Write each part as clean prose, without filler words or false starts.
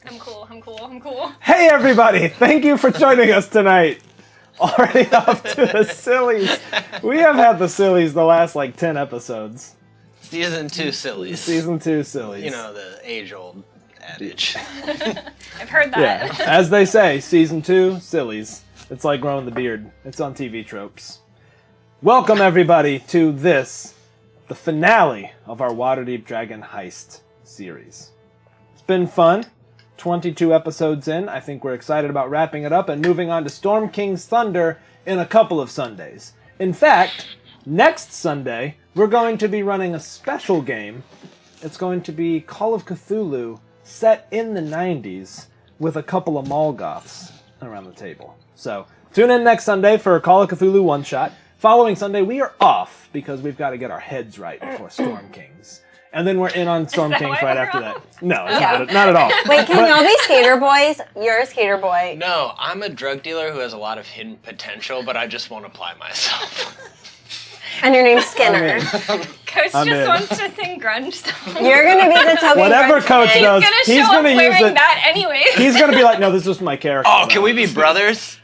I'm cool. Hey everybody, thank you for joining us tonight. Already off to the sillies. We have had the sillies the last 10 episodes. Season 2 sillies. Season 2 sillies. You know, the age-old adage. I've heard that. Yeah, as they say, season 2 sillies. It's like growing the beard. It's on TV tropes. Welcome everybody to this, the finale of our Waterdeep Dragon Heist series. It's been fun. 22 episodes in. I think we're excited about wrapping it up and moving on to Storm King's Thunder in a couple of Sundays. In fact, next Sunday, we're going to be running a special game. It's going to be Call of Cthulhu set in the 90s with a couple of Molgoths around the table. So, tune in next Sunday for Call of Cthulhu one-shot. Following Sunday, we are off because we've got to get our heads right before Storm Kings. And then we're in on Storm Kings right after that. No, it's not at all. Wait, can y'all be skater boys? You're a skater boy. No, I'm a drug dealer who has a lot of hidden potential, but I just won't apply myself. And your name's Skinner. Coach just wants to sing grunge songs. You're gonna be the Toby Whatever grunge Coach kid. does, He's gonna use it. That anyways. He's going to be like, no, this is my character. Oh, can we be brothers?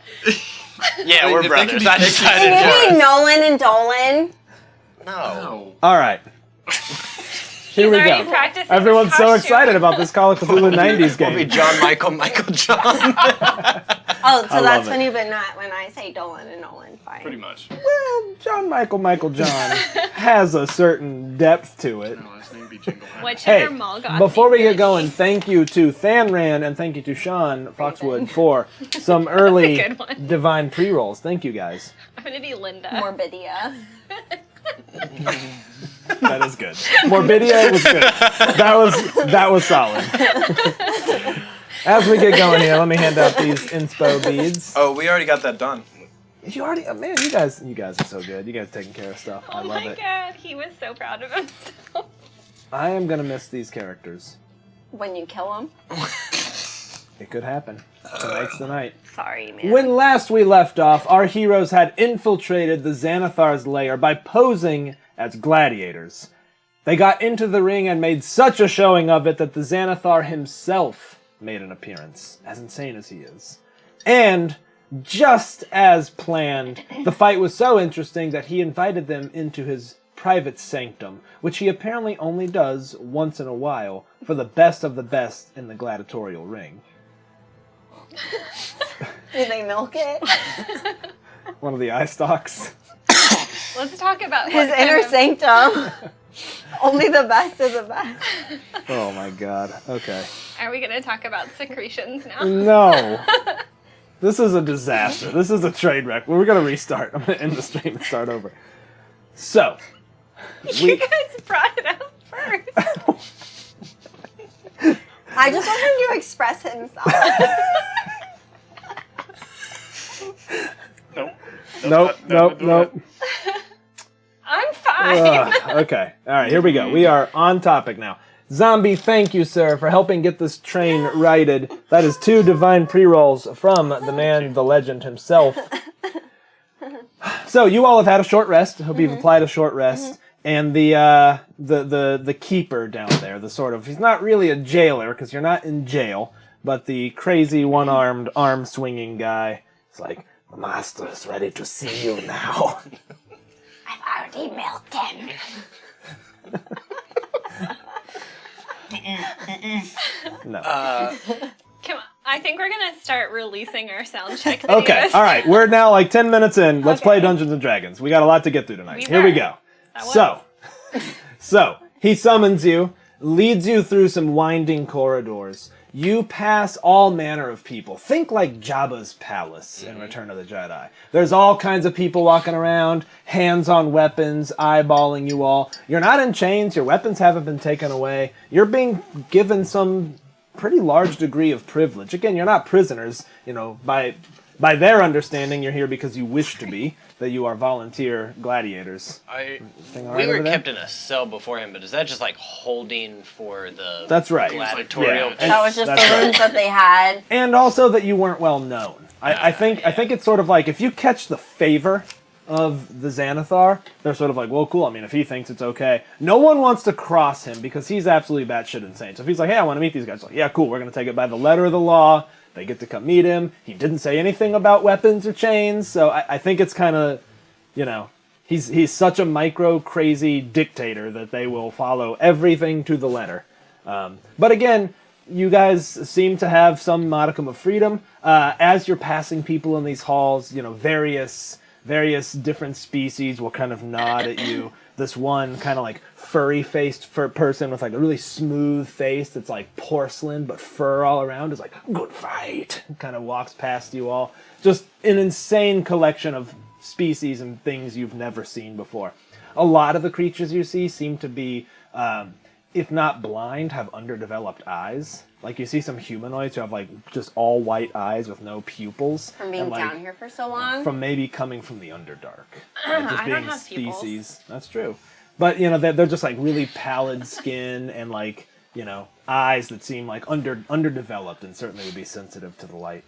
Yeah, we're brothers. I decided Can you to. be Nolan and Dolan? No. All right. Here we already go. practicing Everyone's his so costume. excited about this Call of Cthulhu 90s We'll be game. John Michael John. Oh, so love that's it. funny, but not when I say Dolan and Nolan. Fine. Pretty much. Well, John John has a certain depth to it. No, his name be Jingle. What should Hey, our Molgoth before we be? get going, thank you to Thanran and thank you to Sean Foxwood for some early good one. divine pre-rolls. Thank you guys. I'm gonna be Linda. Morbidia. That is good. Morbidia was good. That was solid. As we get going here, let me hand out these inspo beads. Oh, we already got that done. You already, man, you guys are so good. You guys are taking care of stuff. I Oh love my it. god, he was so proud of himself. I am gonna miss these characters. When you kill him. It could happen. Tonight's the night. Sorry, man. When last we left off, our heroes had infiltrated the Xanathar's lair by posing as gladiators. They got into the ring and made such a showing of it that the Xanathar himself made an appearance, as insane as he is. And, just as planned, the fight was so interesting that he invited them into his private sanctum, which he apparently only does once in a while for the best of the best in the gladiatorial ring. Do they milk it? One of the eye stalks. Let's talk about His what kind inner of- sanctum. Only the best of the best. Oh my god. Okay. Are we gonna talk about secretions now? No. This is a disaster. This is a train wreck. We're going to restart. I'm going to end the stream and start over. So. You guys brought it up first. I just want him to express himself. Nope. I'm fine. Okay. All right, here we go. We are on topic now. Zombie, thank you, sir, for helping get this train righted. That is 2 divine pre-rolls from the man, the legend himself. So, you all have had a short rest. I hope you've applied a short rest. And the keeper down there, the sort of, he's not really a jailer, because you're not in jail, but the crazy one-armed, arm-swinging guy is like, the master is ready to see you now. I've already milked him. No. Come on. I think we're gonna start releasing our sound check videos. Okay, all right. We're now 10 minutes in. Let's Okay. play Dungeons and Dragons. We got a lot to get through tonight. Here we go. So he summons you, leads you through some winding corridors. You pass all manner of people. Think like Jabba's palace in Return of the Jedi. There's all kinds of people walking around, hands on weapons, eyeballing you all. You're not in chains. Your weapons haven't been taken away. You're being given some pretty large degree of privilege. Again, you're not prisoners. By their understanding, you're here because you wish to be. That you are volunteer gladiators. We were kept in a cell before him, but is that just holding for the That's right. gladiatorial? Yeah. That was just That's the right. rooms that they had. And also that you weren't well known. I think it's sort of like if you catch the favor of the Xanathar, they're sort of like, well, cool. I mean, if he thinks it's okay. No one wants to cross him because he's absolutely batshit insane. So if he's like, hey, I want to meet these guys, like, yeah, cool, we're going to take it by the letter of the law. They get to come meet him. He didn't say anything about weapons or chains, so I think it's kind of, you know, he's such a micro-crazy dictator that they will follow everything to the letter. But again, you guys seem to have some modicum of freedom. As you're passing people in these halls, you know, various different species will kind of nod at you. This one kind of like furry-faced person with like a really smooth face that's like porcelain but fur all around is like, good fight, kind of walks past you all. Just an insane collection of species and things you've never seen before. A lot of the creatures you see seem to be, if not blind, have underdeveloped eyes. Like, you see some humanoids who have, like, just all white eyes with no pupils. From being down here for so long? From maybe coming from the Underdark. I don't have pupils. That's true. But, you know, they're just, like, really pallid skin and, like, you know, eyes that seem, like, underdeveloped and certainly would be sensitive to the light.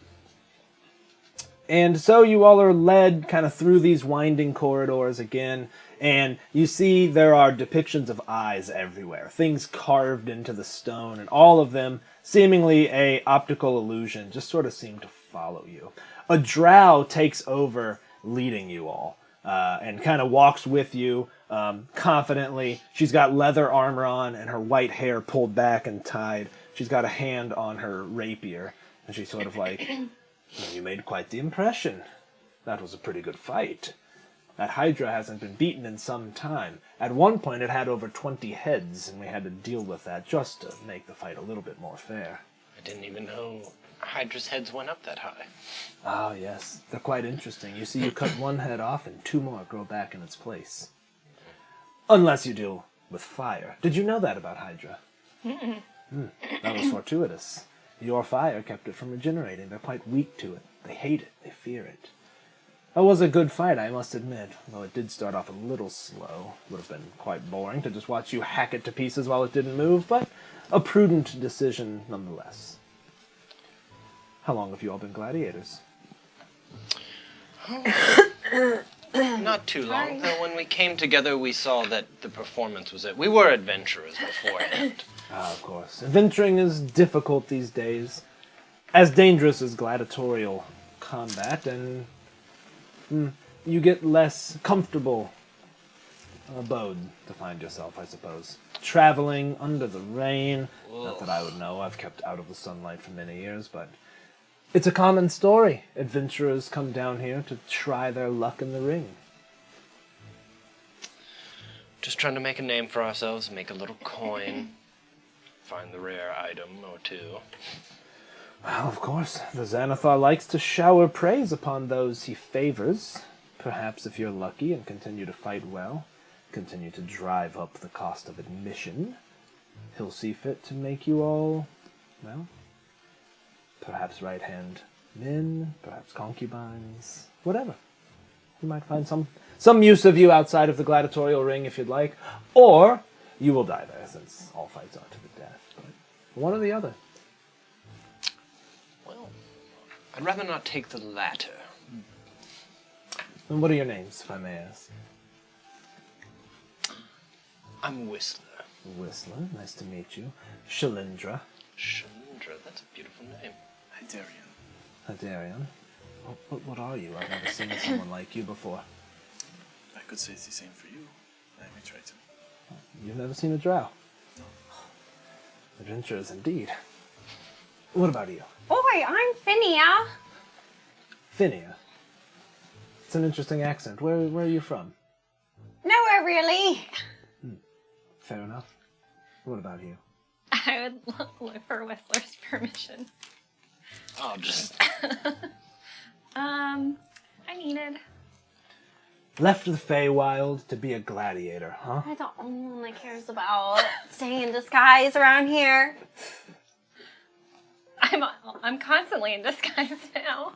And so you all are led kind of through these winding corridors again, and you see there are depictions of eyes everywhere, things carved into the stone, and all of them, seemingly a optical illusion, just sort of seem to follow you. A drow takes over leading you all, and kind of walks with you confidently. She's got leather armor on and her white hair pulled back and tied. She's got a hand on her rapier, and she's sort of like... You made quite the impression. That was a pretty good fight. That Hydra hasn't been beaten in some time. At one point it had over 20 heads, and we had to deal with that just to make the fight a little bit more fair. I didn't even know Hydra's heads went up that high. Ah, yes. They're quite interesting. You see, you cut one head off and 2 more grow back in its place. Unless you deal with fire. Did you know that about Hydra? That was fortuitous. Your fire kept it from regenerating. They're quite weak to it. They hate it. They fear it. That was a good fight, I must admit, though it did start off a little slow. Would have been quite boring to just watch you hack it to pieces while it didn't move, but a prudent decision nonetheless. How long have you all been gladiators? Not too long, though when we came together we saw that the performance was it. We were adventurers beforehand. Ah, of course. Adventuring is difficult these days. As dangerous as gladiatorial combat, and you get less comfortable abode to find yourself, I suppose. Traveling under the rain. Not that I would know. I've kept out of the sunlight for many years, but it's a common story. Adventurers come down here to try their luck in the ring. Just trying to make a name for ourselves, make a little coin. Find the rare item or two. Well, of course, the Xanathar likes to shower praise upon those he favors. Perhaps if you're lucky and continue to fight well, continue to drive up the cost of admission, he'll see fit to make you all, well, perhaps right-hand men, perhaps concubines, whatever. You might find some use of you outside of the gladiatorial ring if you'd like, or you will die there, since all fights are to the death. But one or the other. Well, I'd rather not take the latter. And what are your names, if I may ask? I'm Whistler. Whistler, nice to meet you. Shalindra. Chandra, that's a beautiful name. Hydarian. Hydarian. What are you? I've never seen someone like you before. I could say it's the same for you. Let me try to. You've never seen a drow? Adventurers indeed. What about you? Boy, I'm Finia. Finia. It's an interesting accent. Where are you from? Nowhere really. Fair enough. What about you? I would look for Whistler's permission. I'll just... I needed. Left the Feywild to be a gladiator, huh? I'm the only one that cares about staying in disguise around here. I'm constantly in disguise now.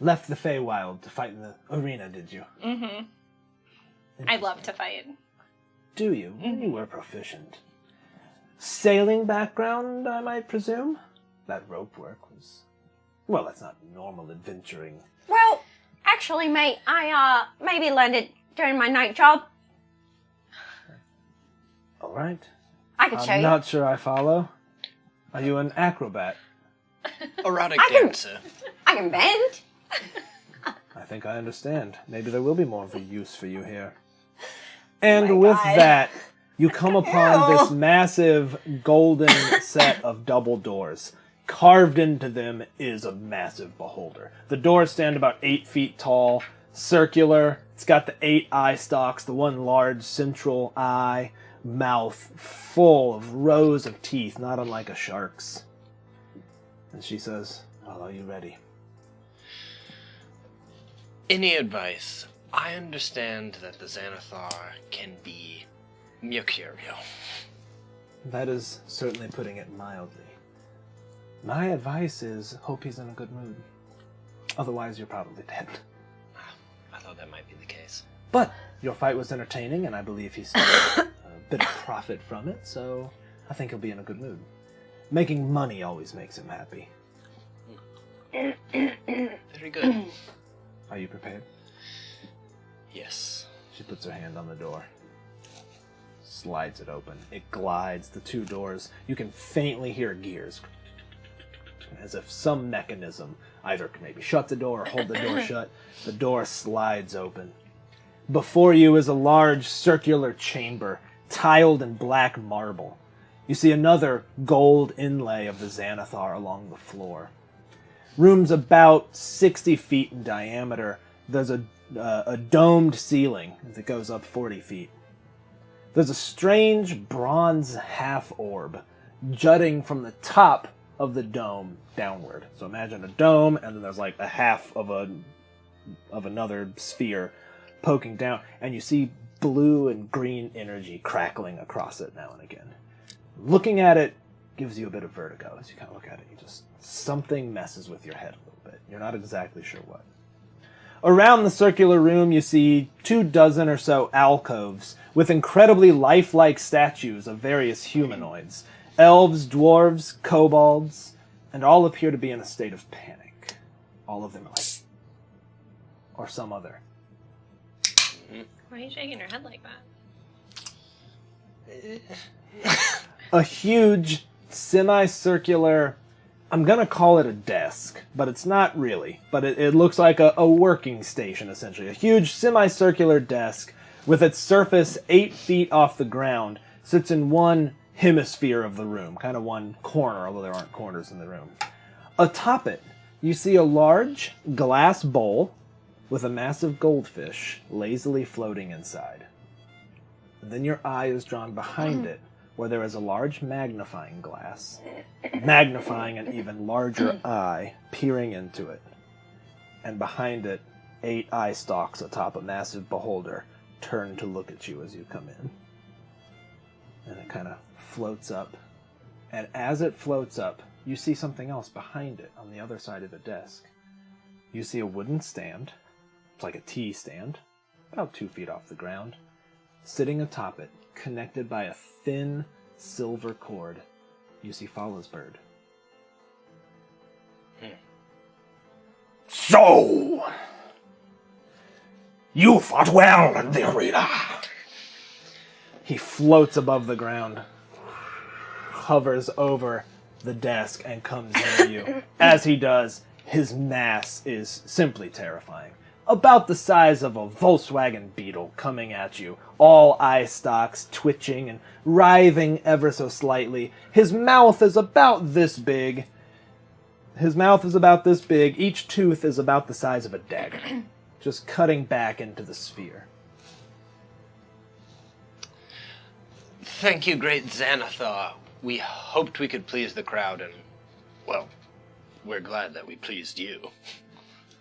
Left the Feywild to fight in the arena, did you? Mm-hmm. I love to fight. Do you? You were proficient. Sailing background, I might presume? That rope work was... Well, that's not normal adventuring. Well, actually, mate, I maybe learned it during my night job. All right. I could show I'm you. not sure I follow. Are you an acrobat? Erotic I can- dancer. I can bend. I think I understand. Maybe there will be more of a use for you here. And my with God. that, you come upon Ew. this massive golden set of double doors. Carved into them is a massive beholder. The doors stand about 8 feet tall, circular. It's got the 8 eye stalks, the one large central eye, mouth full of rows of teeth, not unlike a shark's. And she says, well, are you ready? Any advice? I understand that the Xanathar can be mercurial. That is certainly putting it mildly. My advice is hope he's in a good mood. Otherwise, you're probably dead. I thought that might be the case. But your fight was entertaining, and I believe he's still a bit of profit from it, so I think he'll be in a good mood. Making money always makes him happy. Very good. Are you prepared? Yes. She puts her hand on the door. Slides it open. It glides, the 2 doors. You can faintly hear gears. As if some mechanism either can maybe shut the door or hold the door shut. The door slides open. Before you is a large circular chamber, tiled in black marble. You see another gold inlay of the Xanathar along the floor. Room's about 60 feet in diameter. There's a domed ceiling that goes up 40 feet. There's a strange bronze half-orb jutting from the top of the dome downward. So imagine a dome, and then there's like a half of another sphere poking down, and you see blue and green energy crackling across it now and again. Looking at it gives you a bit of vertigo as you kind of look at it. Something messes with your head a little bit. You're not exactly sure what. Around the circular room, you see 24 or so alcoves with incredibly lifelike statues of various humanoids. Elves, dwarves, kobolds, and all appear to be in a state of panic. All of them are like, or some other. Why are you shaking your head like that? A huge, semicircular, I'm going to call it a desk, but it's not really. But it looks like a working station, essentially. A huge semicircular desk with its surface 8 feet off the ground sits in one hemisphere of the room, kind of one corner, although there aren't corners in the room. Atop it, you see a large glass bowl with a massive goldfish lazily floating inside. And then your eye is drawn behind it, where there is a large magnifying glass, magnifying an even larger eye, peering into it. And behind it, 8 eye stalks atop a massive beholder turn to look at you as you come in. And it kind of floats up. And as it floats up, you see something else behind it on the other side of the desk. You see a wooden stand. It's like a tea stand, about 2 feet off the ground. Sitting atop it, connected by a thin silver cord, you see Fala's bird. So, you fought well in the arena. He floats above the ground, hovers over the desk, and comes near you. As he does, his mass is simply terrifying. About the size of a Volkswagen Beetle coming at you, all eye stalks twitching and writhing ever so slightly. His mouth is about this big. Each tooth is about the size of a dagger, just cutting back into the sphere. Thank you, great Xanathar. We hoped we could please the crowd, and, well, we're glad that we pleased you.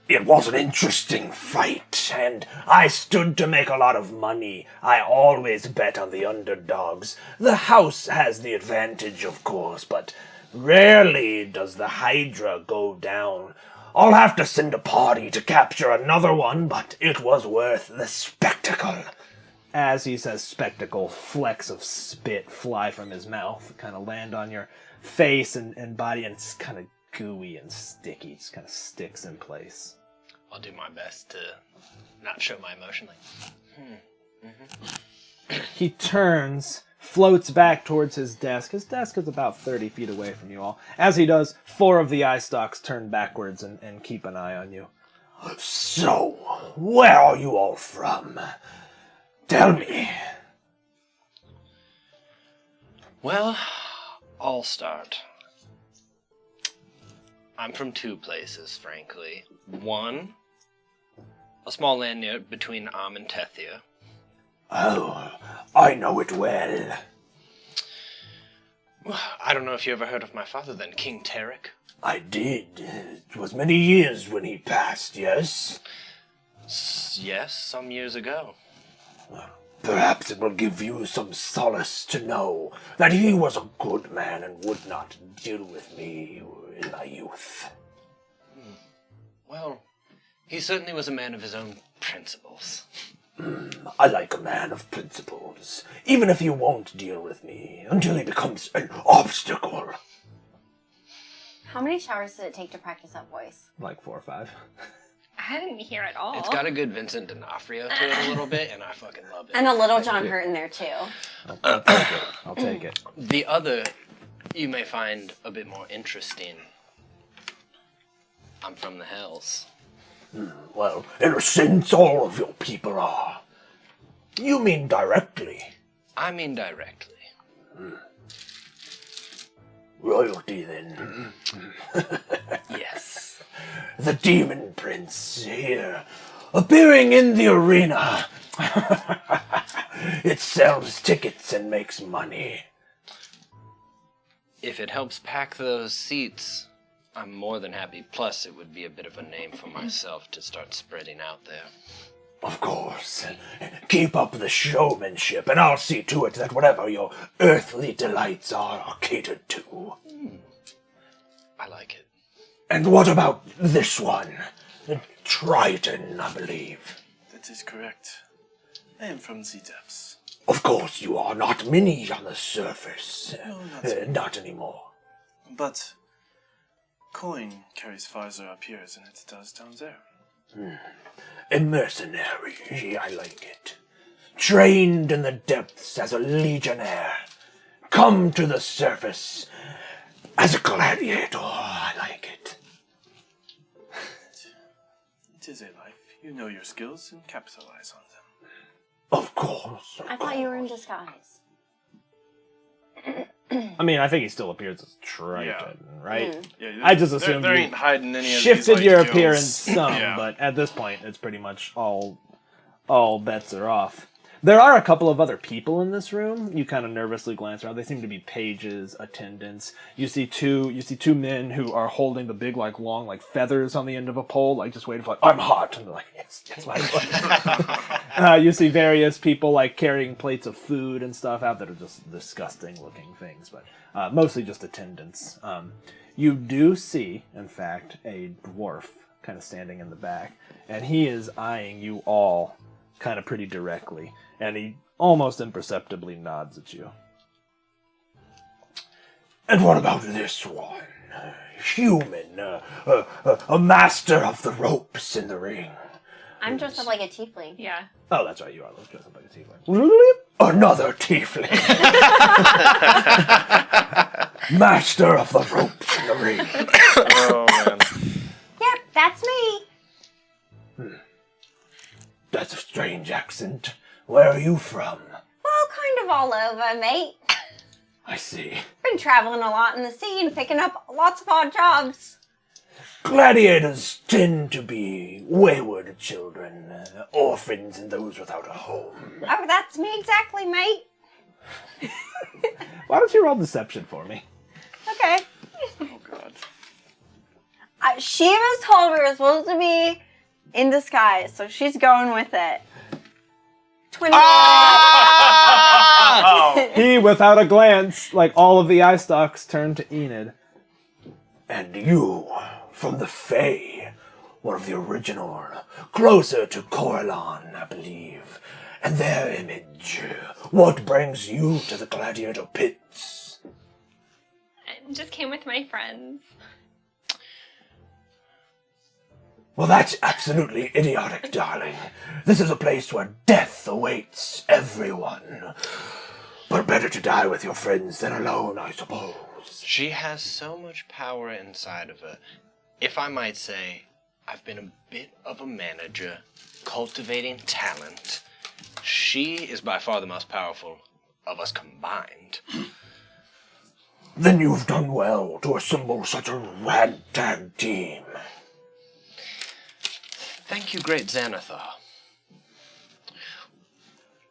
It was an interesting fight, and I stood to make a lot of money. I always bet on the underdogs. The house has the advantage, of course, but rarely does the Hydra go down. I'll have to send a party to capture another one, but it was worth the spectacle. As he says spectacle, flecks of spit fly from his mouth, kind of land on your face and body, and it's kind of gooey and sticky. It just kind of sticks in place. I'll do my best to not show my emotion. He turns, floats back towards his desk. His desk is about 30 feet away from you all. As he does, 4 of the eye stalks turn backwards and keep an eye on you. So, where are you all from? Tell me. Well, I'll start. I'm from 2 places, frankly. One, a small land near between and Tethia. Oh, I know it well. I don't know if you ever heard of my father then, King Tarek. I did. It was many years when he passed, yes? Yes, some years ago. Perhaps it will give you some solace to know that he was a good man and would not deal with me in my youth. Well, he certainly was a man of his own principles. I like a man of principles, even if he won't deal with me until he becomes an obstacle. How many showers did it take to practice that voice? Like 4 or 5. I didn't hear it all. It's got a good Vincent D'Onofrio to it a little bit, and I fucking love it. And a little John Hurt in there, too. I'll take it. I'll take it. The other, you may find a bit more interesting. I'm from the Hells. Well, in a sense, all of your people are. You mean directly. I mean directly. Royalty, then. Yes. The Demon Prince here, appearing in the arena. It sells tickets and makes money. If it helps pack those seats, I'm more than happy. Plus, it would be a bit of a name for myself to start spreading out there. Of course. Keep up the showmanship, and I'll see to it that whatever your earthly delights are catered to. I like it. And what about this one? Triton, I believe. That is correct. I am from the depths. Of course you are not many on the surface. No, not so. Not anymore. But coin carries farther up here than it does down there. A mercenary, I like it. Trained in the depths as a legionnaire. Come to the surface as a gladiator, I like it. It is a life. You know your skills and capitalize on them. Of course. I thought you were in disguise. I mean, I think he still appears as Triton, right? Yeah, I just assumed there you ain't hiding any of shifted these, like, your skills. appearance some, Yeah. but at this point, it's pretty much all bets are off. There are a couple of other people in this room. You kind of nervously glance around. They seem to be pages, attendants. You see two men who are holding the big, like, long, like, feathers on the end of a pole, like, just waiting for, like, I'm hot. And they're like, yes, my boy. You see various people, like, carrying plates of food and stuff out that are just disgusting-looking things, but mostly just attendants. You do see, in fact, a dwarf kind of standing in the back, and he is eyeing you all kind of pretty directly, and he almost imperceptibly nods at you. And what about this one? Human, a master of the ropes in the ring. I'm dressed up like a tiefling. Yeah. Oh, that's right, you are dressed up like a tiefling. Another tiefling. Master of the ropes in the ring. Oh, man. Yep, that's me. That's a strange accent. Where are you from? Well, kind of all over, mate. I see. Been traveling a lot in the sea and picking up lots of odd jobs. Gladiators tend to be wayward children, orphans and those without a home. Oh, that's me exactly, mate. Why don't you roll deception for me? Okay. Oh, God. She was told we were supposed to be in disguise, so she's going with it. 20. He, without a glance, like all of the eye stalks, turned to Enid. And you, from the Fae, one of the original, closer to Corellon, I believe, and their image. What brings you to the gladiator pits? I just came with my friends. Well, that's absolutely idiotic, darling. This is a place where death awaits everyone. But better to die with your friends than alone, I suppose. She has so much power inside of her. If I might say, I've been a bit of a manager, cultivating talent. She is by far the most powerful of us combined. Then you've done well to assemble such a ragtag team. Thank you, great Xanathar.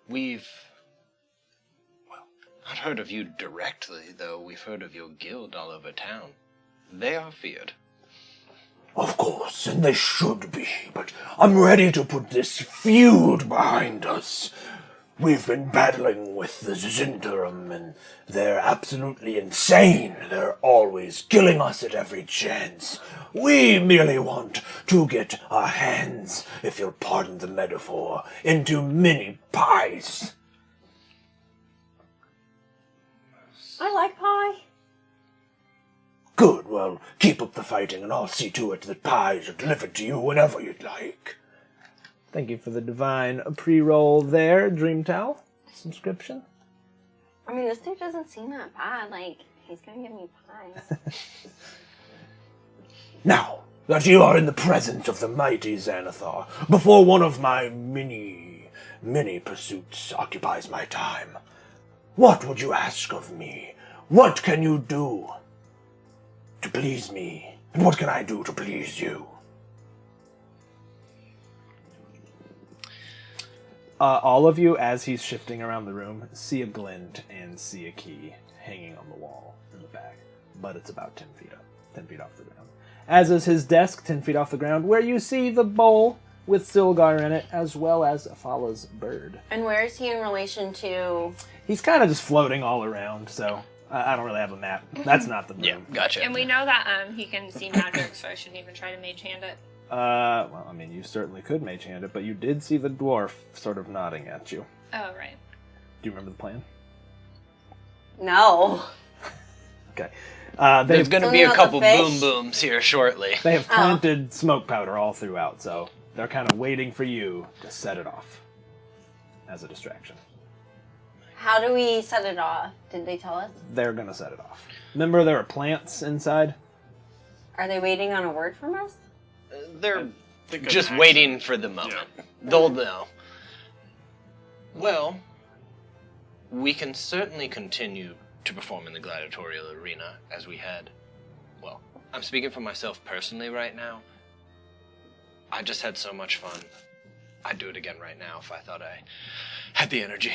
We've not heard of you directly, though we've heard of your guild all over town. They are feared. Of course, and they should be, but I'm ready to put this feud behind us. We've been battling with the Xanathar, and they're absolutely insane. They're always killing us at every chance. We merely want to get our hands, if you'll pardon the metaphor, into mini pies. I like pie. Good, well, keep up the fighting, and I'll see to it that pies are delivered to you whenever you'd like. Thank you for the divine pre-roll there, Dreamtowel subscription. I mean, this dude doesn't seem that bad. Like, he's gonna give me pies. Now that you are in the presence of the mighty Xanathar, before one of my many pursuits occupies my time, what would you ask of me? What can you do to please me? And what can I do to please you? All of you, as he's shifting around the room, see a glint and see a key hanging on the wall in the back. But it's about 10 feet up, 10 feet off the ground. As is his desk, 10 feet off the ground, where you see the bowl with Silgar in it, as well as Fala's bird. And where is he in relation to... He's kind of just floating all around, so I don't really have a map. That's not the room. Yeah, gotcha. And we know that he can see magic, so I shouldn't even try to mage hand it. Well, I mean, you certainly could mage hand it, but you did see the dwarf sort of nodding at you. Oh, right. Do you remember the plan? No. Okay. There's going to be Filling a out couple the fish? boom booms here shortly. They have planted smoke powder all throughout, so they're kind of waiting for you to set it off as a distraction. How do we set it off? Did they tell us? They're going to set it off. Remember there are plants inside? Are they waiting on a word from us? They're Think of just an waiting accent. for the moment. Yeah. They'll know. Well, we can certainly continue to perform in the gladiatorial arena as we had. Well, I'm speaking for myself personally right now. I just had so much fun. I'd do it again right now if I thought I had the energy.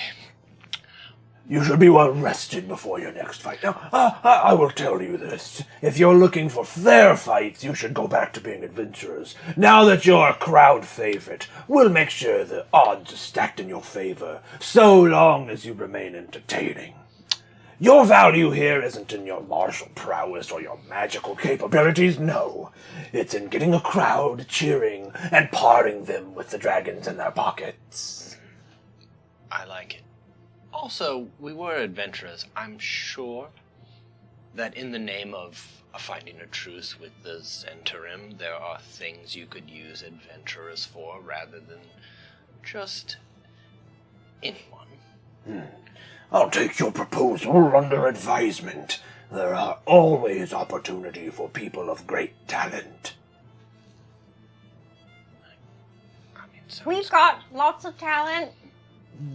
You should be well rested before your next fight. Now, I will tell you this. If you're looking for fair fights, you should go back to being adventurers. Now that you're a crowd favorite, we'll make sure the odds are stacked in your favor, so long as you remain entertaining. Your value here isn't in your martial prowess or your magical capabilities, no. It's in getting a crowd cheering and parting them with the dragons in their pockets. I like it. Also, we were adventurers. I'm sure that in the name of finding a truce with the Xanathar, there are things you could use adventurers for rather than just anyone. I'll take your proposal under advisement. There are always opportunity for people of great talent. I mean, We've got lots of talent.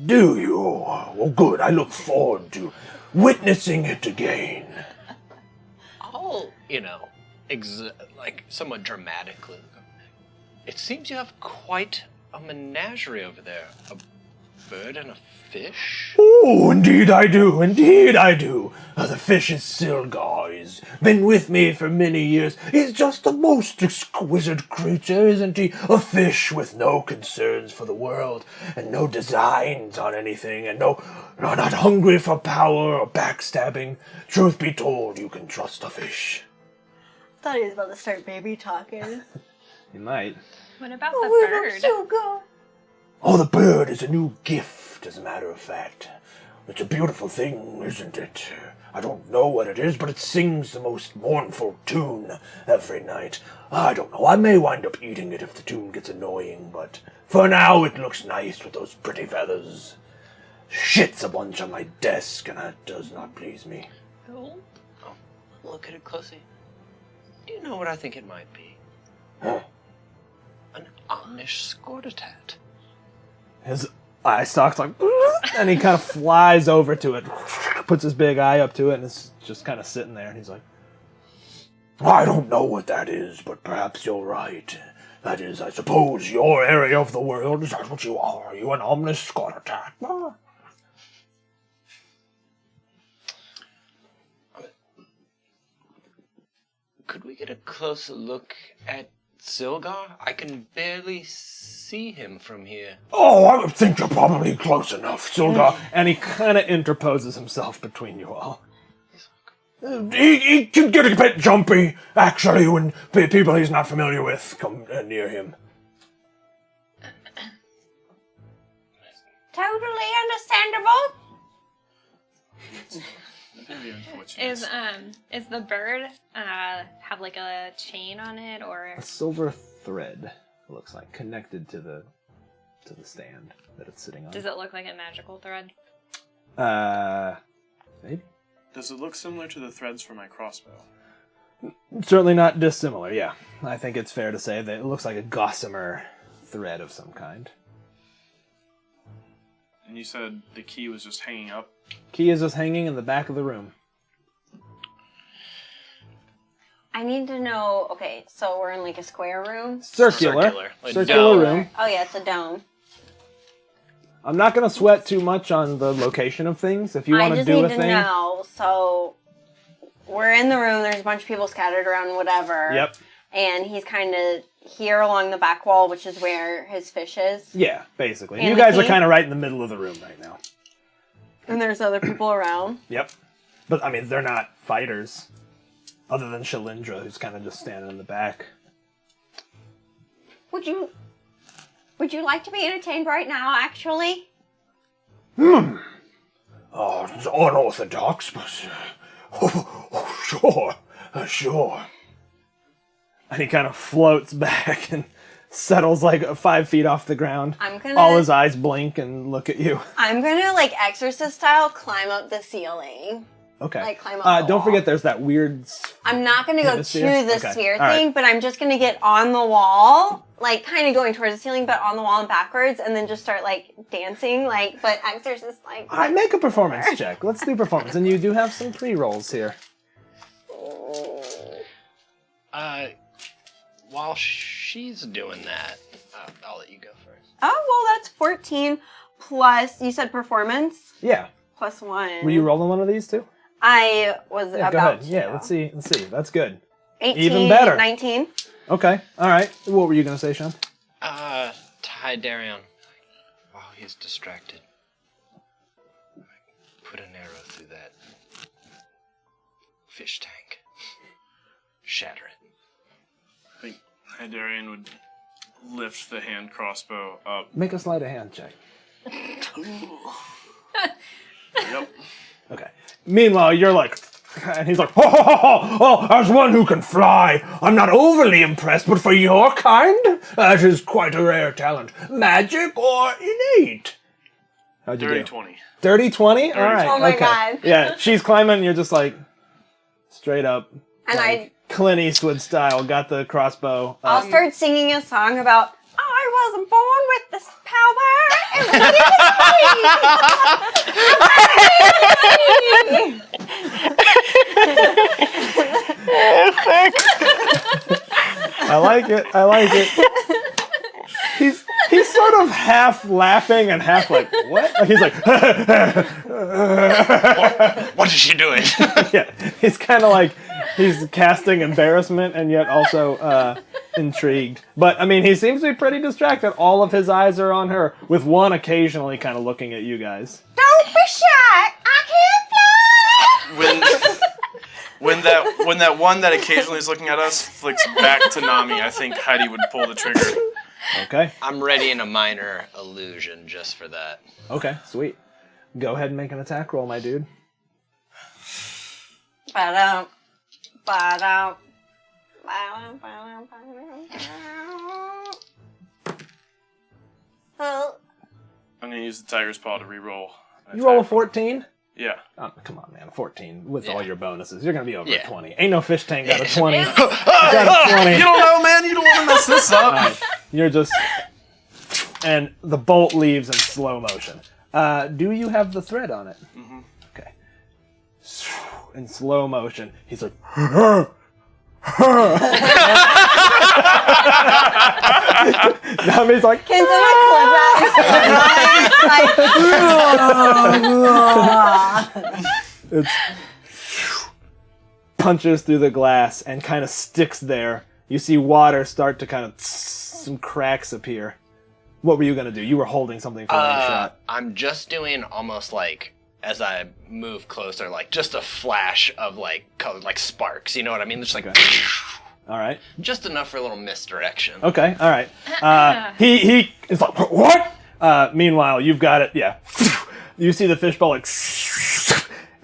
Do you? Well, good. I look forward to witnessing it again. I'll, like somewhat dramatically. It seems you have quite a menagerie over there. A bird and a fish? Oh, indeed I do. Indeed I do. The fish is Silgar. He's been with me for many years. He's just the most exquisite creature, isn't he? A fish with no concerns for the world, and no designs on anything, and not hungry for power or backstabbing. Truth be told, you can trust a fish. Thought he was about to start baby talking. You might. What about the bird? So good. Oh, the bird is a new gift, as a matter of fact. It's a beautiful thing, isn't it? I don't know what it is, but it sings the most mournful tune every night. I don't know, I may wind up eating it if the tune gets annoying, but for now it looks nice with those pretty feathers. Shit's a bunch on my desk, and that does not please me. Oh, look at it closely. Do you know what I think it might be? Huh? An Omnish Scortatat. His eye stalks like, and he kind of flies over to it, puts his big eye up to it, and it's just kind of sitting there. And he's like, I don't know what that is, but perhaps you're right. That is, I suppose, your area of the world. Is that what you are? Are you an Omnish Scortatat? Could we get a closer look at Silgar? I can barely see him from here. Oh, I think you're probably close enough, Silgar. and he kind of interposes himself between you all. He can get a bit jumpy, actually, when people he's not familiar with come near him. Totally understandable. Very unfortunate. Is the bird have like a chain on it or? A silver thread, it looks like, connected to the stand that it's sitting on. Does it look like a magical thread? Maybe. Does it look similar to the threads for my crossbow? Certainly not dissimilar, yeah. I think it's fair to say that it looks like a gossamer thread of some kind. And you said the key was just hanging up? Key is just hanging in the back of the room. I need to know, okay, so we're in like a square room? Circular. Like Circular dome. room. Oh yeah, it's a dome. I'm not going to sweat too much on the location of things. If you want to do a I just need to know, so we're in the room, there's a bunch of people scattered around, whatever. Yep. And he's kind of here along the back wall, which is where his fish is. Yeah, basically. And You the guys are key? kind of right in the middle of the room right now. And there's other people around. Yep. But, I mean, they're not fighters. Other than Shalindra, who's kind of just standing in the back. Would you like to be entertained right now, actually? Oh, it's unorthodox, but... sure. Sure. And he kind of floats back and settles like 5 feet off the ground. I'm gonna... All his eyes blink and look at you. I'm gonna, like, exorcist style, climb up the ceiling. Okay. Like, climb up the Don't wall. forget there's that weird... I'm not gonna go to Hemisphere? the Okay. sphere All right. thing, but I'm just gonna get on the wall, like, kind of going towards the ceiling, but on the wall and backwards, and then just start, like, dancing, like, but exorcist, like... I make a performance check. Let's do performance. And you do have some pre-rolls here. While she's doing that, I'll let you go first. Oh, well, that's 14 plus, you said performance? Yeah. Plus 1. Were you rolling one of these too? I was Yeah, about go ahead. to. Yeah, let's see. That's good. 18, Even better. 19. Okay. All right. What were you going to say, Sean? Tie Darion. While he's distracted, put an arrow through that fish tank. Shatter it. I think Hydarian would lift the hand crossbow up. Make a sleight of hand check. Yep. Okay. Meanwhile, you're like, and he's like, As one who can fly, I'm not overly impressed, but for your kind, that is quite a rare talent. Magic or innate? how'd you Dirty do? 20. Dirty 20? All right. Oh my okay. God. Yeah, she's climbing, and you're just like, straight up. And like, Clint Eastwood style, got the crossbow. I'll start singing a song about, I wasn't born with this power. I like it. I like it. He's sort of half laughing and half like, what? Like, he's like, What is she doing? yeah. He's kind of like, he's casting embarrassment and yet also intrigued. But, I mean, he seems to be pretty distracted. All of his eyes are on her, with one occasionally kind of looking at you guys. Don't be shy. I can fly. When that one that occasionally is looking at us flicks back to Nami, I think Heidi would pull the trigger. Okay. I'm ready in a minor illusion just for that. Okay, sweet. Go ahead and make an attack roll, my dude. Ba-dum, ba-dum, So, I'm gonna use the tiger's paw to re-roll. You roll a 14? Yeah. Oh, come on, man. 14 with all your bonuses. You're going to be over a Yeah. 20. Ain't no fish tank got a 20. You got a 20. You don't know, man. You don't want to mess this up. All right. You're just... And the bolt leaves in slow motion. Do you have the thread on it? Mm-hmm. Okay. In slow motion, he's like... Nami's like... can someone clip that? It's punches through the glass and kind of sticks there. You see water start to kind of some cracks appear. What were you gonna do? You were holding something for one shot. I'm just doing almost like, as I move closer, like just a flash of like color, like sparks. You know what I mean? Just like, All right. just enough for a little misdirection. Okay. All right. He is like, what? Meanwhile, you've got it. Yeah. You see the fishbowl like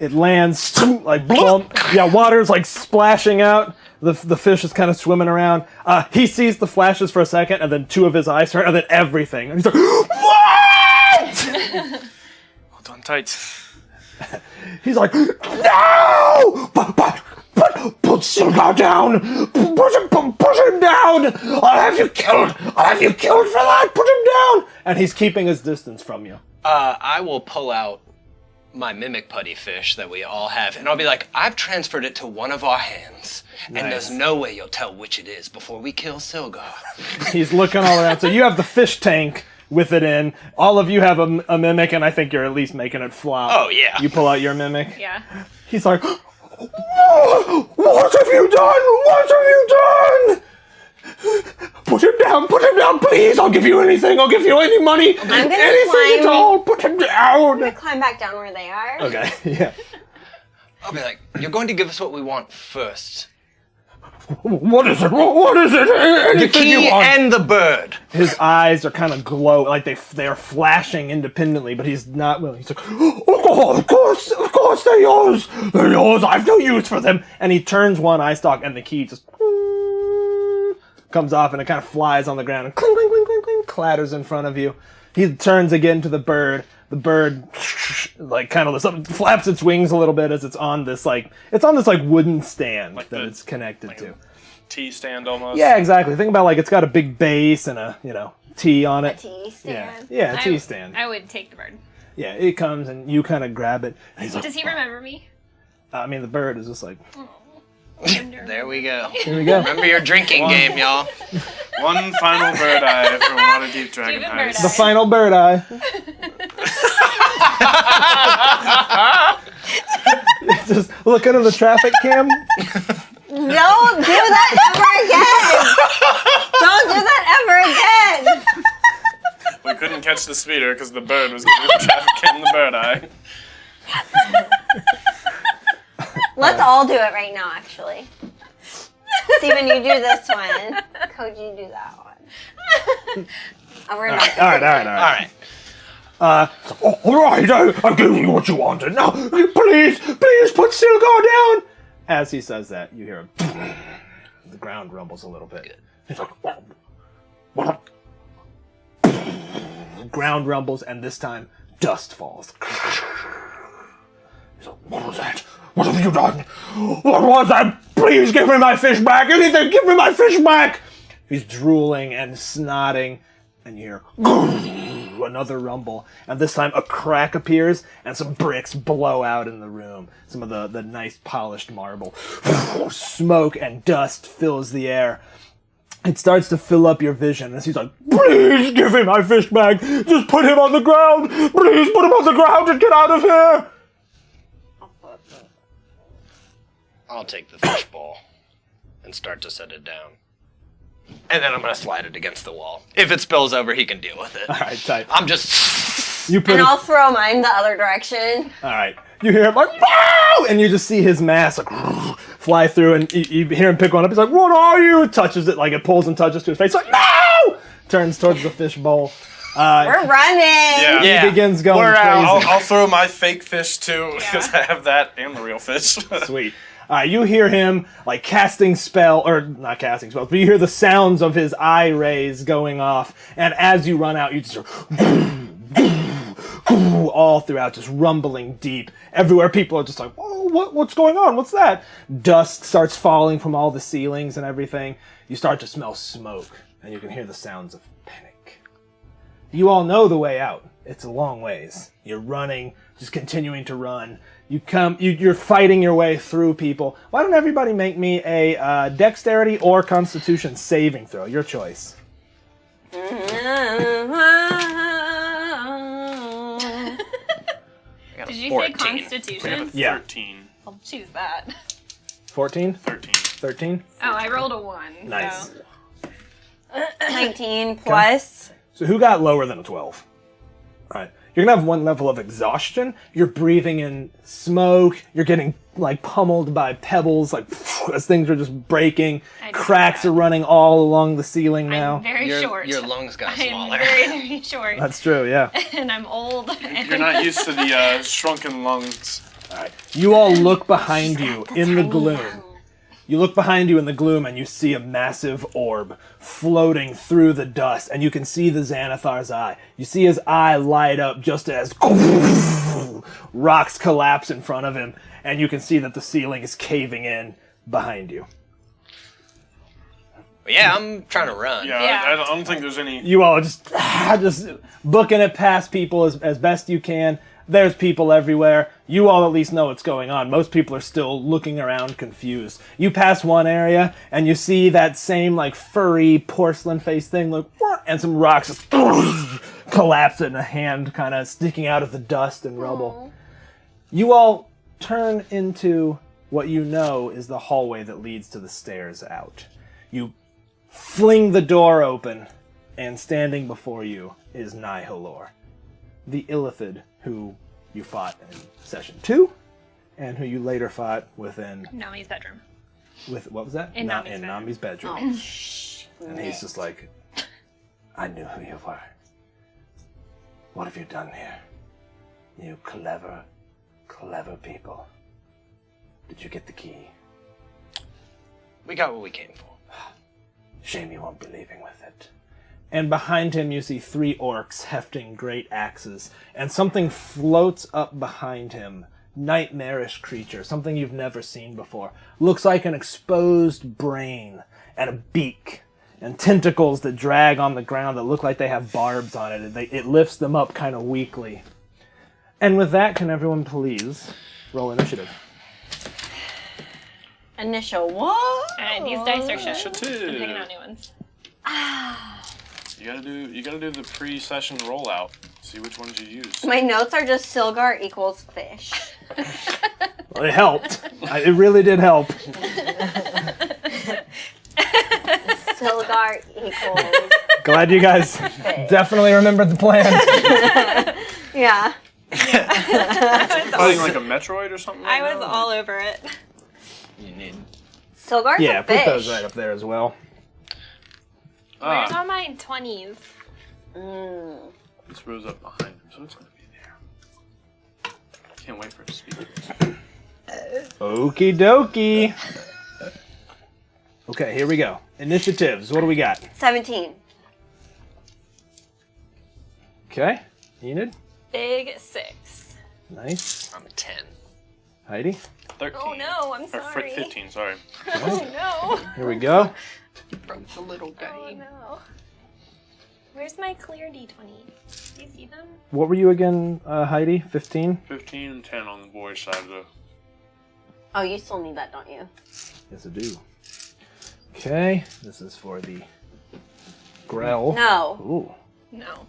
it lands like plump. Yeah, water's like splashing out. The fish is kind of swimming around. He sees the flashes for a second, and then two of his eyes turn, and then everything. And he's like, what? Hold on tight. He's like, no! Put Silgar down! Put him down! I'll have you killed! I'll have you killed for that! Put him down! And he's keeping his distance from you. I will pull out my mimic putty fish that we all have, and I'll be like, I've transferred it to one of our hands, and there's no way you'll tell which it is before we kill Silgar. He's looking all around. So you have the fish tank with it in. All of you have a mimic, and I think you're at least making it flop. Oh, yeah. You pull out your mimic. Yeah. He's like, what have you done? What have you done? Put him down, please. I'll give you anything. I'll give you any money. I'm gonna anything at all. Put him down. Climb back down where they are. Okay, yeah. I'll be like, you're going to give us what we want first. What is it? What is it? The Anything key you want. and the bird. His eyes are kind of glow, like they are flashing independently, but he's not willing. He's like, oh, of course, they're yours. They're yours. I've no use for them. And he turns one eye stalk, and the key just comes off, and it kind of flies on the ground and cling, cling, cling, cling, cling, clatters in front of you. He turns again to the bird. The bird, like, kind of flaps its wings a little bit as it's on this wooden stand Like that the- it's connected to. Tea stand almost. Yeah, exactly. Think about like it's got a big base and a T on it. Tea Yeah, stand. yeah, a T stand. I would take the bird. Yeah, it comes and you kind of grab it. And he's like, Does he remember me? I mean, the bird is just like, There we go. here we go. Remember your drinking game, y'all. One final bird eye from Waterdeep Dragon Give it bird Heist. The final bird eye. Just looking at the traffic cam. Don't do that ever again! Don't do that ever again! We couldn't catch the speeder because the bird was giving the traffic cam the bird eye. Let's all do it right now, actually. Steven, you do this one. Koji, you do that one. Oh, we're not. All right. All right. All right, I gave you what you wanted. Now, please put Silgar down. As he says that, you hear him. The ground rumbles a little bit. Good. He's like, what? The ground rumbles, and this time, dust falls. He's like, what was that? What have you done? What was that? Please give me my fish back. Anything, give me my fish back. He's drooling and snotting, and you hear another rumble, and this time a crack appears, and some bricks blow out in the room. Some of the nice polished marble. Smoke and dust fills the air. It starts to fill up your vision, and he's like, please give me my fish back. Just put him on the ground. Please put him on the ground and get out of here. I'll take the fishbowl and start to set it down. And then I'm going to slide it against the wall. If it spills over, he can deal with it. All right, tight. I'm just... You put And it, I'll throw mine the other direction. all right. You hear him like, wow! And you just see his mask like fly through, and you hear him pick one up. He's like, what are you? Touches it, like it pulls and touches to his face. Like, no! Turns towards the fishbowl. We're running. Yeah. Yeah. He begins going We're crazy. out. I'll throw my fake fish too because I have that and the real fish. Sweet. You hear him like casting spell, or not casting spells, but you hear the sounds of his eye rays going off, and as you run out, you just all throughout, just rumbling deep. Everywhere people are just like, oh, what's going on? What's that? Dust starts falling from all the ceilings and everything. You start to smell smoke, and you can hear the sounds of panic. You all know the way out. It's a long ways. You're running, just continuing to run. You're fighting your way through people. Why don't everybody make me a dexterity or constitution saving throw? Your choice. Did you 14. say Constitution? Yeah. 13. I'll choose that. 14? 13. 13? Oh, I rolled a 1. Nice. So. 19 plus. So who got lower than a 12? All right. You're going to have one level of exhaustion. You're breathing in smoke. You're getting, like, pummeled by pebbles, like, as things are just breaking. I Cracks did are running all along the ceiling now. I'm very short. Your lungs got I'm smaller. very, very short. That's true, yeah. And I'm old. And You're not used to the shrunken lungs. All right. You all look behind you in the gloom. You look behind you in the gloom and you see a massive orb floating through the dust, and you can see the Xanathar's eye. You see his eye light up just as rocks collapse in front of him, and you can see that the ceiling is caving in behind you. Yeah, I'm trying to run. Yeah, Yeah. I don't think there's any. You all are just booking it past people as best you can. There's people everywhere. You all at least know what's going on. Most people are still looking around confused. You pass one area, and you see that same, like, furry porcelain face thing, look, and some rocks just collapse in a hand kind of sticking out of the dust and rubble. You all turn into what you know is the hallway that leads to the stairs out. You fling the door open, and standing before you is Nihilor, the Illithid who you fought in session 2, and who you later fought within... Nami's bedroom. With, what was that? In Nami's in bedroom. Nami's bedroom. And he's just like, I knew who you were. What have you done here? You clever, clever people. Did you get the key? We got what we came for. Shame you won't be leaving with it. And behind him you see 3 orcs hefting great axes, and something floats up behind him. Nightmarish creature, something you've never seen before. Looks like an exposed brain, and a beak, and tentacles that drag on the ground that look like they have barbs on it. It lifts them up kind of weakly. And with that, can everyone please roll initiative? Initial what? And these dice are shit. Initiative. I'm picking out new ones. You gotta do the pre-session rollout. See which ones you use. My notes are just Silgar equals fish. Well, it helped. It really did help. Silgar equals Glad you guys definitely remembered the plan. yeah. Fighting like a Metroid or something. I right was now? all over it. You need. Silgar's Yeah, a fish. put those right up there as well. Where's Ah, all my 20s? this rose up behind him, so it's gonna be there. Can't wait for it to speak. Okie dokie. Okay, here we go. Initiatives. What do we got? 17. Okay. Enid. Big 6. Nice. I'm a 10. Heidi. 13. Oh no, I'm Or sorry. 15, sorry. Oh no. Here we go. From the little guy. Oh no. Where's my clear D20? Do you see them? What were you again, Heidi? 15? 15 and 10 on the boys' side of the... Oh, you still need that, don't you? Yes, I do. Okay. This is for the Grell. No. Ooh. No.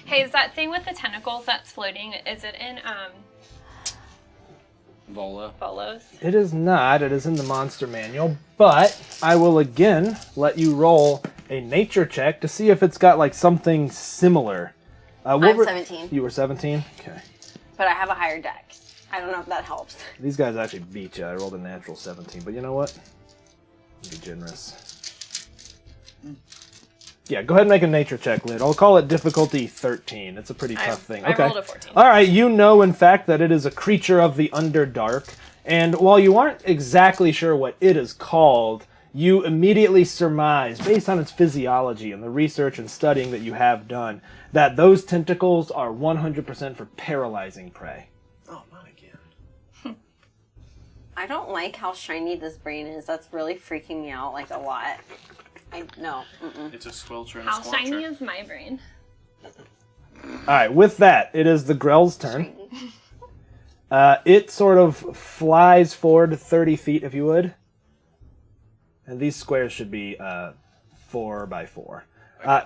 Hey, is that thing with the tentacles that's floating, is it in Vola. Bolos? It is not. It is in the monster manual. But I will again let you roll a nature check to see if it's got like something similar. I'm 17. You were 17? Okay. But I have a higher dex. I don't know if that helps. These guys actually beat you. I rolled a natural 17. But you know what? Be generous. Yeah, go ahead and make a nature check, Lid. I'll call it difficulty 13. It's a pretty tough thing. I Okay. rolled a 14. All right, you know, in fact, that it is a creature of the Underdark, and while you aren't exactly sure what it is called, you immediately surmise, based on its physiology and the research and studying that you have done, that those tentacles are 100% for paralyzing prey. Oh, not again. I don't like how shiny this brain is. That's really freaking me out, like, a lot. No. Mm-mm. It's a squelcher and a How squelcher. shiny is my brain? All right, with that, it is the Grell's turn. It sort of flies forward 30 feet, if you would. And these squares should be 4 by 4.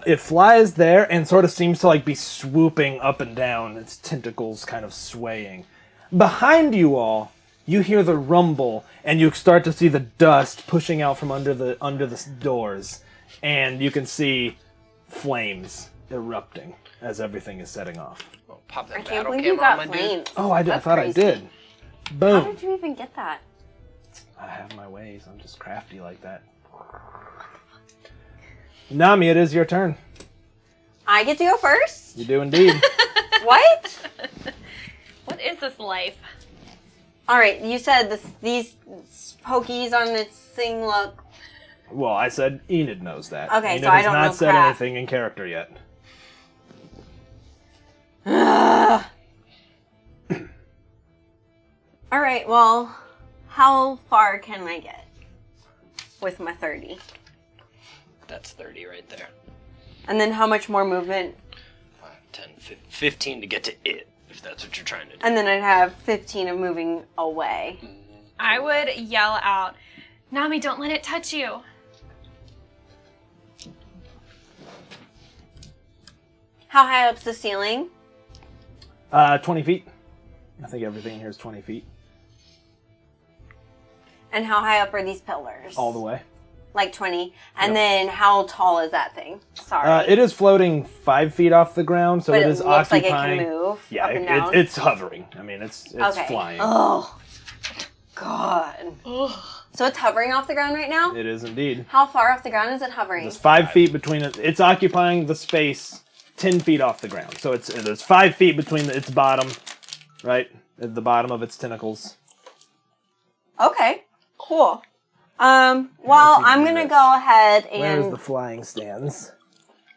It flies there and sort of seems to like be swooping up and down, its tentacles kind of swaying. Behind you all, you hear the rumble, and you start to see the dust pushing out from under the doors, and you can see flames erupting as everything is setting off. Oh, pop that I can't battle believe you camera on got my dude. flames. Oh, I That's thought crazy. I did. How Boom. did you even get that? I have my ways. I'm just crafty like that. Nami, it is your turn. I get to go first? You do indeed. What? What is this life? All right, you said these pokies on this thing look... Well, I said Enid knows that. Okay, Enid so I has don't not know said crap. anything in character yet. All right, well, how far can I get with my 30? That's 30 right there. And then how much more movement? 5, 10, 15 to get to it, if that's what you're trying to do. And then I'd have 15 of moving away. I would yell out, Nami, don't let it touch you. How high up's the ceiling? 20 feet. I think everything here is 20 feet. And how high up are these pillars? All the way. Like 20. And Yep. then how tall is that thing? Sorry. It is floating 5 feet off the ground, so but it it is looks like occupying... it can move Yeah, up and down. it's hovering. I mean, it's okay. flying. Oh, God. So it's hovering off the ground right now? It is indeed. How far off the ground is it hovering? There's 5 feet between it. It's occupying the space 10 feet off the ground. So there's 5 feet between its bottom, right? At the bottom of its tentacles. Okay, cool. Well, let's see, I'm do gonna this. go ahead Where's and... the flying stands?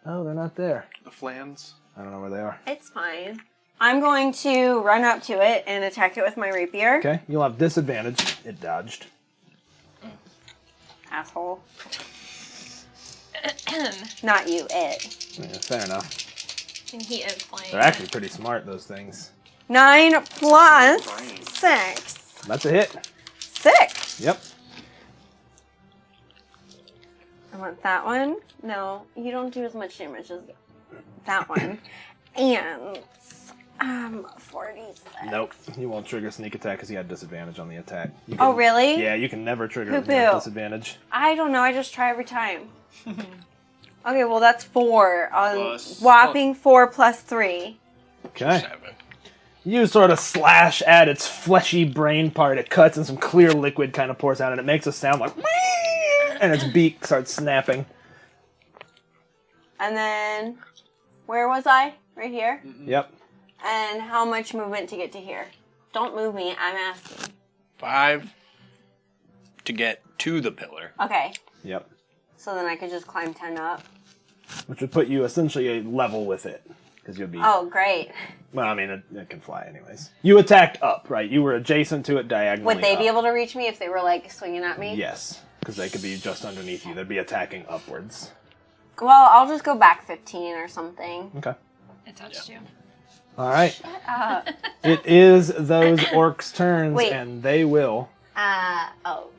Oh, they're not there. The flans. I don't know where they are. It's fine. I'm going to run up to it and attack it with my rapier. Okay, you'll have disadvantage. It dodged. Asshole. Not you, it. Yeah, fair enough. And he is playing. They're actually pretty smart, those things. 9 plus 6. That's a hit. 6. Yep. I want that one. No, you don't do as much damage as that one. And 46. Nope. You won't trigger sneak attack because you had disadvantage on the attack. You Oh, can- really? Yeah, you can never trigger it with Poo-poo. disadvantage. I don't know. I just try every time. Okay, well that's 4. Plus- Whopping 4 plus 3. Okay. 7. You sort of slash at its fleshy brain part. It cuts and some clear liquid kind of pours out and it makes a sound like... And its beak starts snapping. And then, where was I? Right here? Yep. And how much movement to get to here? Don't move me, I'm asking. 5 to get to the pillar. Okay, Yep. so then I could just climb 10 up. Which would put you essentially a level with it. Because you'll be... Oh, great. Well, I mean, it can fly anyways. You attacked up, right? You were adjacent to it diagonally Would they be up. able to reach me if they were, like, swinging at me? Yes. Because they could be just underneath you. They'd be attacking upwards. Well, I'll just go back 15 or something. Okay. It touched you. All right. Uh, It is those orcs' turns, Wait. and they will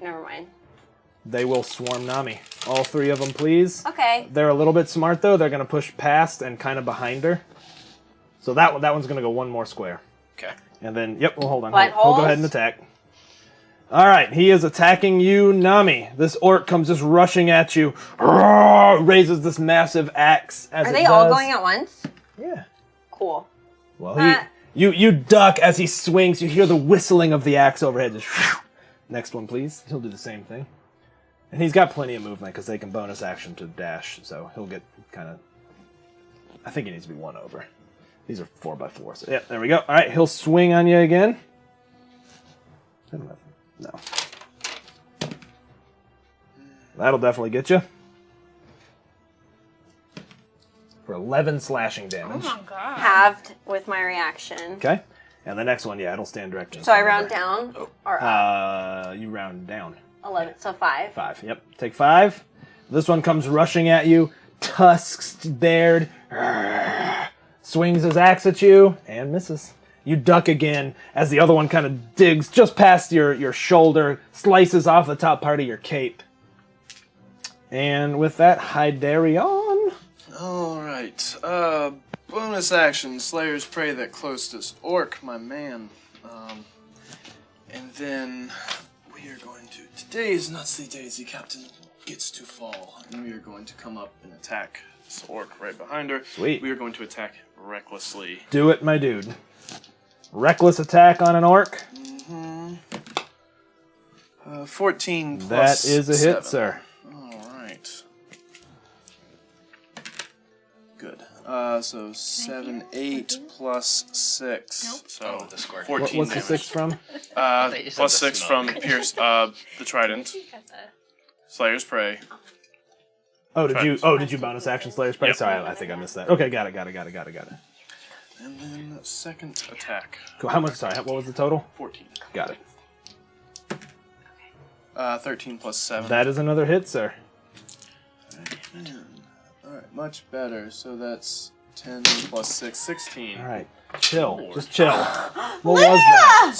never mind. swarm Nami. All 3 of them, please. Okay. They're a little bit smart, though. They're going to push past and kind of behind her. So that one's going to go one more square. Okay. And then, yep, well, hold on. Buttholes? He'll go ahead and attack. All right, he is attacking you, Nami. This orc comes just rushing at you. Roar, raises this massive axe as Are it they all does. going at once? Yeah. Cool. Well, you duck as he swings. You hear the whistling of the axe overhead. Just next one, please. He'll do the same thing. And he's got plenty of movement because they can bonus action to dash, so he'll get kind of... I think he needs to be 1 over. These are 4x4, so yeah, there we go. All right, he'll swing on you again. No. That'll definitely get you. For 11 slashing damage. Oh my god. Halved with my reaction. Okay. And the next one, yeah, it'll stand directly. So I round down or up? You round down. 11, so 5. 5, yep. Take 5. This one comes rushing at you, tusks bared, swings his axe at you, and misses. You duck again as the other one kind of digs just past your shoulder, slices off the top part of your cape. And with that, Hydarion. All right. Bonus action, Slayer's Prey that closest orc, my man. And then we are going to... Today's Nutsy Daisy Captain gets to fall. And we are going to come up and attack this orc right behind her. Sweet. We are going to attack recklessly. Do it, my dude. Reckless attack on an orc. 14 plus That is a 7. hit, sir. Alright. Good. So 7, 8 plus 6. Nope. So the score. 14 What's the damage. 6 from? You said Plus the 6 smoke. from Pierce, the Trident. Slayer's Prey. Oh, did you? Trident. Oh, did you bonus action Slayer's Prey? Yep. Sorry, I think I missed that. Okay, got it. And then second attack. Cool. How much? Sorry, what was the total? 14. Got it. 13 plus 7. That is another hit, sir. Alright, much better. So that's 10 plus 6, 16. All right, chill. Just chill. What was that?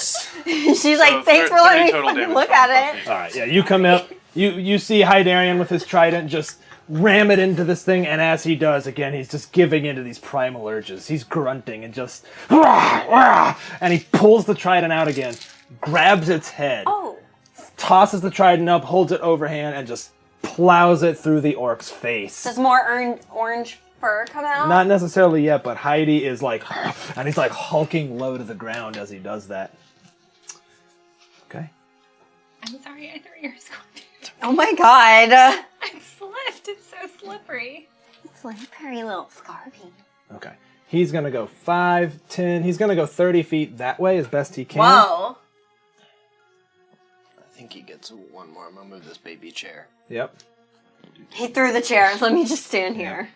She's like, So thanks for 30 letting me total fucking damage look from at it. All right, yeah. You come up. You see Hydarion with his trident just ram it into this thing, and as he does, again, he's just giving into these primal urges. He's grunting and just, and he pulls the trident out again, grabs its head, Oh. tosses the trident up, holds it overhand, and just plows it through the orc's face. Does more orange fur come out? Not necessarily yet, but Heidi is like, and he's like hulking low to the ground as he does that. Okay. I'm sorry, I threw your scorpion. Oh my god. I slipped. It's so slippery. It's like a very little scorpion. Okay. He's gonna go 5, 10. He's gonna go 30 feet that way as best he can. Whoa. I think he gets 1 more. I'm gonna move this baby chair. Yep. He threw the chair. Let me just stand here.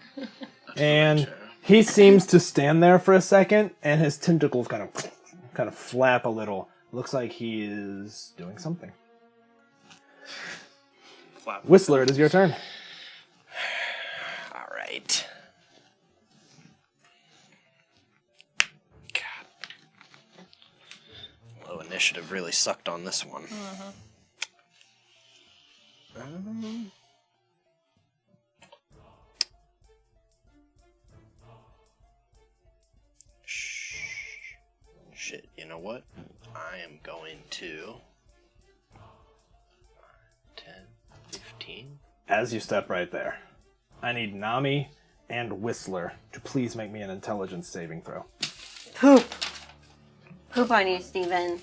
And he seems to stand there for a second, and his tentacles kind of flap a little. Looks like he is doing something. Flap. Whistler, it is your turn. All right. God. Low initiative really sucked on this one. Shit, you know what? I am going to 10, 15. As you step right there, I need Nami and Whistler to please make me an intelligence saving throw. Poop. Poop on you, Steven.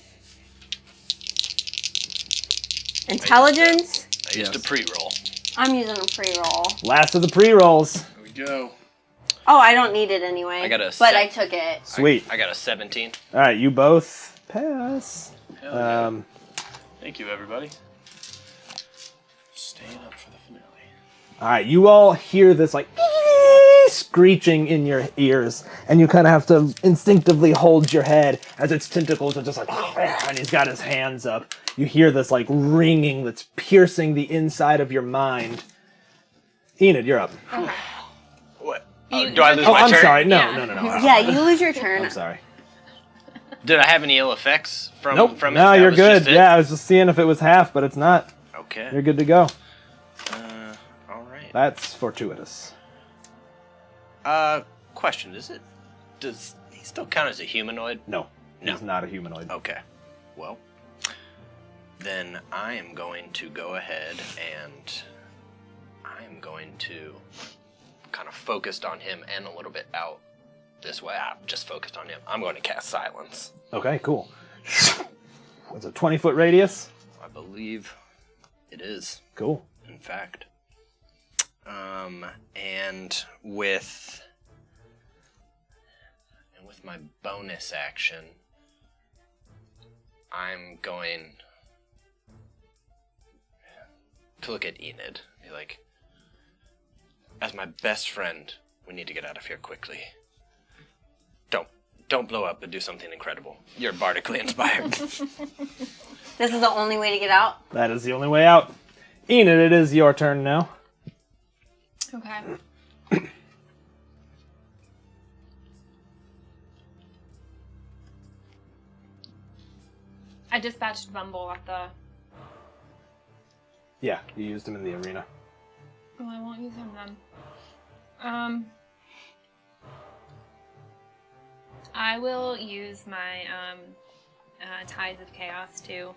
Intelligence? I used to pre-roll. I'm using a pre-roll. Last of the pre-rolls. Here we go. Oh, I don't need it anyway. I got a But set. I took it. Sweet. I got a 17. All right, you both pass. Hell yeah. Thank you, everybody. Staying up for the finale. All right, you all hear this like screeching in your ears, and you kind of have to instinctively hold your head as its tentacles are just like, and he's got his hands up. You hear this like ringing that's piercing the inside of your mind. Enid, you're up. What? You- Do I lose Oh, my I'm turn? sorry. No. Yeah, you lose your turn. I'm sorry. Did I have any ill effects from Nope. from it? No, That you're was good. just it? Yeah, I was just seeing if it was half, but it's not. Okay. You're good to go. All right. That's fortuitous. Question: Does he still count as a humanoid? No, No. he's not a humanoid. Okay. Well, then I am going to go ahead and I am going to kind of focused on him and a little bit out this way. I'm just focused on him. I'm going to cast Silence. Okay, cool. What's a 20-foot radius? I believe it is. Cool. in fact. And with my bonus action, I'm going to look at Enid. Be like, as my best friend, we need to get out of here quickly. Don't blow up, but do something incredible. You're bardically inspired. This is the only way to get out? That is the only way out. Enid, it is your turn now. Okay. I dispatched Bumble at the... Yeah, you used him in the arena. Oh, I won't use him then. I will use my Ties of Chaos to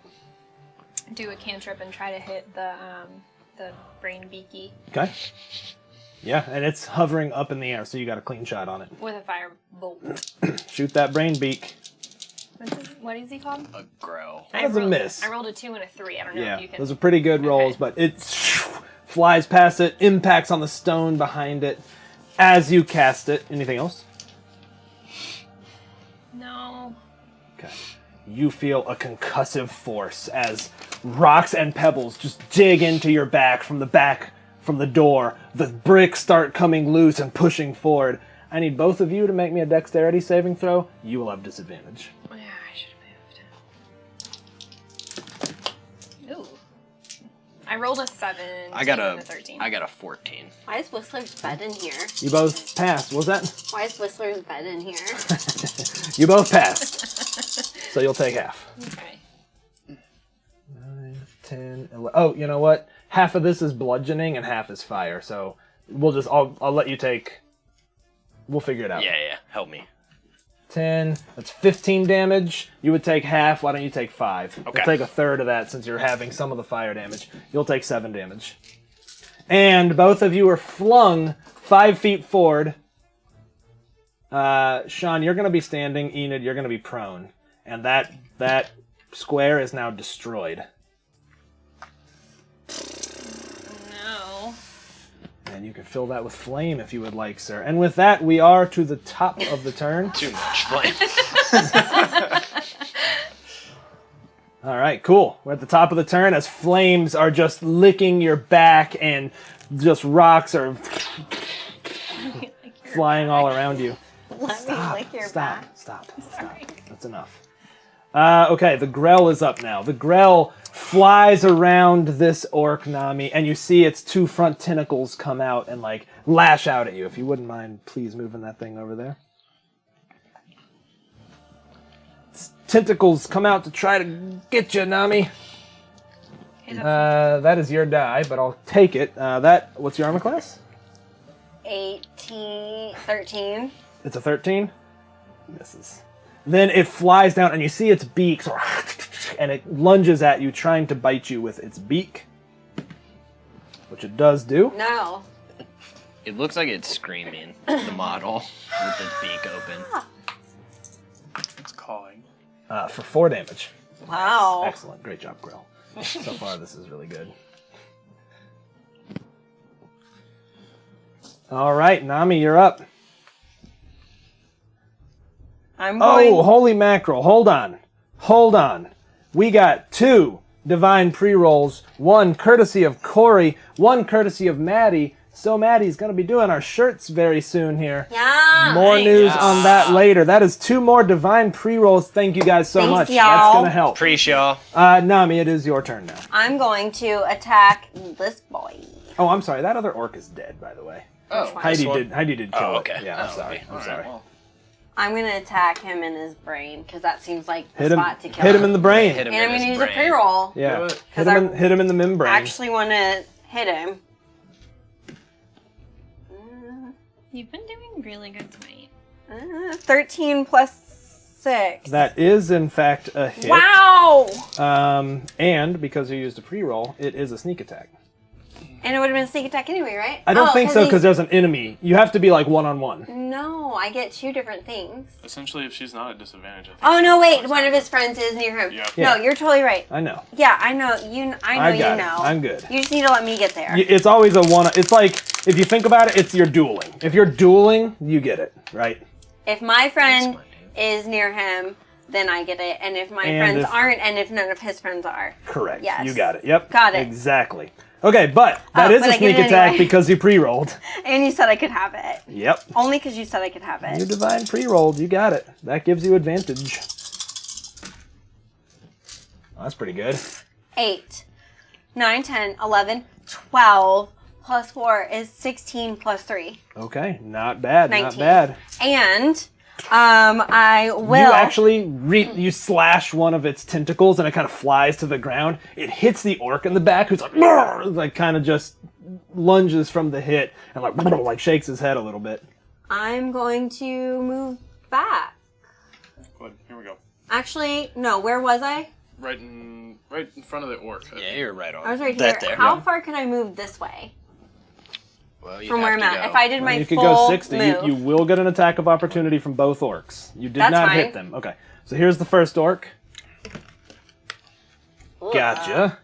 do a cantrip and try to hit the brain beaky Okay. Yeah, and it's hovering up in the air, so you got a clean shot on it. with a fire bolt. Shoot that brain beak. What is he called? A grow. That was a miss. I rolled a 2 and a 3. I don't know Yeah, if you can... those are pretty good rolls, but it flies past it, impacts on the stone behind it as you cast it. Anything else? No. Okay. You feel a concussive force as rocks and pebbles just dig into your back from the door. The bricks start coming loose and pushing forward. I need both of you to make me a dexterity saving throw. You will have disadvantage. Yeah, I should have moved. Ooh. I rolled a 7. I got and a 13. I got a 14. Why is Whistler's bed in here? You both passed. What was that? Why is Whistler's bed in here? You both passed. So you'll take half. Okay. 9, 10, 11. Oh, you know what? Half of this is bludgeoning and half is fire. So I'll let you take. We'll figure it out. Yeah. Help me. 10. That's 15 damage. You would take half. Why don't you take 5? Okay. You'll take a third of that since you're having some of the fire damage. You'll take 7 damage. And both of you are flung 5 feet forward. Sean, you're going to be standing. Enid, you're going to be prone. And that square is now destroyed. No. And you can fill that with flame if you would like, sir. And with that, we are to the top of the turn. Too much flame. All right, cool. We're at the top of the turn as flames are just licking your back and just rocks are flying all around you. Let me lick your back. Stop. That's enough. Okay, the Grell is up now. The Grell flies around this orc, Nami, and you see its 2 front tentacles come out and, lash out at you. If you wouldn't mind, please moving that thing over there. Its tentacles come out to try to get you, Nami. Hey, that's That is your die, but I'll take it. What's your armor class? 13. It's a 13. Misses. Then it flies down, and you see its beak, and it lunges at you, trying to bite you with its beak, which it does do. No. It looks like it's screaming, the model, with its beak open. It's calling. For 4 damage. Wow. Excellent. Great job, Grill. So far, this is really good. All right, Nami, you're up. I'm going. Oh, holy mackerel. Hold on. We got 2 divine pre-rolls, 1 courtesy of Corey, 1 courtesy of Maddie. So Maddie's going to be doing our shirts very soon here. Yeah. More news Yes. on that later. That is 2 more divine pre-rolls. Thank you guys so Thanks, much. y'all. That's going to help. Preach, y'all. Nami, it is your turn now. I'm going to attack this boy. Oh, I'm sorry. That other orc is dead, by the way. Oh, Heidi one? did kill Oh, okay. it. Yeah, I'm Oh, sorry. okay. I'm All right, sorry. well. I'm going to attack him in his brain, because that seems like the Hit him. spot to kill Hit him in the brain. Hit him And I'm in going to his use a brain. pre-roll. Yeah. Do it. Hit him in the membrane. I actually want to hit him. You've been doing really good tonight. 13 plus 6. That is in fact a hit. Wow! And because you used a pre-roll, it is a sneak attack. And it would have been a sneak attack anyway, right? I don't think so because there's an enemy. You have to be like one-on-one. No, I get 2 different things. Essentially, if she's not at disadvantage. I think Oh no! Wait, one of his friends is near him. Yeah. Yeah. No, you're totally right. I know. Yeah, I know. I got know. it. I'm good. You just need to let me get there. It's always a one. It's like if you think about it, it's your dueling. If you're dueling, you get it, right? If my friend is near him, then I get it. And if my friends aren't, and if none of his friends are. Correct. Yes. You got it. Yep. Got it. Exactly. Okay, but that is but a I get sneak it attack anyway. because you pre-rolled. And you said I could have it. Yep. Only because you said I could have it. You divine pre-rolled. You got it. That gives you advantage. Well, that's pretty good. 8, 9, 10, 11, 12, plus 4 is 16 plus 3. Okay, not bad. 19. Not bad. And I will. You actually you slash one of its tentacles and it kind of flies to the ground. It hits the orc in the back who's like kind of just lunges from the hit and like shakes his head a little bit. I'm going to move back. Go ahead. Here we go. Actually, no. Where was I? Right in front of the orc. Yeah, you're right on. I was right that here. there. How far can I move this way Well, you'd from where have I'm to at? go. If I did my You could full go 60. move. You will get an attack of opportunity from both orcs. You did That's not fine. hit them. Okay, so here's the first orc. Gotcha.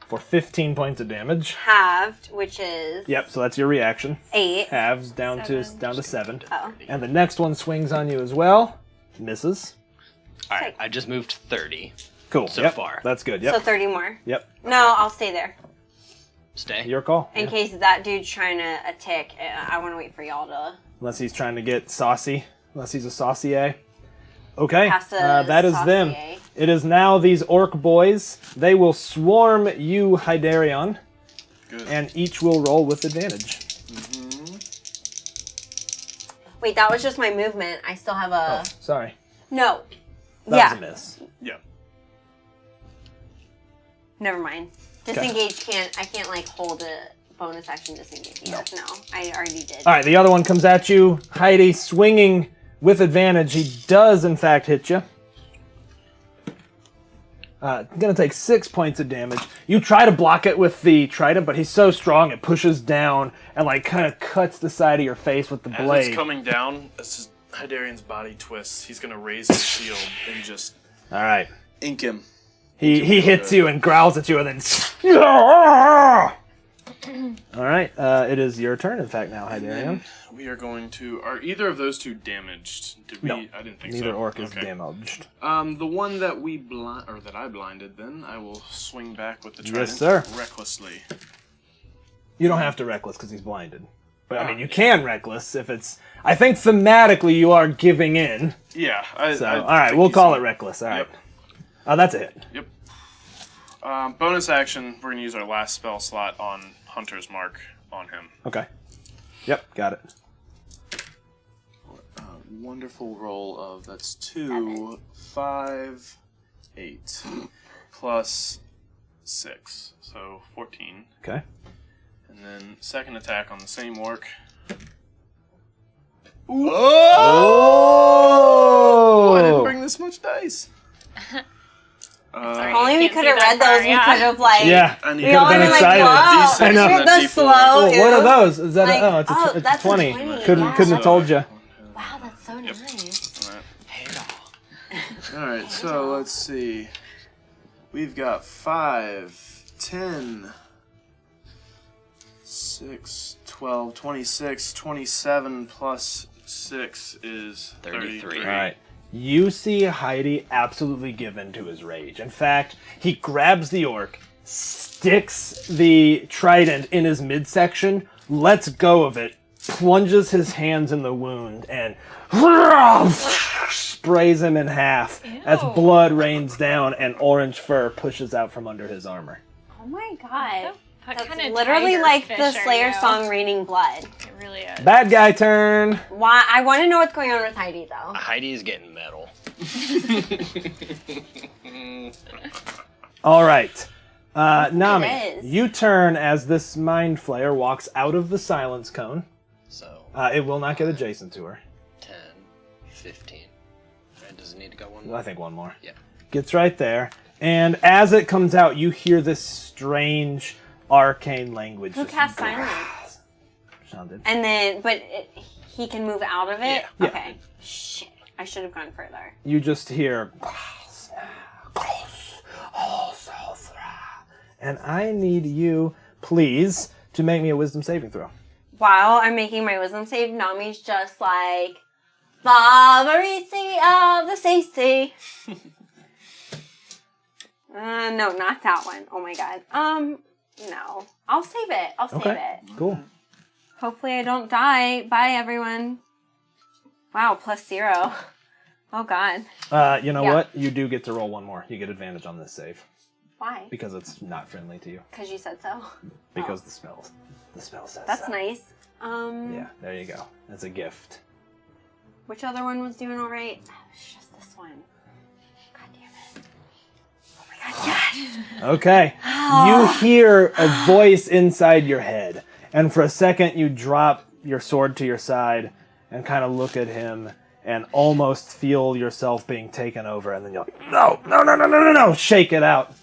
For 15 points of damage. Halved, which is Yep, so that's your reaction. 8. Halves down to 7. Oh. And the next one swings on you as well. Misses. All right, I just moved 30. Cool. So yep. far. That's good. Yep. So 30 more. Yep. No, I'll stay there. Stay. Your call. In Yeah. case that dude's trying to attack, I want to wait for y'all to. Unless he's trying to get saucy. Unless he's a saucier. Okay. Pass the That is them. saucier. It is now these orc boys. They will swarm you, Hydarion. Good. And each will roll with advantage. Wait, that was just my movement. I still have a. Oh, sorry. No. That was a miss. Yeah. Never mind. Disengage I can't like hold a bonus action disengage. No, I already did. All right, the other one comes at you. Heidi swinging with advantage. He does, in fact, hit you. Gonna take 6 points of damage. You try to block it with the trident, but he's so strong it pushes down and like kind of cuts the side of your face with the As blade. it's coming down, as Hydarion's body twists, he's gonna raise his shield and just All right. ink him. He hits you and growls at you and then. All right. It is your turn, in fact, now, Hydarion. We are going to. Are either of those two damaged? Did we? No. I didn't think so. Neither orc is Okay. damaged. The one that that I blinded, then I will swing back with the trident. Yes, sir. Recklessly. You don't have to reckless because he's blinded. But, I mean, you can reckless if it's... I think thematically you are giving in. Yeah. So, all right, we'll call it reckless. All right. Yep. That's a hit. Yep. Bonus action. We're gonna use our last spell slot on Hunter's Mark on him. Okay. Yep, got it. Wonderful roll of that's 2, 5, 8, plus 6, so 14. Okay. And then second attack on the same orc. Oh! I didn't bring this much dice. Sorry. If only we Can't could see have that read far, those, we yeah. could have like. Yeah. And We all been been like, excited. wow, D6 I know. and a the D4. slow. Oh, what are those? Is that Like, a, it's a, oh, that's a 20. 20, Couldn't yeah. have told you. Wow, that's so nice. Alright, so let's see. We've got 5, 10, 6, 12, 26, 27 plus 6 is 33. All right. You see Heidi absolutely give in to his rage. In fact, he grabs the orc, sticks the trident in his midsection, lets go of it, plunges his hands in the wound, and sprays him in half as blood rains down and orange fur pushes out from under his armor. Oh my god. What That's kind of literally tiger like fish the are Slayer you? song Raining Blood. It really is. Bad guy turn. Why? I want to know what's going on with Heidi though. Heidi is getting metal. All right. Nami, is. you turn as this mind flayer walks out of the silence cone. So, It will not get adjacent to her. 10, 15. Right, does it need to go one more? I think one more. Yeah. Gets right there. And as it comes out, you hear this strange, arcane language. Who just cast silence? Sean did. And then, he can move out of it? Yeah. Okay. Shit. I should have gone further. You just hear, and I need you, please, to make me a wisdom saving throw. While I'm making my wisdom save, Nami's just like, Favorisi of the CC. No, not that one. Oh my god. No. I'll save it. I'll save it. Cool. Hopefully I don't die. Bye, everyone. Wow, +0. Oh god. You know Yeah. what? You do get to roll one more. You get advantage on this save. Why? Because it's not friendly to you. Because you said so. Because the spell says That's so. nice. Yeah, there you go. That's a gift. Which other one was doing all right? Oh, it's just this one. God damn it. Oh my god, yes! Okay. You hear a voice inside your head, and for a second you drop your sword to your side and kind of look at him and almost feel yourself being taken over, and then you're like, no, shake it out.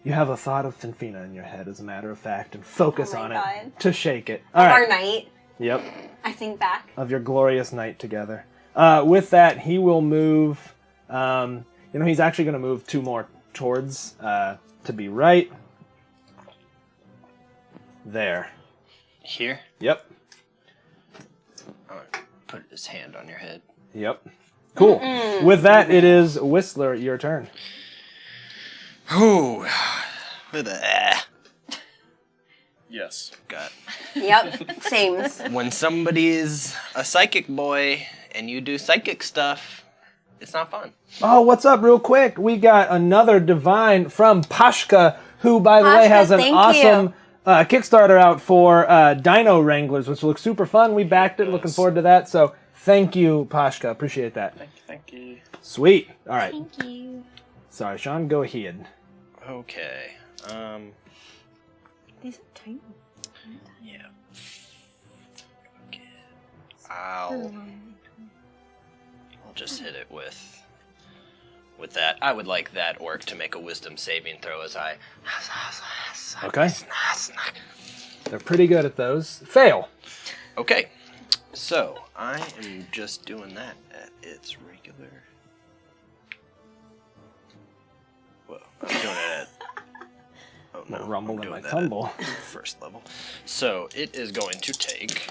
You have a thought of Finfina in your head, as a matter of fact, and focus Oh my on God. it to shake it. All Our right. night, Yep. I think back. Of your glorious night together. With that, he will move. He's actually going to move 2 more towards to be right there. Here? Yep. I'm gonna put his hand on your head. Yep. Cool. With that, it is Whistler, your turn. Ooh. Yes. God. Yep, sames. When somebody's a psychic boy and you do psychic stuff, it's not fun. Oh, what's up, real quick? We got another divine from Pashka, who, by the way, Pashka, has an thank awesome Kickstarter out for Dino Wranglers, which looks super fun. We backed it, looking forward to that. So thank you, Pashka. Appreciate that. Thank you. Sweet. All right. Thank you. Sorry, Sean, go ahead. Okay. These are tiny. Yeah. Okay. I'll just hit it with that. I would like that orc to make a wisdom saving throw as I... Okay. They're pretty good at those. Fail. Okay. So, I am just doing that at its regular... Whoa. I'm doing it at... Oh, no. Rumble I'm in doing my that tumble. at first level. So, it is going to take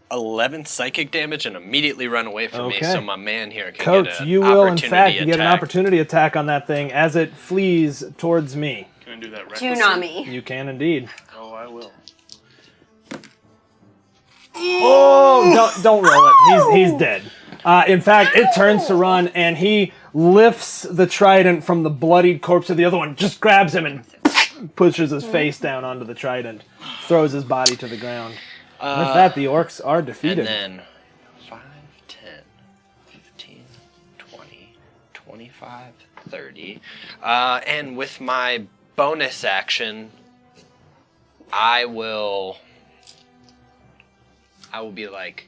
11 psychic damage and immediately run away from me, Okay. so my man here can Coach, get an you will, in opportunity fact, get an attack. opportunity attack on that thing as it flees towards me. Can I do that To recklessly? Nami. You can indeed. Oh, I will. Oh, don't roll it. He's dead. In fact, it turns to run, and he lifts the trident from the bloodied corpse of the other one, just grabs him and pushes his face down onto the trident, throws his body to the ground. With that, the orcs are defeated. And then 5, 10, 15, 20, 25, 30. And with my bonus action, I will be like,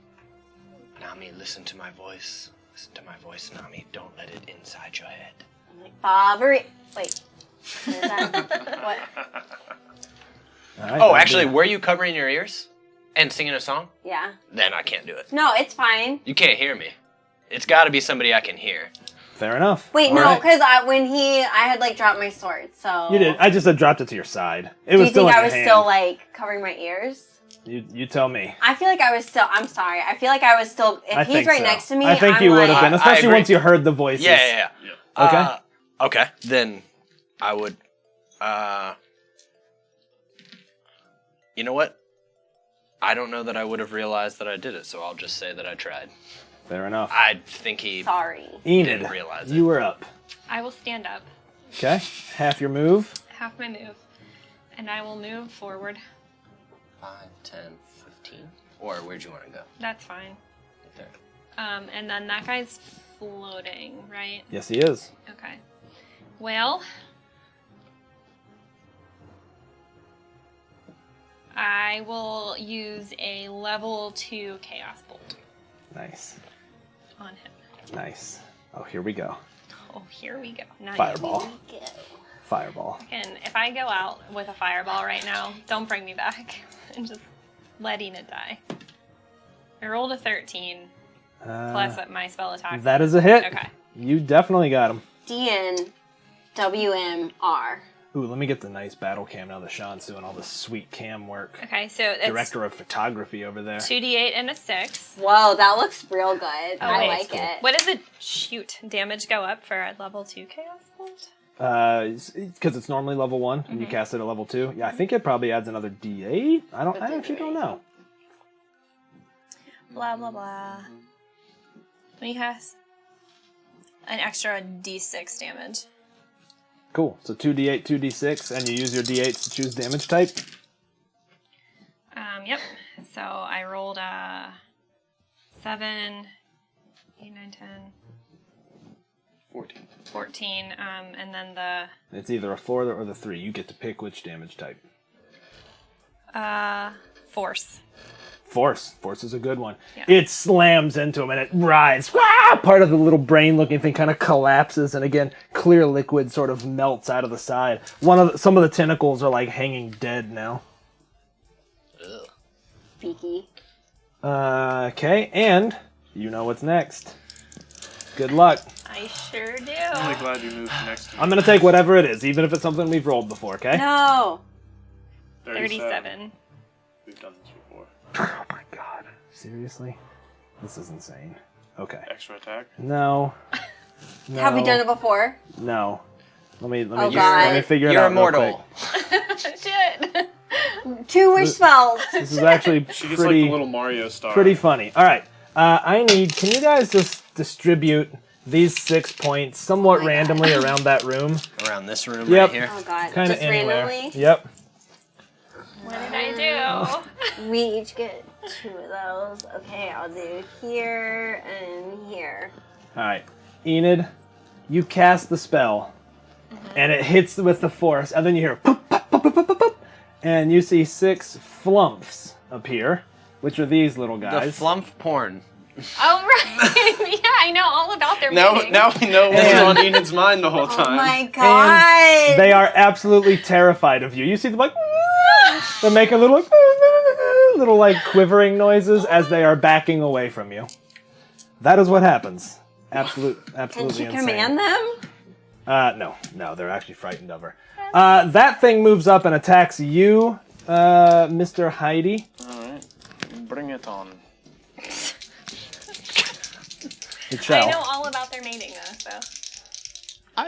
Nami, listen to my voice. Listen to my voice, Nami. Don't let it inside your head. I'm like, Bobbery. Wait. What is that? What? All right, Oh, actually, were you covering your ears and singing a song? Yeah. Then I can't do it. No, it's fine. You can't hear me. It's got to be somebody I can hear. fair enough. Wait, All no, right. because I had like dropped my sword, so. You did. I just had dropped it to your side. It Do was you still think in I your was hand. still like covering my ears? You tell me. I feel like I was still. I'm sorry. I feel like I was still. If I he's think right so. next to me, I think I'm you would like, have been, I especially agree. once you heard the voices. Yeah. Okay. Okay. Then I would. You know what? I don't know that I would have realized that I did it, so I'll just say that I tried. Fair enough. I think he Sorry. Enid, didn't realize it. you were up. I will stand up, Okay. Half your move. half my move, and I will move forward. 5, 10, 15. Or where'd you want to go? That's fine. Right there. And then that guy's floating, right? Yes, he is. Okay. Well, I will use a level 2 Chaos Bolt Nice. on him. Nice. Oh, here we go. Oh, here we go. Nice. Fireball. fireball. And if I go out with a fireball right now, don't bring me back. And just letting it die. I rolled a 13 plus my spell attack. That is a hit. Okay. You definitely got him. DNWMR. Ooh, let me get the nice battle cam now that Sean's doing all the sweet cam work. Okay, so it's Director of photography over there. 2d8 and a 6. Whoa, that looks real good. Oh, I wait. like it. What does damage go up for a level 2 Chaos Bolt? Because it's normally level 1 and you cast it at level 2. Yeah, I think it probably adds another D8. I actually don't know. Blah, blah, blah. When you cast an extra d6 damage. Cool. So 2d8, 2d6, and you use your d8s to choose damage type. Yep. So I rolled a 7, 8, 9, 10, 14. And then It's either a 4 or the 3. You get to pick which damage type. force. Force is a good one. Yeah. It slams into him and it writhes. Wah! Part of the little brain-looking thing kind of collapses, and again, clear liquid sort of melts out of the side. Some of the tentacles are like hanging dead now. Ugh. Beaky. Okay, and you know what's next. Good luck. I sure do. I'm really glad you moved next to me. I'm gonna take whatever it is, even if it's something we've rolled before. Okay? No. 37. We've done this before. Oh my god. Seriously? This is insane. Okay. Extra attack. No. Have we done it before? No. Let me God. let me figure it You're out. real immortal. quick. Shit. 2 wish spells. This is actually She gets like pretty the little Mario star. pretty funny. All right. Can you guys just distribute these 6 points somewhat my randomly around that room? Around this room Yep. right here. Oh god. Kind of Just anywhere. randomly? Yep. What did I do? We each get 2 of those. Okay, I'll do here and here. All right. Enid, you cast the spell, and it hits with the force, and then you hear pop, pop, pop, pop, pop, pop, pop, and you see 6 flumps appear, which are these little The guys. flump porn. Oh, right. Yeah, I know all about their Now meeting. we know what's on Enid's mind the whole time. Oh my god. They are absolutely terrified of you. You see them like, they're making little like quivering noises as they are backing away from you. That is what happens. Absolutely Can she insane. command them? No, they're actually frightened of her. That thing moves up and attacks you, Mr. Heidi. Alright. Bring it on. It I shall. know all about their mating, though, so.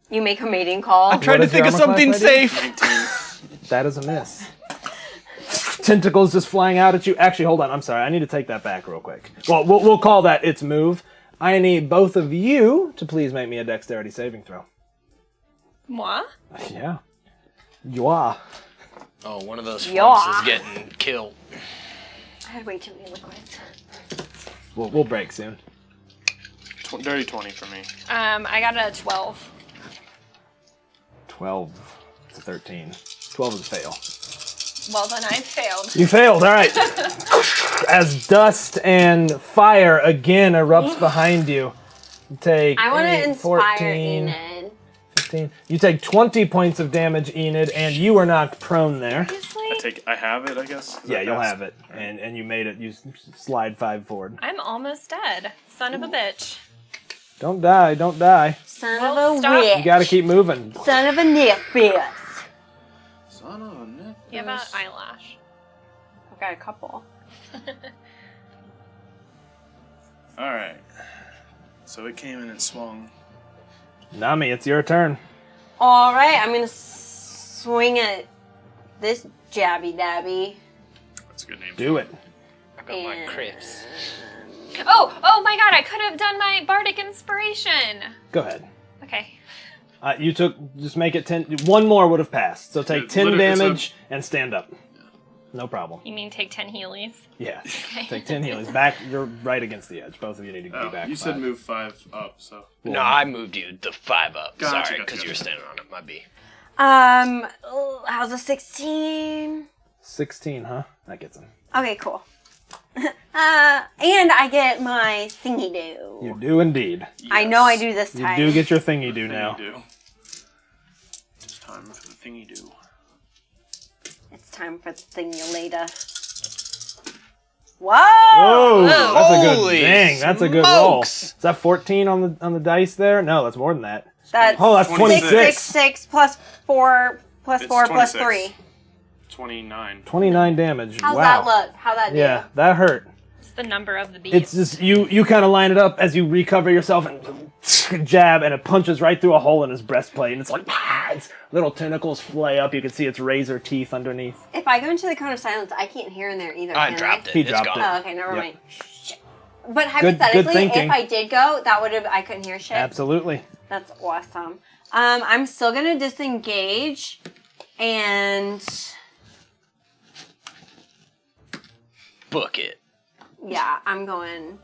You make a mating call. I'm trying to is your think of armor something class, Heidi? safe. 19. That is a miss. Tentacles just flying out at you. Actually, hold on. I'm sorry. I need to take that back real quick. Well, we'll call that its move. I need both of you to please make me a dexterity saving throw. Moi? Yeah. Yoa. Oh, one of those Yeah. flumps is getting killed. I had way too many liquids. We'll break soon. Dirty 20 for me. I got a 12. 12. It's a 13. 12 is a fail. Well, then I failed. You failed. All right. As dust and fire again erupts behind you, you take I want to 8, inspire 14, Enid. 15. You take 20 points of damage, Enid, and you are knocked prone there. Seriously? I have it, I guess. Yeah, you'll have it. And you made it. You slide 5 forward. I'm almost dead. Son of a bitch. Don't die. Don't die. Son Well, of a stop. witch. You gotta keep moving. Son of a nitbit. Son of a nip. You have an eyelash. I've got a couple. Alright. So it came in and swung. Nami, it's your turn. All right, I'm gonna swing at this jabby dabby. That's a good name. Do it. I got my And- crips. Oh my god, I could have done my bardic inspiration. Go ahead. Okay. You just make it 10. One more would have passed. So take It 10 literally- damage and stand up. No problem. You mean take 10 healies? Yeah. Take 10 healings. Back, you're right against the edge. Both of you need to be Oh, back. you said 5. move 5 up, so. No, I moved you the 5 up. Gotcha, Sorry, gotcha, because you were gotcha. standing on it. My B. How's a 16? 16, huh? That gets him. Okay, cool. And I get my thingy do. You do indeed. I know I do this You time. do get your thingy do now. You do. time for the thingy do. It's time for the thing you later. Whoa! Oh, that's a Holy good dang. That's a good roll. smokes! Is that 14 on the dice there? No, that's more than that. That's Oh, that's 26. 26. 6 plus 4 plus It's 4 plus 26. 3. 29. 29 damage. How's wow. that look? How'd that do? Yeah, that hurt. It's the number of the beast. It's just you kind of line it up as you recover yourself and jab, and it punches right through a hole in his breastplate, and it's like its little tentacles flay up. You can see its razor teeth underneath. If I go into the cone of silence, I can't hear in there either. I can dropped it. He It's dropped gone. it. Oh, okay, never Yep. mind. Shit. But good hypothetically, thinking. if I did go, that would have I couldn't hear shit. Absolutely. That's awesome. I'm still gonna disengage, and Book it. yeah, I'm going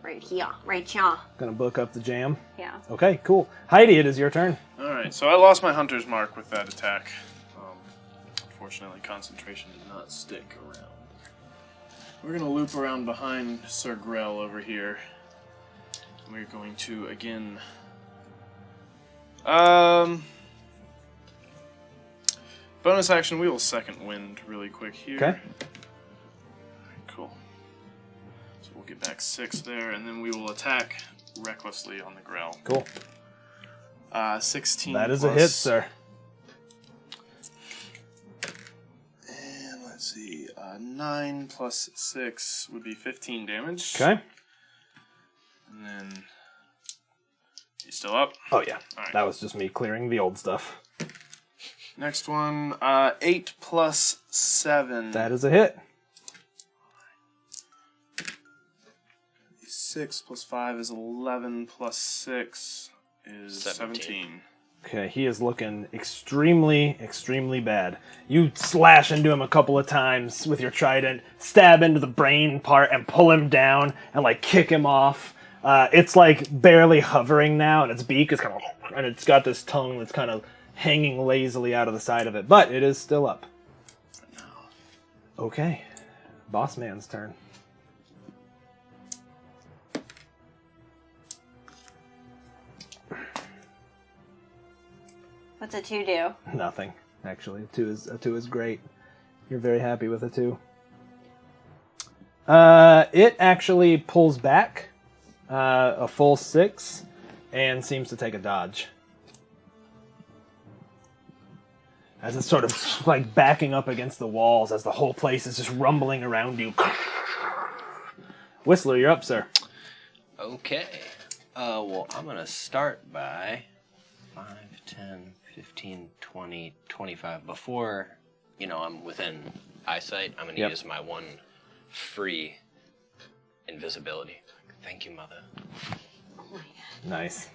right here, right here. Gonna book up the jam. Yeah. Okay, cool. Heidi, it is your turn. Alright, so I lost my hunter's mark with that attack. Unfortunately, concentration did not stick around. We're gonna loop around behind Sir Grell over here. We're going to, again... bonus action, we will second wind really quick here. Okay. Alright, cool. So we'll get back 6 there, and then we will attack recklessly on the Grell. Cool. 16 That is a plus- hit, sir. And let's see, 9 plus 6 would be 15 damage. Okay. And then, you still up? Oh yeah. Alright. That was just me clearing the old stuff. Next one, 8 plus 7. That is a hit. 6 plus 5 is 11 plus 6 is 17. Okay, he is looking extremely, extremely bad. You slash into him a couple of times with your trident, stab into the brain part, and pull him down and like kick him off. It's like barely hovering now, and its beak is kind of, and it's got this tongue that's kind of hanging lazily out of the side of it, but it is still up. Okay, boss man's turn. What's a 2 do? Nothing, actually. A two is great. You're very happy with a 2. It actually pulls back a full 6 and seems to take a dodge. As it's sort of like backing up against the walls as the whole place is just rumbling around you. Whistler, you're up, sir. Okay. Well, I'm going to start by 5, 10, 15, 20, 25. Before, I'm within eyesight, I'm going to Yep. use my one free invisibility. Thank you, Mother. Nice.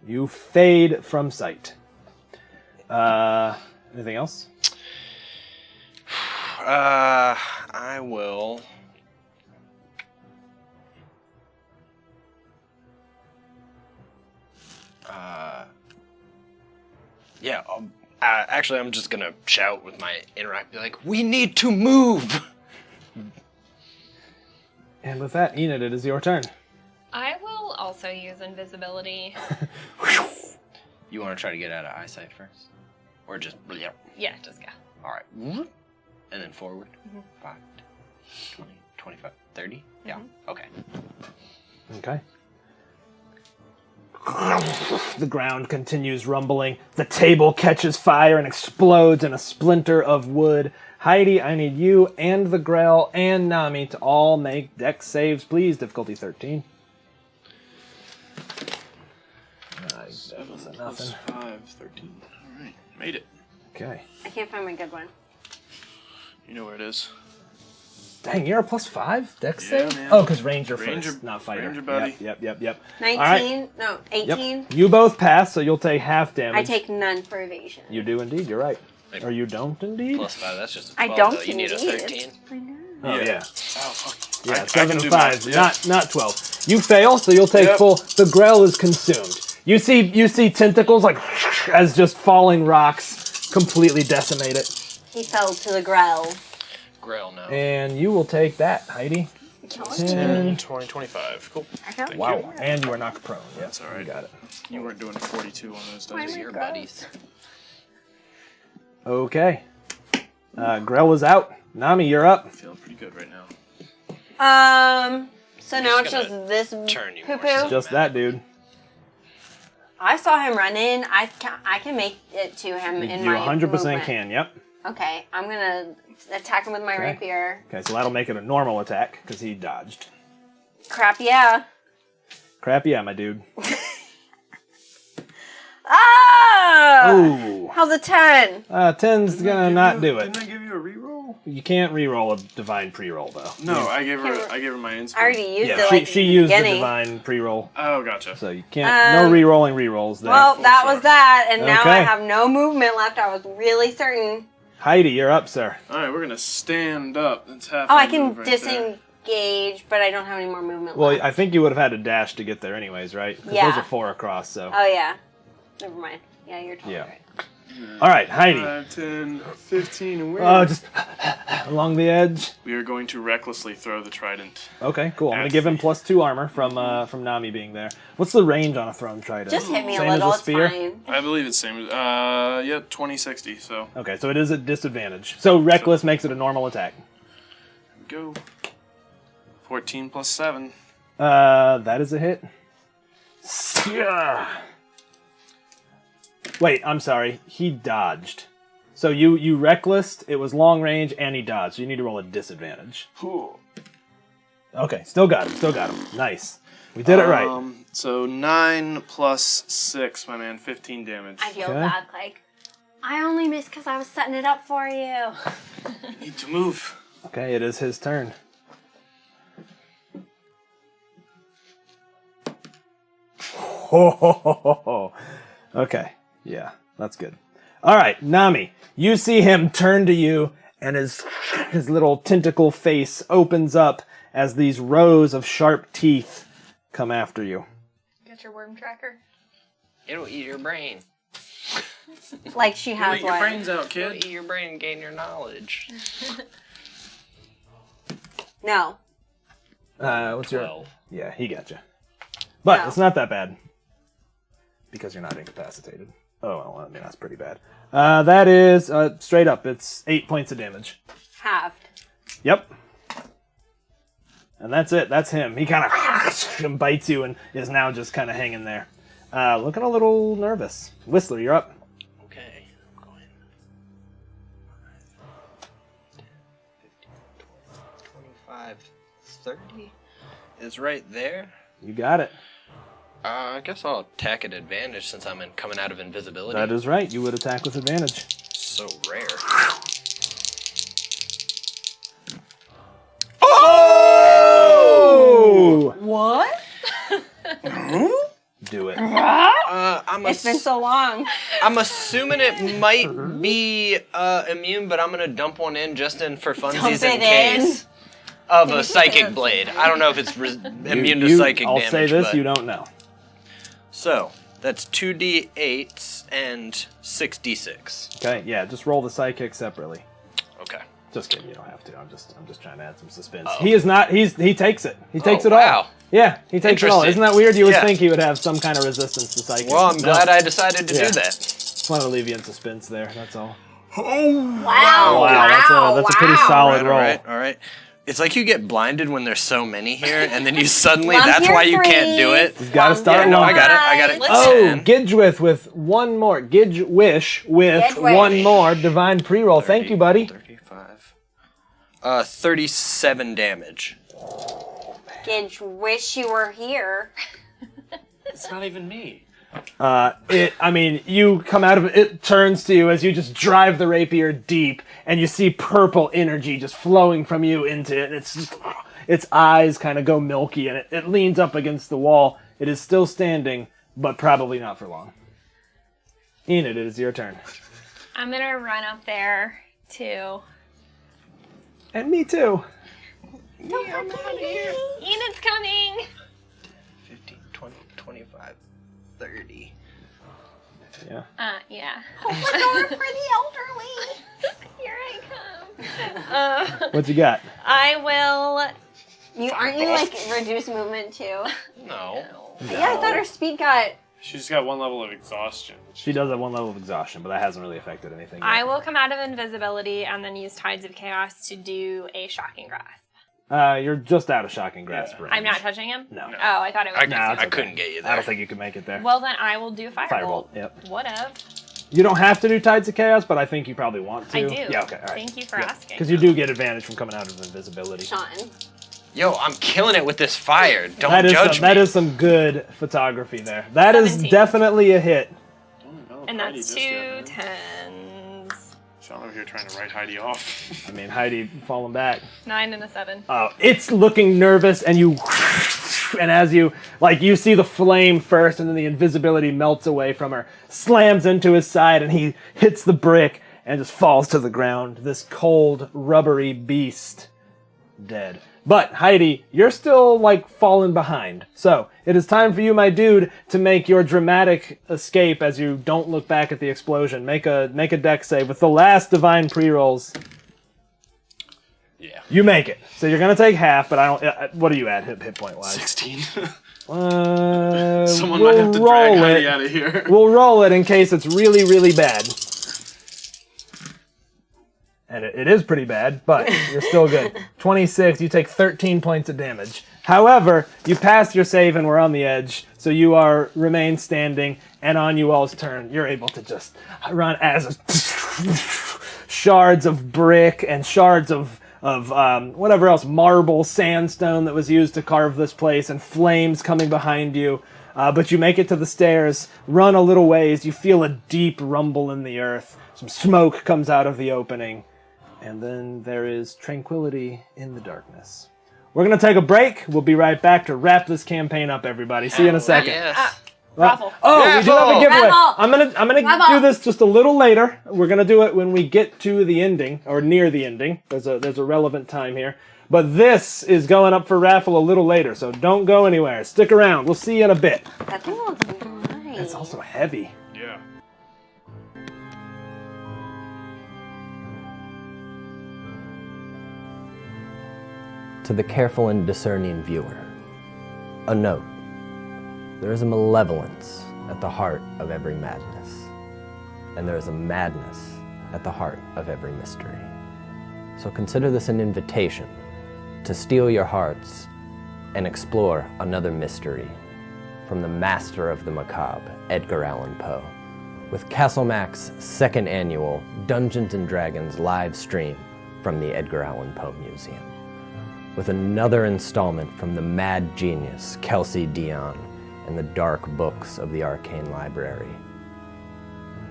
You fade from sight. Anything else? I will... Yeah, actually, I'm just gonna shout with my interact, be like, "We need to move!" And with that, Enid, it is your turn. I will also use invisibility. You want to try to get out of eyesight first? Or just... Yeah, just go. Alright. And then forward. 5, 20, 25, 30? Yeah, okay. Okay. The ground continues rumbling. The table catches fire and explodes in a splinter of wood. Heidi, I need you and the Grell and Nami to all make dex saves, please. Difficulty 13. That was a Plus nothing. 5, 13. Alright, made it. Okay. I can't find my good one. You know where it is. Dang, you're a +5 dex Yeah, save? man. Oh, because Ranger Ranger- first, not fighter. Ranger buddy. Yep. 19? Alright. No, 18? Yep. You both pass, so you'll take half damage. I take none for evasion. You do indeed, you're right. Or you don't indeed? Plus 5, that's just a I 12, don't though. You need a indeed. 13. I know. Oh, yeah. Oh, fuck. Yeah, I 7 can and do 5, math, not 12. You fail, so you'll take Yep. full. The Grell is consumed. You see tentacles like as just falling rocks completely decimate it. He fell to the Grell. Grail now. And you will take that, Heidi. 10, 20, 25. Cool. Thank Wow. you. And you are knocked prone. Yes, That's all right. You got it. You weren't doing 42 on those Why dice. am I Your gross? buddies. Okay. Grell is out. Nami, you're up. I'm feeling pretty good right now. So now it's just just this turn you more poo-poo. Just that, dude. I saw him run in. I can make it to him in You my 100% movement. can, yep. Okay, I'm gonna attack him with my Okay. rapier. Okay, so that'll make it a normal attack, because he dodged. Crap, yeah. Crap, yeah, my dude. Ah! Ooh. How's a 10? 10's gonna not do it. Didn't I give you a reroll? You can't re-roll a divine pre-roll, though. No, I gave her my inspo. I already used Yeah, it like she at the used the beginning. divine pre-roll, Oh, gotcha. so you can't. No re-rolling re-rolls there. Well, that was that, and now I Okay. have no movement left. I was really certain. Heidi, you're up, sir. All right, we're gonna stand up. That's half. Oh, my I can move right there. disengage, but I don't have any more movement Well, left. I think you would have had to dash to get there anyways, right? 'Cause Yeah. those are 4 across, so. Oh, yeah. Never mind. Yeah, you're totally Yeah. right. All right, Heidi. 5, 10, 15, and Oh, just along the edge. we are going to recklessly throw the trident. Okay, cool. I'm gonna give him +2 armor from Nami being there. What's the range on a thrown trident? Just hit me Same a little, as a it's spear? fine. I believe it's same. Yeah, 2060. So Okay, so it is at disadvantage. So reckless makes it a normal attack. go. 14 plus 7. That is a hit. Yeah. Wait, I'm sorry. He dodged. So you reckless, it was long range, and he dodged. So you need to roll a disadvantage. Ooh. Okay, still got him. Nice. We did it right. So 9 plus 6, my man. 15 damage. I feel Okay. bad, like, I only missed because I was setting it up for you. Need to move. Okay, it is his turn. Okay, yeah, that's good. All right, Nami, you see him turn to you, and his little tentacle face opens up as these rows of sharp teeth come after you. Get your worm tracker. It'll eat your brain. Like she has Eat your one. brains out, It'll kid. eat your brain and gain your knowledge. No. What's your? 12. Yeah, he got you. But No. it's not that bad because you're not incapacitated. Oh, well, I mean that's pretty bad. That is straight up. It's 8 points of damage. Halved. Yep. And that's it. That's him. He kind of bites you and is now just kind of hanging there. Looking a little nervous. Whistler, you're up. Okay, I'm going. 10, 15, 20, 25, 30 is right there. You got it. I guess I'll attack at advantage since I'm coming out of invisibility. That is right. You would attack with advantage. So rare. Oh! What? Do it. It's been so long. I'm assuming it might be immune, but I'm gonna dump one in just for funsies Dump in it in. case of a psychic blade. I don't know if it's immune to psychic I'll damage. say this, but- you don't know. So that's 2d8s and 6d6. Okay, yeah, just roll the psychic separately. Okay. Just kidding, you don't have to. I'm just trying to add some suspense. Oh. He is not. He takes it. He takes it all. wow. Yeah, he takes it all. Interesting. Isn't that weird? You would Yeah. think he would have some kind of resistance to psychic. Well, I'm No. glad I decided to Yeah. do that. Just wanted to leave you in suspense there. That's all. Wow. Wow, that's a pretty solid All roll. right. It's like you get blinded when there's so many here, and then you suddenly, Lump that's your why you can't threes. do it. You've got to start Yeah, no, I one. got it. I got it. Let's- Oh, 10, Gidgewith with one more. Gidgewish with Gidgewish. one more divine pre-roll. Thank you, buddy. 35. 37 damage. Gidge, wish you were here. It's not even me. You come out of it, it turns to you as you just drive the rapier deep, and you see purple energy just flowing from you into it. And its eyes kind of go milky, and it leans up against the wall. It is still standing, but probably not for long. Enid, it is your turn. I'm gonna run up there too. And me too. Enid's coming! 15, 20, 25, 30. Yeah. Yeah. Door for the elderly. Here I come. What you got? I will. Aren't you like reduced movement too? No. Yeah, I thought her speed got She's got 1 level of exhaustion. She does have 1 level of exhaustion, but that hasn't really affected anything yet. I will come out of invisibility and then use Tides of Chaos to do a Shocking Grasp. You're just out of Shocking Grasp range. I'm not touching him? No. Oh, I thought it was. I couldn't get you there. I don't think you can make it there. Well, then I will do Firebolt. Yep. Whatever. You don't have to do Tides of Chaos, but I think you probably want to. I do. Yeah, okay, all right. Thank you for asking. Because you do get advantage from coming out of invisibility. Sean. Yo, I'm killing it with this fire. Don't judge me. That is some good photography there. That is 17. definitely a hit. And Heidi that's just two did it. 10s. Sean over here trying to write Heidi off. I mean, Heidi falling back. 9 and a 7. It's looking nervous, and you... And as you see the flame first, and then the invisibility melts away from her, slams into his side, and he hits the brick and just falls to the ground. This cold, rubbery beast, dead. But, Heidi, you're still, falling behind. So, it is time for you, my dude, to make your dramatic escape as you don't look back at the explosion. Make a dex save with the last divine pre-rolls. Yeah. You make it. So you're going to take half, but I don't... what are you at, hit point-wise? 16. Someone might have to drag Heidi out of here. We'll roll it in case it's really, really bad. And it is pretty bad, but you're still good. 26, you take 13 points of damage. However, you passed your save and we're on the edge, so you remain standing, and on you all's turn, you're able to just run as shards of brick and shards of whatever else, marble, sandstone that was used to carve this place, and flames coming behind you. But you make it to the stairs, run a little ways, you feel a deep rumble in the earth. Some smoke comes out of the opening. And then there is tranquility in the darkness. We're going to take a break. We'll be right back to wrap this campaign up, everybody. See you in a second. Yes. Raffle. Oh, we do have a giveaway. Raffle. I'm gonna do this just a little later. We're gonna do it when we get to the ending, or near the ending. There's a relevant time here. But this is going up for raffle a little later, so don't go anywhere. Stick around. We'll see you in a bit. That thing looks nice. It's also heavy. Yeah. To the careful and discerning viewer, a note. There is a malevolence at the heart of every madness, and there is a madness at the heart of every mystery. So consider this an invitation to steel your hearts and explore another mystery from the master of the macabre, Edgar Allan Poe, with Castle Mac's second annual Dungeons & Dragons live stream from the Edgar Allan Poe Museum, with another installment from the mad genius Kelsey Dion and the dark books of the Arcane Library.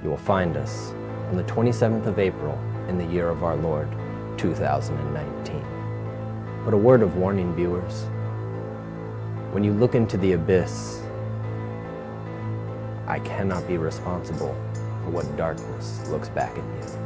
You will find us on the 27th of April in the year of our Lord, 2019. But a word of warning, viewers. When you look into the abyss, I cannot be responsible for what darkness looks back at you.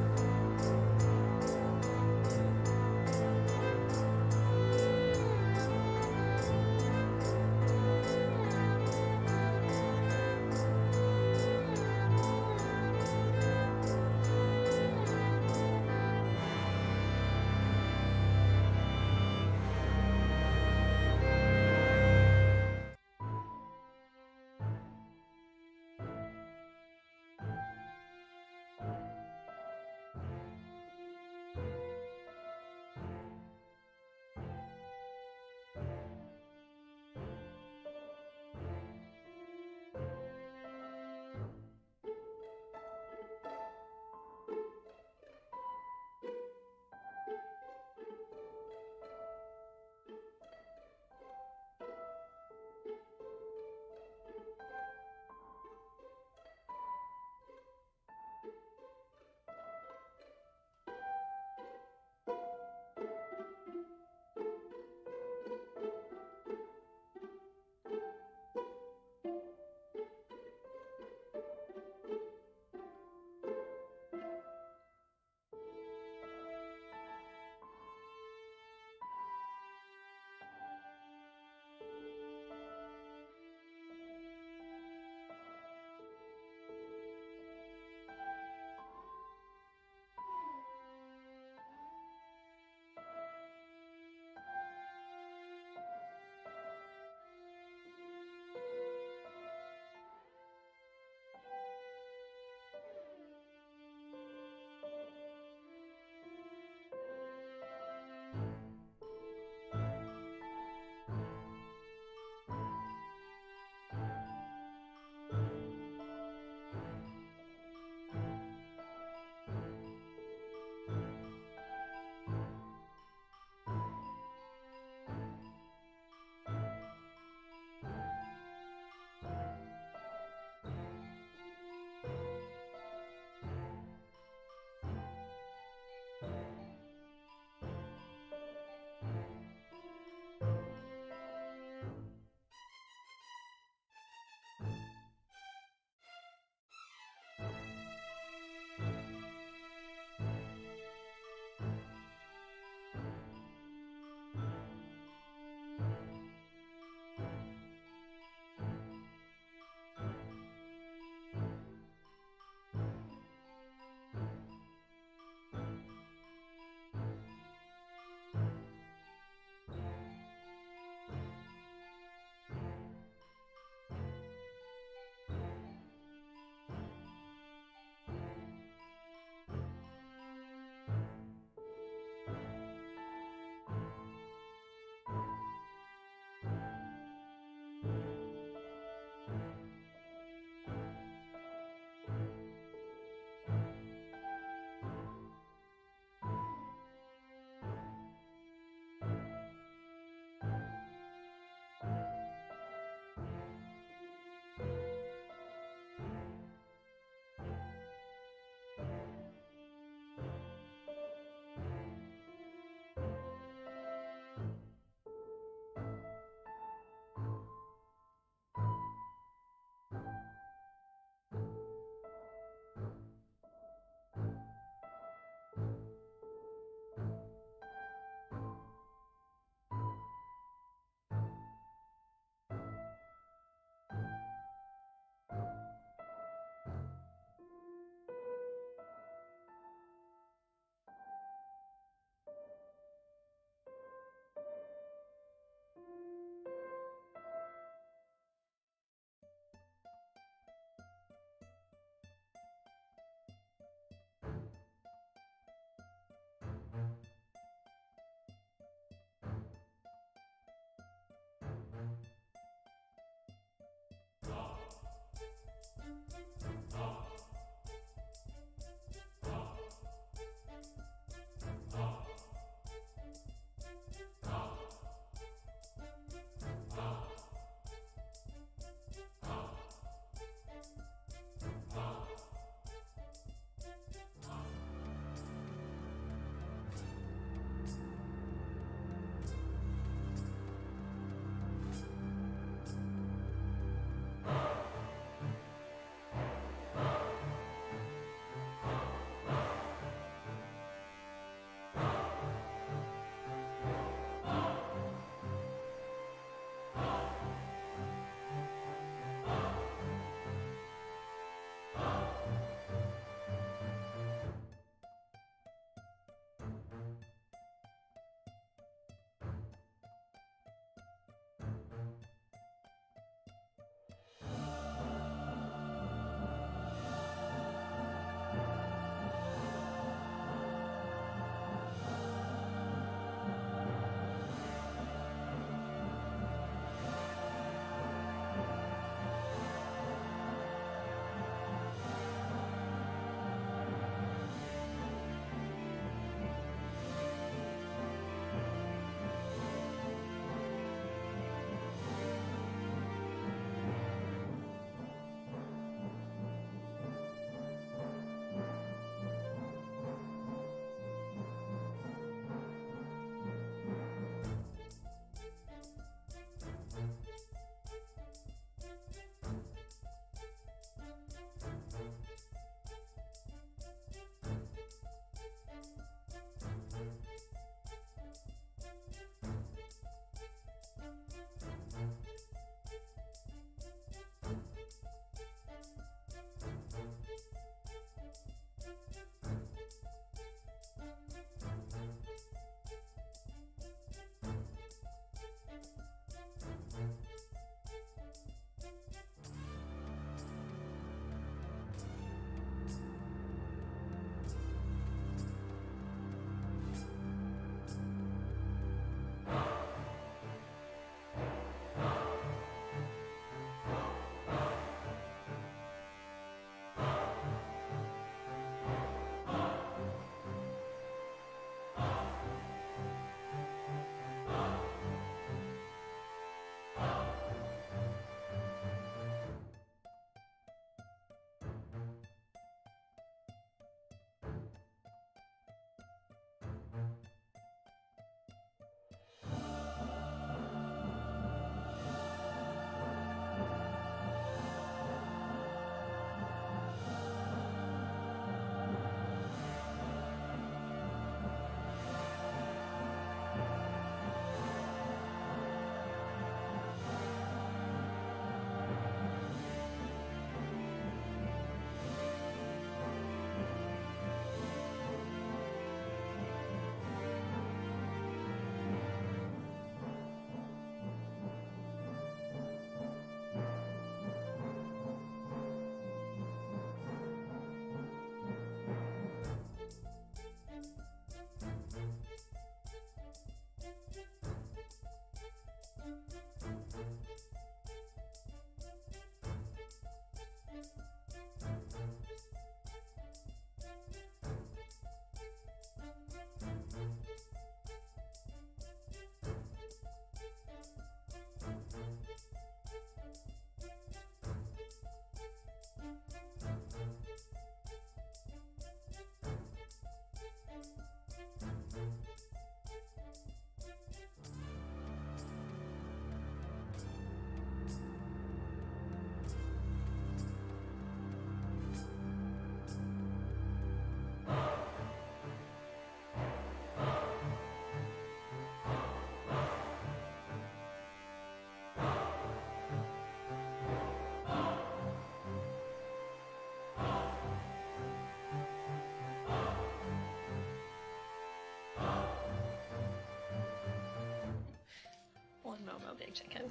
Momo Big Chicken.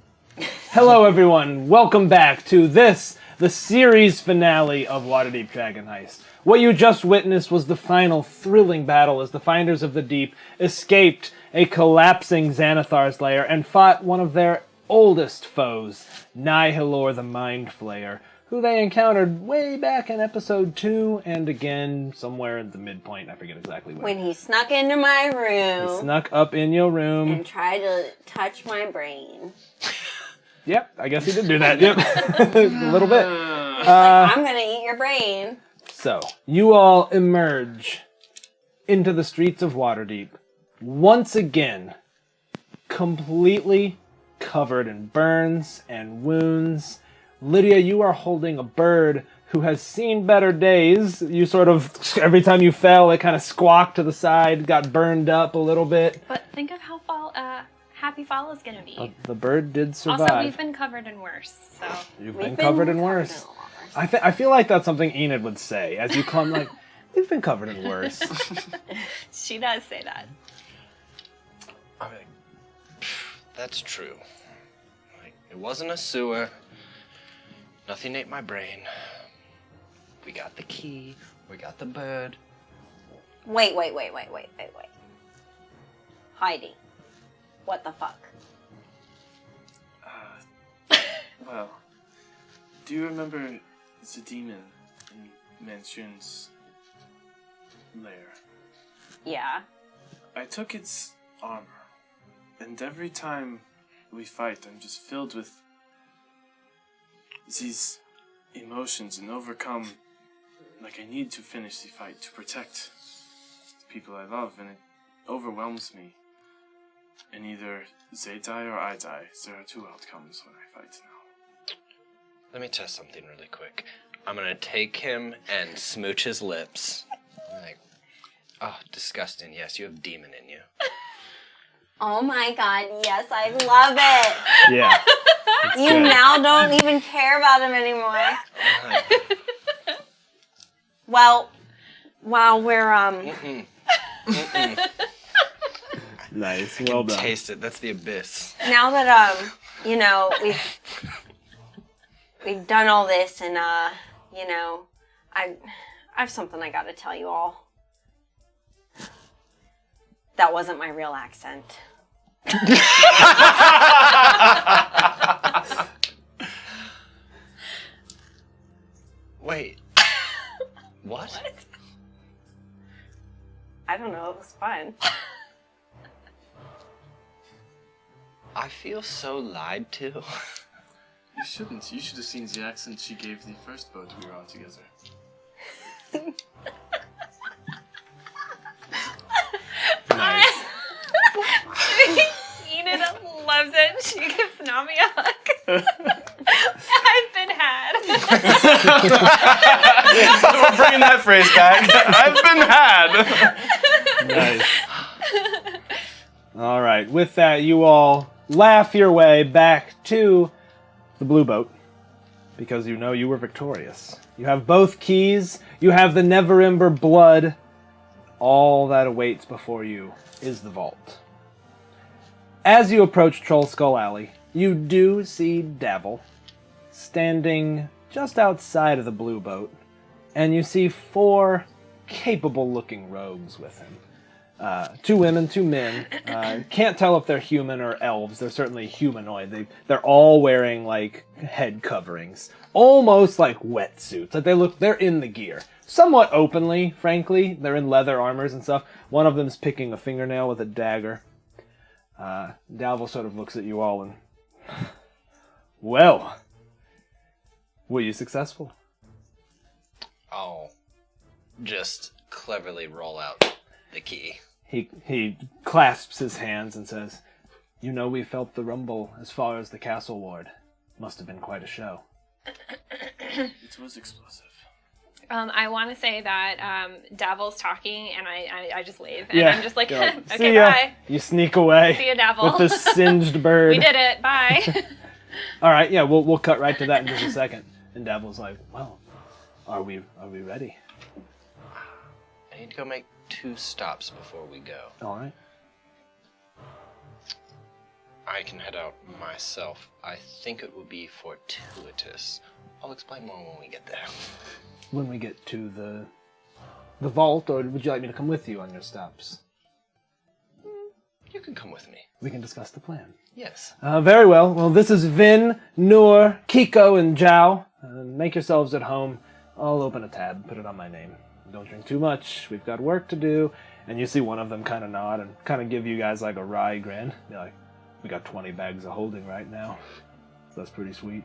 Hello, everyone. Welcome back to this, the series finale of Waterdeep Dragon Heist. What you just witnessed was the final thrilling battle as the Finders of the Deep escaped a collapsing Xanathar's lair and fought one of their oldest foes, Nihilor the Mind Flayer, who they encountered way back in episode 2 and again somewhere in the midpoint. I forget exactly where. When he snuck into my room. He snuck up in your room. And tried to touch my brain. Yep, I guess he did do that. Yep, a little bit. I'm gonna eat your brain. So, you all emerge into the streets of Waterdeep, once again, completely covered in burns and wounds. Lydia, you are holding a bird who has seen better days. You sort of, every time you fell, it kind of squawked to the side, got burned up a little bit. But think of how happy Fall is going to be. The bird did survive. Also, we've been covered in worse, so... You've been covered in worse. I feel like that's something Enid would say, as you come like, we've been covered in worse. She does say that. I mean, that's true. Like, it wasn't a sewer. Nothing ate my brain. We got the key. We got the bird. Wait. Heidi. What the fuck? Well, do you remember the demon in Manchun's lair? Yeah. I took its armor, and every time we fight, I'm just filled with these emotions and overcome. Like, I need to finish the fight to protect the people I love, and it overwhelms me. And either they die or I die. There are two outcomes when I fight now. Let me test something really quick. I'm gonna take him and smooch his lips. Like, oh, disgusting. Yes, you have demon in you. Oh my god, yes, I love it. Yeah. You good. now don't even care about him anymore. Well, while we're, Nice, well done. Taste it. That's the abyss. now that, we've done all this and, I have something I gotta tell you all. That wasn't my real accent. Wait. What? I don't know, it was fun. I feel so lied to. You shouldn't. You should have seen the accent she gave the first boat we were on together. Nice. Enid loves it. She gives Nami a hug. I've been had. We're bringing that phrase back. I've been had. Nice. All right. With that, you all laugh your way back to the blue boat because you know you were victorious. You have both keys. You have the Never-Ember blood. All that awaits before you is the vault. As you approach Troll Skull Alley, you do see Davil standing just outside of the blue boat, and you see 4 capable-looking rogues with him. 2 women, 2 men. Can't tell if they're human or elves. They're certainly humanoid. They're all wearing like head coverings, almost like wetsuits. Like they're in the gear, somewhat openly. Frankly, they're in leather armors and stuff. One of them's picking a fingernail with a dagger. Davil sort of looks at you all and, well, were you successful? I'll just cleverly roll out the key. He clasps his hands and says, "You know we felt the rumble as far as the castle ward. Must have been quite a show." It was explosive. I want to say that Davil's talking, and I just wave, and Yeah. I'm just like, You're like, okay, "See ya." bye. You sneak away See ya, Davil. with this singed bird. We did it. Bye. All right, yeah, we'll cut right to that in just a second. And Davil's like, "Well, are we ready?" I need to go make 2 stops before we go. All right. I can head out myself. I think it would be fortuitous. I'll explain more when we get there. When we get to the vault, or would you like me to come with you on your stops? You can come with me. We can discuss the plan. Yes. Very well. Well, this is Vin, Noor, Kiko, and Zhao. Make yourselves at home. I'll open a tab, put it on my name. Don't drink too much. We've got work to do. And you see one of them kind of nod and kind of give you guys like a wry grin. Be like, we got 20 bags of holding right now. So that's pretty sweet.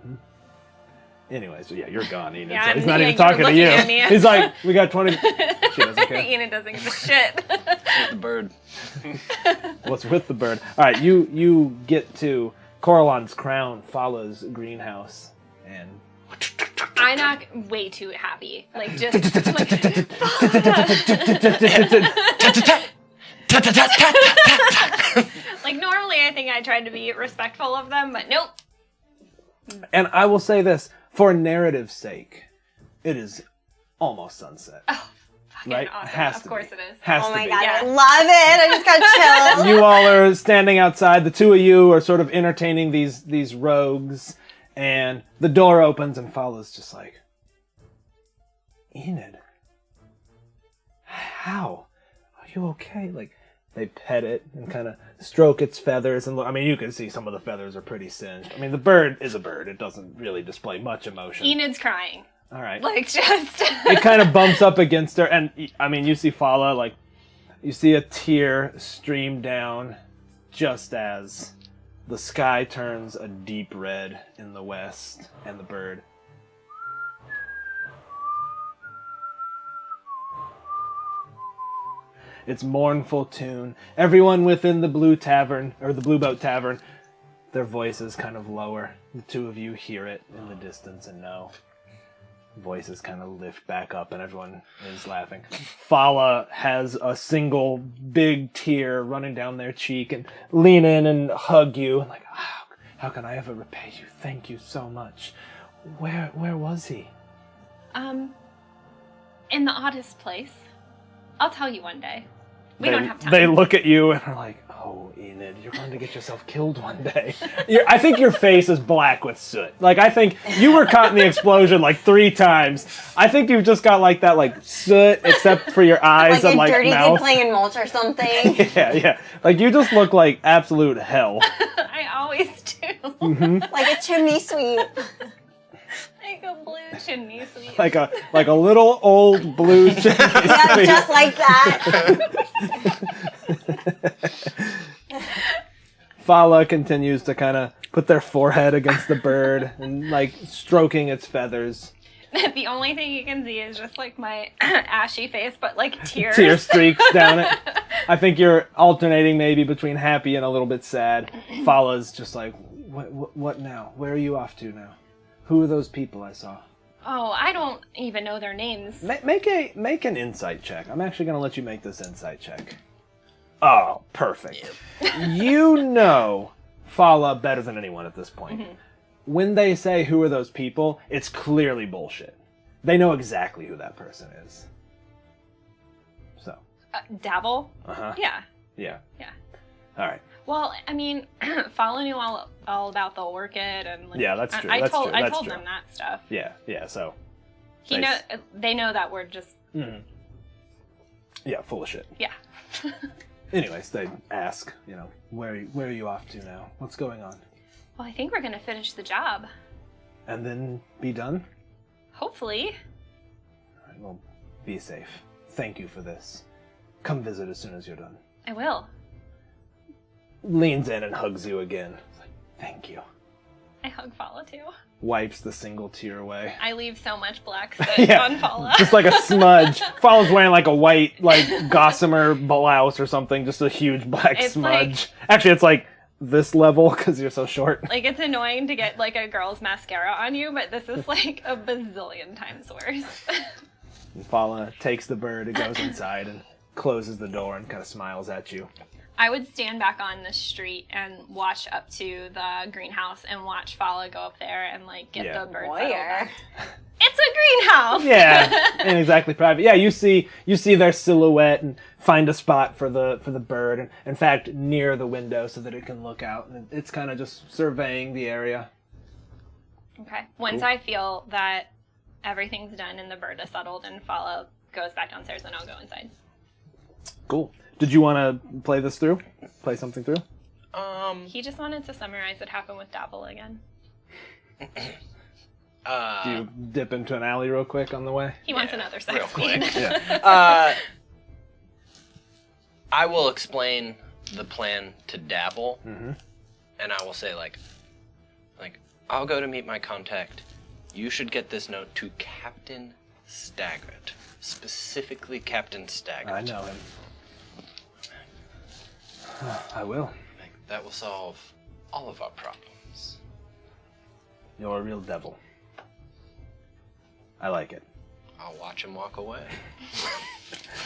Anyway, so yeah, you're gone, Enid. Yeah, So he's not even you're talking to looking you. at me. He's like, we got 20. She doesn't care. Enid doesn't give a shit. The bird. What's with the bird? All right, you get to Coralon's crown follows greenhouse, and I knock way too happy. Like, just... like, normally I think I tried to be respectful of them, but nope. And I will say this, for narrative's sake, it is almost sunset. Oh, fucking right? awesome. Has Of to course be. it is. Has Oh to my be. god, Yeah. I love it. I just got chills. You all are standing outside. The two of you are sort of entertaining these rogues, and the door opens and Fala's just like, Enid, how? Are you okay? Like, they pet it and kind of stroke its feathers, and look, I mean, you can see some of the feathers are pretty singed. I mean, the bird is a bird. It doesn't really display much emotion. Enid's crying. All right. Like, just... It kind of bumps up against her, and I mean, you see Fala, like, you see a tear stream down just as the sky turns a deep red in the west, and the bird. Its mournful tune. Everyone within the Blue Tavern, or the Blue Boat Tavern, their voices kind of lower. The two of you hear it in the distance and know. Voices kind of lift back up and everyone is laughing. Fala has a single big tear running down their cheek and lean in and hug you. Like, how can I ever repay you? Thank you so much. Where was he? In the oddest place. I'll tell you one day. We don't have time. They look at you and are like, oh, Enid, you're going to get yourself killed one day. I think your face is black with soot. Like, I think you were caught in the explosion like 3 times. I think you've just got like that like soot except for your eyes and like a dirty mouth. kid playing in mulch or something. Yeah. Like, you just look like absolute hell. I always do. Mm-hmm. Like a chimney sweep. Like a blue chimney sweep. Like a little old blue chimney Yeah, sweep. just like that. Fala continues to kind of put their forehead against the bird and like stroking its feathers. The only thing you can see is just like my ashy face, but like tears. Tear streaks down it. I think you're alternating maybe between happy and a little bit sad. Fala's just like, what now? Where are you off to now? Who are those people I saw? Oh, I don't even know their names. Make an insight check. I'm actually going to let you make this insight check. Oh, perfect. You know Fala better than anyone at this point. Mm-hmm. When they say, who are those people, it's clearly bullshit. They know exactly who that person is. So. Dabble? Uh-huh. Yeah. Yeah. Yeah. All right. Well, I mean, Fala knew all about the orchid and like, yeah, that's true. I told true. them that stuff. Yeah. So They know that we're just yeah, full of shit. Yeah. Anyways, they ask, where are you off to now? What's going on? Well, I think we're gonna finish the job. And then be done? Hopefully. All right, well, be safe. Thank you for this. Come visit as soon as you're done. I will. Leans in and hugs you again. Like, thank you. I hug Fala too. Wipes the single tear away. I leave so much black soot on Fala. Just like a smudge. Fala's wearing like a white, like, gossamer blouse or something. Just a huge black smudge. Actually, it's like this level because you're so short. Like, it's annoying to get like a girl's mascara on you, but this is like a bazillion times worse. And Fala takes the bird, it goes inside and closes the door and kind of smiles at you. I would stand back on the street and watch up to the greenhouse and watch Fala go up there and like get the birds. Lair. It's a greenhouse. Yeah. ain't exactly private. Yeah, you see their silhouette and find a spot for the bird. And in fact, near the window so that it can look out. And it's kind of just surveying the area. Okay. Once I feel that everything's done and the bird is settled and Follow goes back downstairs, then I'll go inside. Cool. Did you want to play this through? Play something through? He just wanted to summarize what happened with Dabble again. Do you dip into an alley real quick on the way? He wants another sex real scene. quick. Yeah. I will explain the plan to Dabble, Mm-hmm. and I will say, like, I'll go to meet my contact. You should get this note to Captain Staggart. Specifically Captain Staggart. I know him. I will. That will solve all of our problems. You're a real devil. I like it. I'll watch him walk away.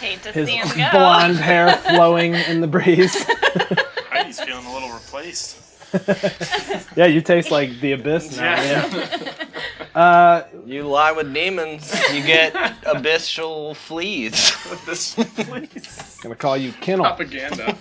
Hate to His see him go. blonde hair flowing in the breeze. He's feeling a little replaced. Yeah, you taste like the abyss now. Yeah. You lie with demons, you get abyssal fleas. This place. Gonna call you Kinnel. Propaganda.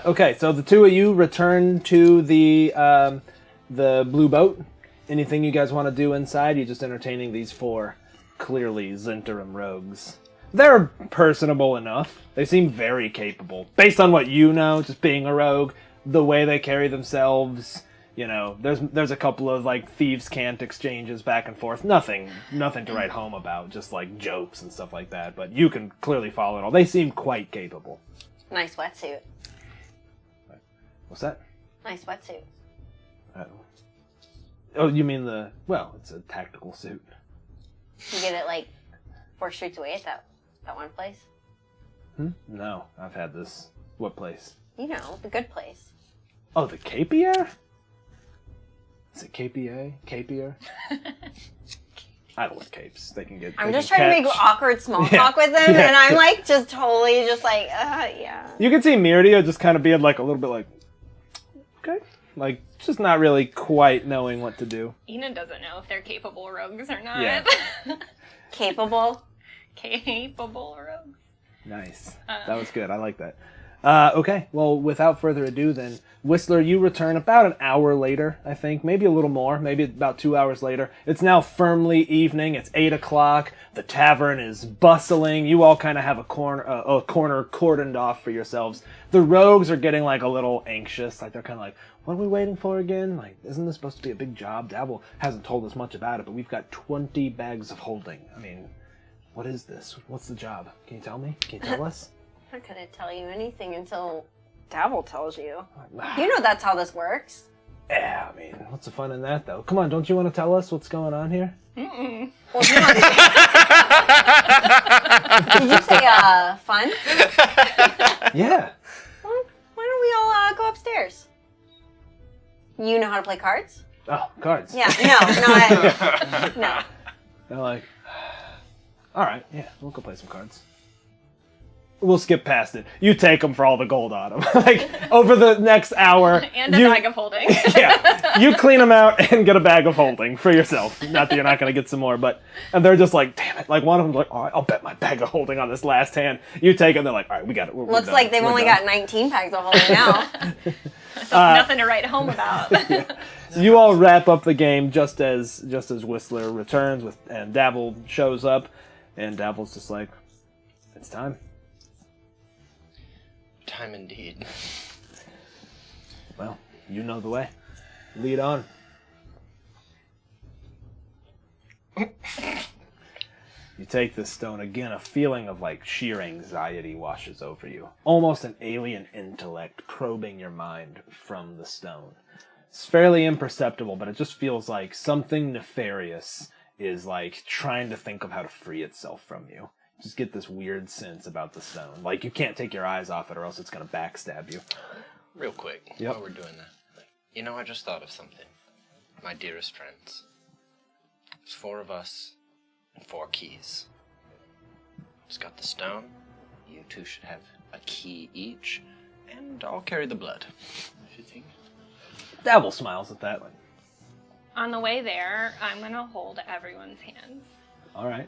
Okay, so the two of you return to the blue boat. Anything you guys want to do inside? You're just entertaining these four clearly Zentarum rogues. They're personable enough. They seem very capable. Based on what you know, just being a rogue, the way they carry themselves, you know, there's a couple of like thieves' cant exchanges back and forth. Nothing to write home about, just like jokes and stuff like that. But you can clearly follow it all. They seem quite capable. Nice wetsuit. What's that? Nice wetsuit. Oh, you mean it's a tactical suit. You get it like 4 streets away at that one place. No, I've had this. What place? You know, the good place. Oh, the Capier? Is it KPA? Capier? I don't wear capes. They can get. I'm they just can trying to catch. make awkward small Yeah. talk with them, Yeah. and I'm like just totally just like, yeah. You can see Myrdia just kind of being like a little bit like, okay, like just not really quite knowing what to do. Ina doesn't know if they're capable rogues or not. Yeah. Capable. Capable rogues. Nice. That was good. I like that. Okay, well, without further ado then, Whistler, you return about an hour later, I think. Maybe a little more. Maybe about 2 hours later. It's now firmly evening. It's 8 o'clock. The tavern is bustling. You all kind of have a corner cordoned off for yourselves. The rogues are getting, like, a little anxious. Like, they're kind of like, what are we waiting for again? Like, isn't this supposed to be a big job? Dabble hasn't told us much about it, but we've got 20 bags of holding. I mean, what is this? What's the job? Can you tell me? Can you tell us? I'm not gonna tell you anything until Dabble tells you. You know that's how this works. Yeah, I mean, what's the fun in that, though? Come on, don't you want to tell us what's going on here? Mm-mm. Well, come on. Did you say fun? Yeah. Well, why don't we all go upstairs? You know how to play cards? Oh, cards. Yeah. No. No. They're like, all right, yeah, we'll go play some cards. We'll skip past it. You take them for all the gold on them. Like, over the next hour. And a bag of holding. Yeah, you clean them out and get a bag of holding for yourself. Not that you're not going to get some more, but... And they're just like, damn it. Like, one of them's like, all right, I'll bet my bag of holding on this last hand. You take it, they're like, all right, we got it. We're Looks done. like they've We're only done. got 19 packs of holding now. Nothing to write home about. You all wrap up the game just as Whistler returns and Dabble shows up, and Dabble's just like, it's time. Time indeed. Well, you know the way. Lead on. You take this stone again, a feeling of like sheer anxiety washes over you. Almost an alien intellect probing your mind from the stone. It's fairly imperceptible, but it just feels like something nefarious is like trying to think of how to free itself from you. Just get this weird sense about the stone. Like, you can't take your eyes off it or else it's going to backstab you. Real quick, while we're doing that. You know, I just thought of something. My dearest friends. There's 4 of us and 4 keys. Just got the stone. You 2 should have a key each. And I'll carry the blood. If you think. Dabble smiles at that one. On the way there, I'm going to hold everyone's hands. All right.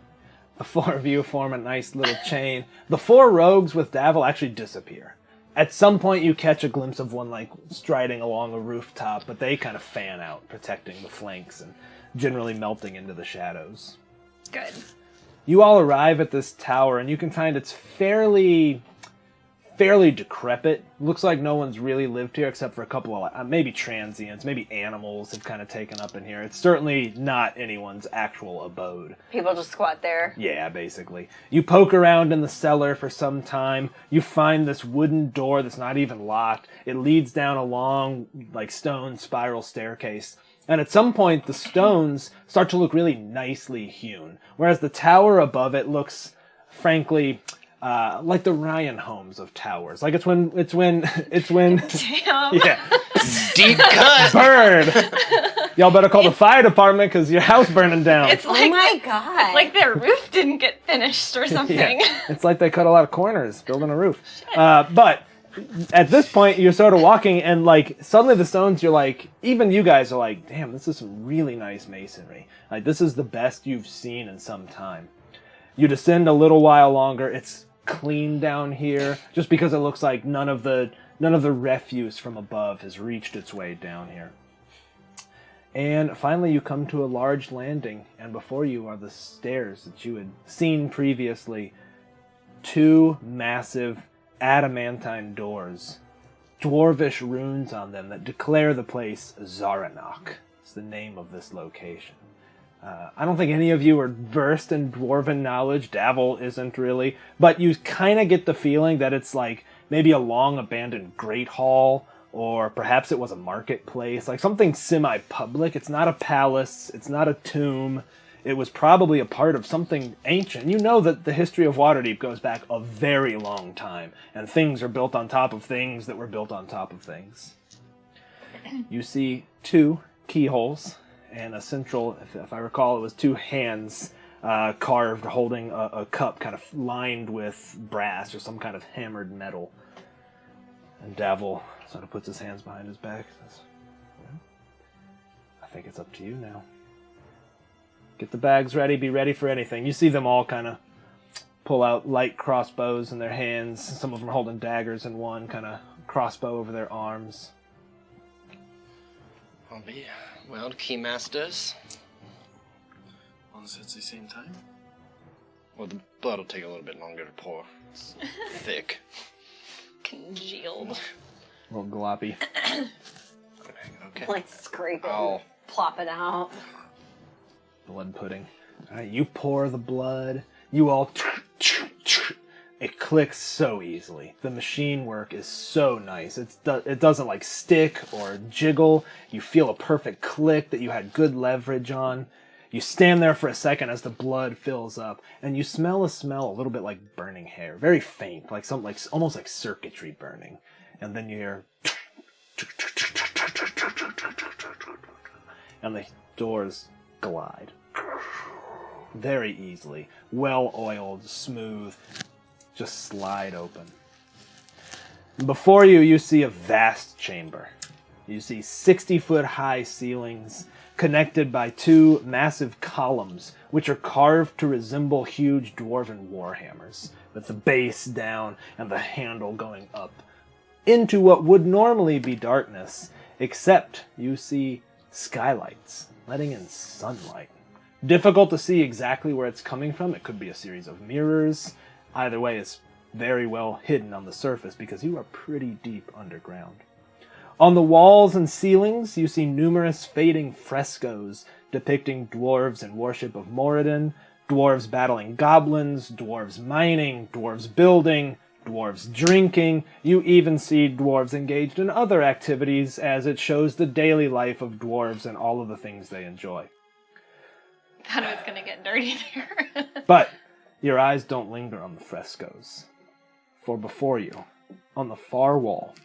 The 4 of you form a nice little chain. The 4 rogues with Davil actually disappear. At some point you catch a glimpse of one like striding along a rooftop, but they kind of fan out, protecting the flanks and generally melting into the shadows. Good. You all arrive at this tower, and you can find it's fairly decrepit. Looks like no one's really lived here except for a couple of maybe transients, maybe animals have kind of taken up in here. It's certainly not anyone's actual abode. People just squat there. Yeah, basically. You poke around in the cellar for some time. You find this wooden door that's not even locked. It leads down a long, like, stone spiral staircase. And at some point, the stones start to look really nicely hewn, whereas the tower above it looks, frankly, like the Ryan homes of towers. Like it's when Damn. yeah, Deep cut! burn. Y'all better call the fire department because your house burning down. It's like Oh my god. It's like their roof didn't get finished or something. Yeah. It's like they cut a lot of corners building a roof. But at this point, you're sort of walking, and like suddenly the stones, you're like, even you guys are like, damn, this is some really nice masonry. Like this is the best you've seen in some time. You descend a little while longer. It's clean down here, just because it looks like none of the refuse from above has reached its way down here. And finally, you come to a large landing, and before you are the stairs that you had seen previously. 2 massive adamantine doors, dwarvish runes on them that declare the place Zaranok. It's the name of this location. I don't think any of you are versed in dwarven knowledge. Davil isn't really, but you kind of get the feeling that it's like maybe a long-abandoned great hall, or perhaps it was a marketplace, like something semi-public. It's not a palace, it's not a tomb. It was probably a part of something ancient. You know that the history of Waterdeep goes back a very long time, and things are built on top of things that were built on top of things. You see 2 keyholes, and a central, if I recall, it was 2 hands carved holding a cup kind of lined with brass or some kind of hammered metal. And Davil sort of puts his hands behind his back and says, well, I think it's up to you now. Get the bags ready, be ready for anything. You see them all kind of pull out light crossbows in their hands. Some of them are holding daggers in one, kind of crossbow over their arms. I'll be well, keymasters. Once at the same time. Well, the blood will take a little bit longer to pour. It's thick. Congealed. A little gloppy. Okay. Like scrape it, Oh. plop it out. Blood pudding. All right, you pour the blood. You all... It clicks so easily. The machine work is so nice. It doesn't like stick or jiggle. You feel a perfect click that you had good leverage on. You stand there for a second as the blood fills up, and you smell a smell a little bit like burning hair, very faint, like something like almost like circuitry burning. And then you hear, and the doors glide very easily, well oiled, smooth. Just slide open. Before you, you see a vast chamber. You see 60-foot high ceilings connected by 2 massive columns, which are carved to resemble huge dwarven warhammers, with the base down and the handle going up into what would normally be darkness, except you see skylights letting in sunlight. Difficult to see exactly where it's coming from. It could be a series of mirrors. Either way, it's very well hidden on the surface because you are pretty deep underground. On the walls and ceilings, you see numerous fading frescoes depicting dwarves in worship of Moradin, dwarves battling goblins, dwarves mining, dwarves building, dwarves drinking. You even see dwarves engaged in other activities as it shows the daily life of dwarves and all of the things they enjoy. Thought it was gonna get dirty there. But your eyes don't linger on the frescoes, for before you, on the far wall,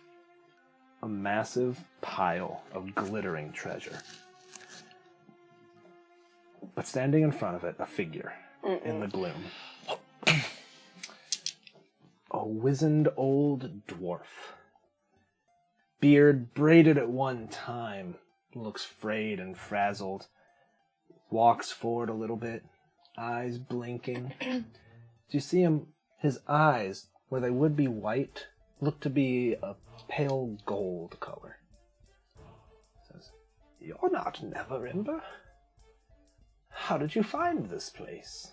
a massive pile of glittering treasure. But standing in front of it, a figure in the gloom. A wizened old dwarf. Beard braided at one time, looks frayed and frazzled. Walks forward a little bit, eyes blinking. Do you see him? His eyes, where they would be white, look to be a pale gold color. Says, "You're not Neverember. How did you find this place?"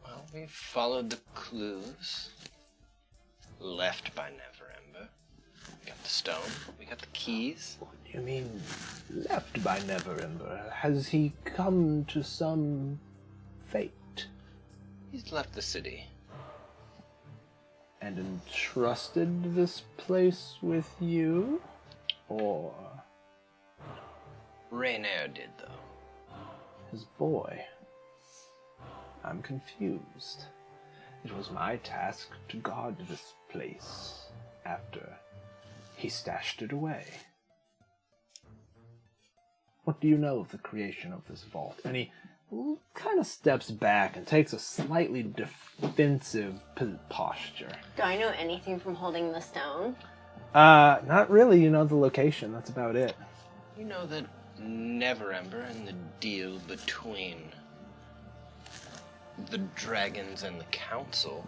Well, we followed the clues left by Neverember. We got the stone, we got the keys. What do you mean, left by Neverember? Has he come to some fate? He's left the city. And entrusted this place with you? Or Rainier did, though. his boy? I'm confused. It was my task to guard this place after he stashed it away. What do you know of the creation of this vault? And he kind of steps back and takes a slightly defensive posture. Do I know anything from holding the stone? Not really. You know the location. That's about it. You know that Neverember and the deal between the dragons and the council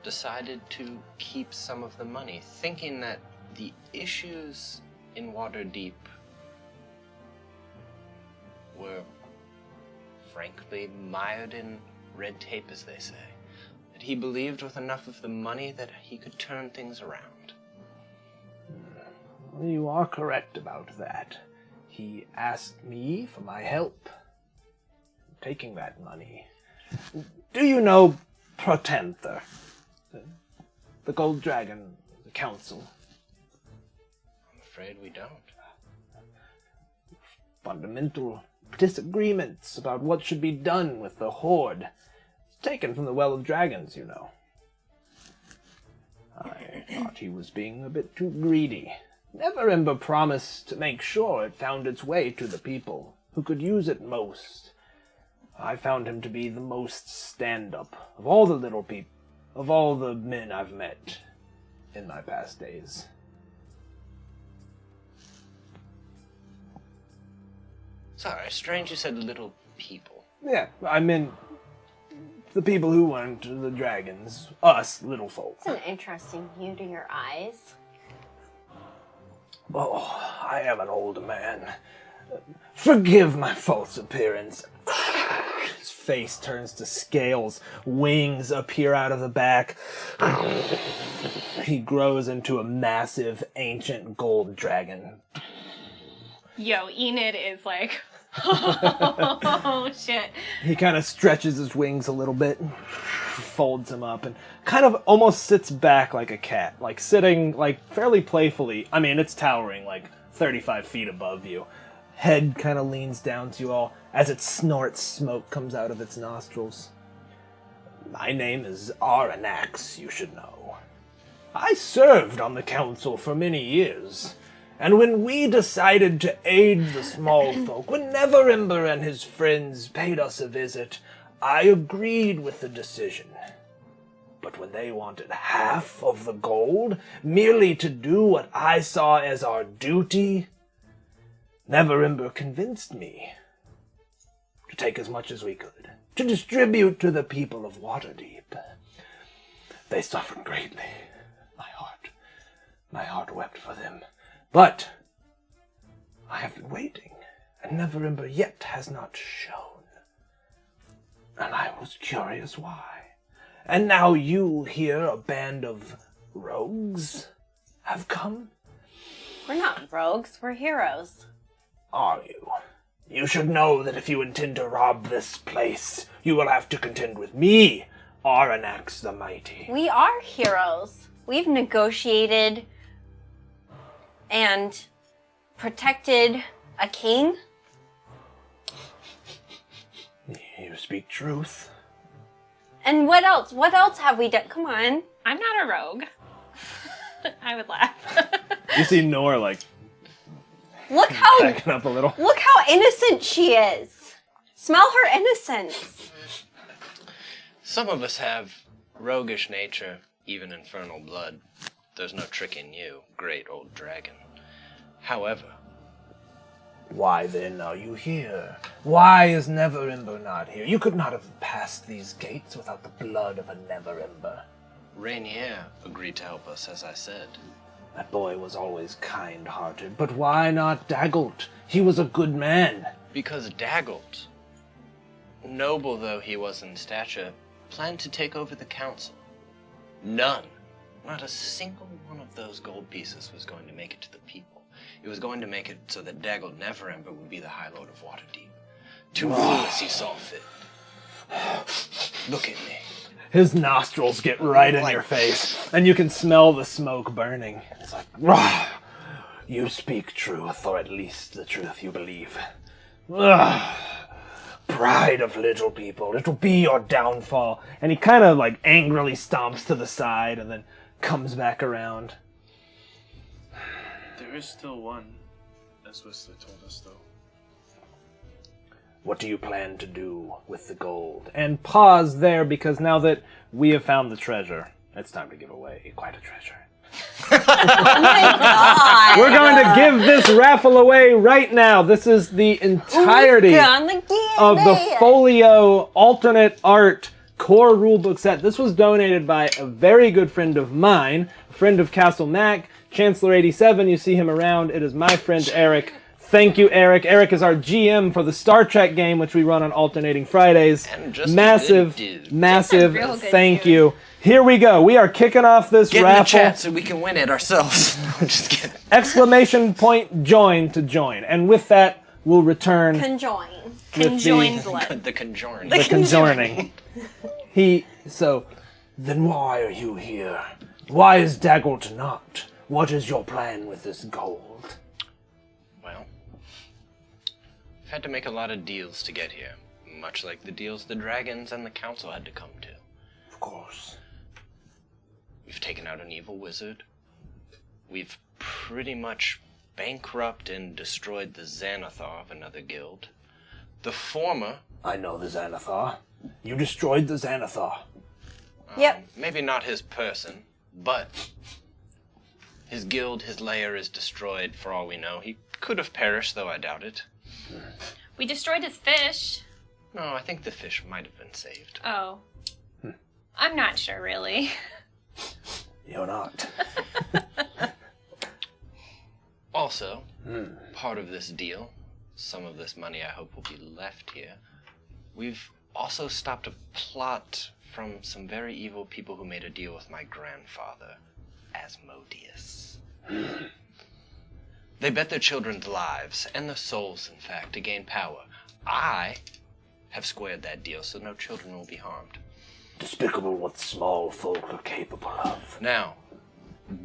decided to keep some of the money, thinking that the issues in Waterdeep were frankly mired in red tape, as they say. That he believed with enough of the money that he could turn things around. Well, you are correct about that. He asked me for my help in taking that money. Do you know Protanther? The Gold Dragon, the Council? I'm afraid we don't. Fundamental disagreements about what should be done with the hoard. Taken from the Well of Dragons, you know. I thought he was being a bit too greedy. Neverember promised to make sure it found its way to the people who could use it most. I found him to be the most stand-up of all the little people, of all the men I've met in my past days. Sorry, strange you said little people. Yeah, I meant the people who weren't the dragons. Us, little folk. It's an interesting hue to your eyes. Oh, I am an old man. Forgive my false appearance. His face turns to scales. Wings appear out of the back. He grows into a massive, ancient gold dragon. Yo, Enid is like, oh shit. He kind of stretches his wings a little bit, folds them up, and kind of almost sits back like a cat, like sitting like fairly playfully. I mean, it's towering like 35 feet above you. Head kind of leans down to you all as it snorts. Smoke comes out of its nostrils. My name is Aranax, you should know. I served on the council for many years. And when we decided to aid the small folk, when Neverember and his friends paid us a visit, I agreed with the decision. But when they wanted half of the gold, merely to do what I saw as our duty, Neverember convinced me to take as much as we could, to distribute to the people of Waterdeep. They suffered greatly. My heart wept for them. But I have been waiting, and Neverember yet has not shown. And I was curious why. And now you here, a band of rogues, have come? We're not rogues, we're heroes. Are you? You should know that if you intend to rob this place, you will have to contend with me, Aranax the Mighty. We are heroes. We've negotiated and protected a king. You speak truth. And what else? What else have we done? Come on. I'm not a rogue. I would laugh. You see Nora like Look how backing up a little. look how innocent she is. Smell her innocence. Some of us have roguish nature, even infernal blood. There's no tricking you, great old dragon. However, Why then are you here? Why is Neverember not here? You could not have passed these gates without the blood of a Neverember. Rainier agreed to help us, as I said. That boy was always kind-hearted, but why not Daggelt? He was a good man. Because Daggelt, noble though he was in stature, planned to take over the council. None, not a single one of those gold pieces was going to make it to the people. It was going to make it so that Daggelt Neverember would be the High Lord of Waterdeep. To rule as he saw fit. Look at me. His nostrils get right in your face, and you can smell the smoke burning. It's like, rah! You speak truth, or at least the truth you believe. Ugh. Pride of little people, it'll be your downfall. And he kind of like angrily stomps to the side and then comes back around. There is still one, as Whistler told us, though. What do you plan to do with the gold? And pause there, because now that we have found the treasure, it's time to give away quite a treasure. Oh my god. We're going to give this raffle away right now. This is the entirety of the Folio alternate art core rulebook set. This was donated by a very good friend of mine, a friend of Castle Mac, Chancellor 87. You see him around. It is my friend Eric. Thank you, Eric. Eric is our GM for the Star Trek game, which we run on alternating Fridays. And just Massive, a good dude. massive Just a real good thank dude. you. Here we go. We are kicking off this Get in the raffle. chat so we can win it ourselves. I'm just kidding. Exclamation point join to join. And with that, we'll return Conjoin. with the, Conjoined blood. The conjuring. the conjoining. Then why are you here? Why is Daggelt not? What is your plan with this gold? Well, we've had to make a lot of deals to get here. Much like the deals the dragons and the council had to come to. Of course. We've taken out an evil wizard. We've pretty much bankrupted and destroyed the Xanathar of another guild. The former... I know the Xanathar. You destroyed the Xanathar. Yep. Maybe not his person, but his guild, his lair is destroyed for all we know. He could have perished, though I doubt it. We destroyed his fish. No, I think the fish might have been saved. Oh. I'm not sure, really. You're not. Also, part of this deal, some of this money I hope will be left here, we've also stopped a plot from some very evil people who made a deal with my grandfather, Asmodeus. They bet their children's lives, and their souls, in fact, to gain power. I have squared that deal, so no children will be harmed. Despicable what small folk are capable of. Now,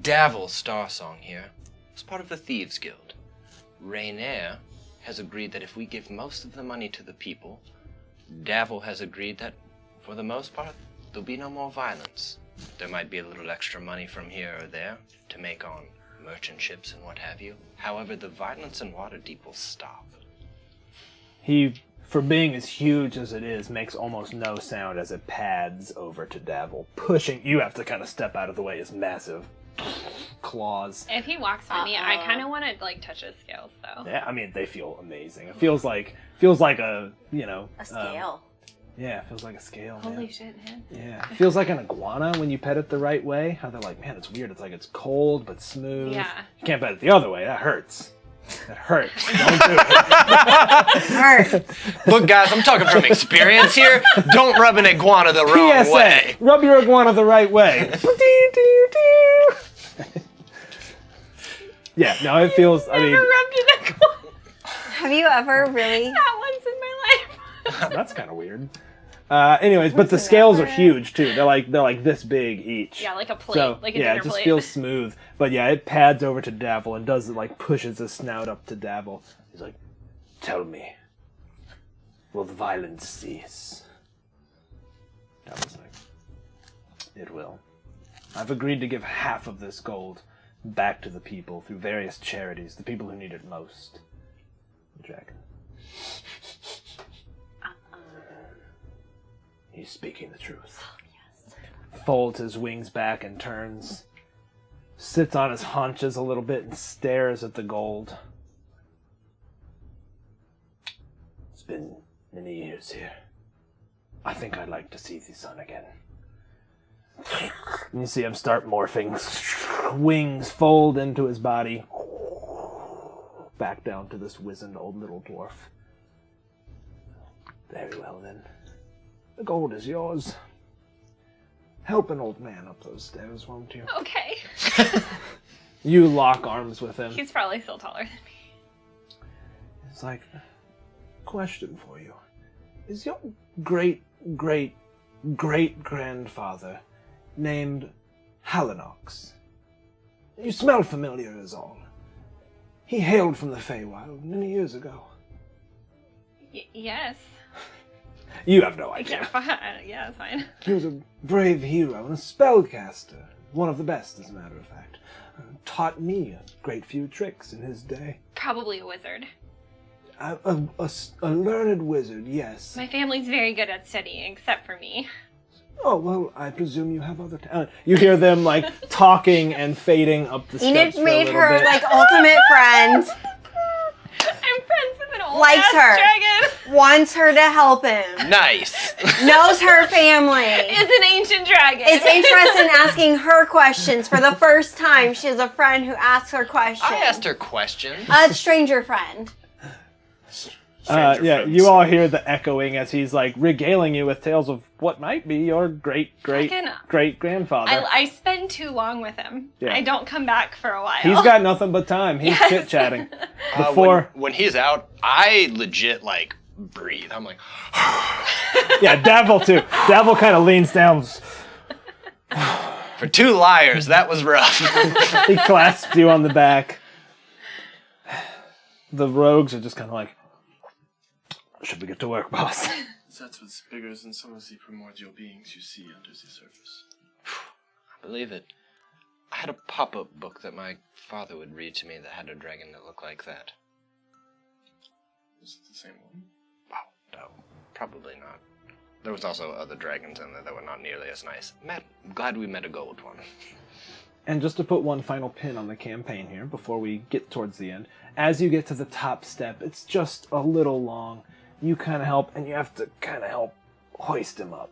Davil Starsong here was part of the Thieves Guild. Rainier has agreed that if we give most of the money to the people, Davil has agreed that, for the most part, there'll be no more violence. There might be a little extra money from here or there to make on merchant ships and what have you. However, the violence in Waterdeep will stop. He, for being as huge as it is, makes almost no sound as it pads over to Davil, pushing. You have to kind of step out of the way. His massive claws. If he walks by me, I kind of want to like touch his scales, though. Yeah, I mean they feel amazing. It feels like a A scale. Yeah, it feels like a scale. Man. Holy shit, man! Yeah, it feels like an iguana when you pet it the right way. How they're like, man, it's weird. It's like it's cold but smooth. Yeah. You can't pet it the other way. That hurts. That hurts. Don't do it. Hurt. Look, guys, I'm talking from experience here. Don't rub an iguana the wrong PSA: way. rub your iguana the right way. Yeah, no, it feels. I mean, Never rubbed an iguana. Have you ever really? Not once in my life. that's kind of weird. Anyways, but the scales are huge too. They're like this big each. Yeah, like a plate, So like a yeah, dinner it just plate. feels smooth. But yeah, it pads over to Davil and does it like pushes his snout up to Davil. He's like, tell me, will the violence cease? Davil's like, it will. I've agreed to give half of this gold back to the people through various charities, the people who need it most. The dragon. He's speaking the truth. Folds his wings back and turns, sits on his haunches a little bit and stares at the gold. years here. I think I'd like to see the sun again. And you see him start morphing. Wings fold into his body. Back down to this wizened old little dwarf. Very well then. The gold is yours. Help an old man up those stairs, won't you? Okay. You lock arms with him. He's probably still taller than me. It's like, question for you. Is your great-great-great-grandfather named Halanox? You smell familiar is all. He hailed from the Feywild many years ago. Yes. You have no idea. Yeah, it's fine. He was a brave hero and a spellcaster. One of the best, as a matter of fact. Taught me a great few tricks in his day. Probably a wizard. A learned wizard, yes. My family's very good at studying, except for me. Oh, well, I presume you have other talent. You hear them, like, talking and fading up the steps Enid for a made little her, bit. like, ultimate friend. I'm friends with an old Likes ass her. dragon. Wants her to help him. Nice. Knows her family. Is an ancient dragon. Is interested in asking her questions for the first time. She has a friend who asks her questions. I asked her questions. A stranger friend. Yeah, you all hear the echoing as he's, like, regaling you with tales of what might be your great-great-great-grandfather. I spend too long with him. Yeah. I don't come back for a while. He's got nothing but time. He's Yes. chit-chatting. Before... When he's out, I legit, like, breathe. I'm like... Yeah, Davil, too. Davil kind of leans down. For two liars, that was rough. He clasps you on the back. The rogues are just kind of like, should we get to work, boss? That's what's bigger than some of the primordial beings you see under the surface. I believe it. I had a pop-up book that my father would read to me that had a dragon that looked like that. Is it the same one? Wow, no, probably not. There was also other dragons in there that were not nearly as nice. Glad we met a gold one. And just to put one final pin on the campaign here before we get towards the end, as you get to the top step, it's just a little long. You kind of help, and you have to kind of help hoist him up.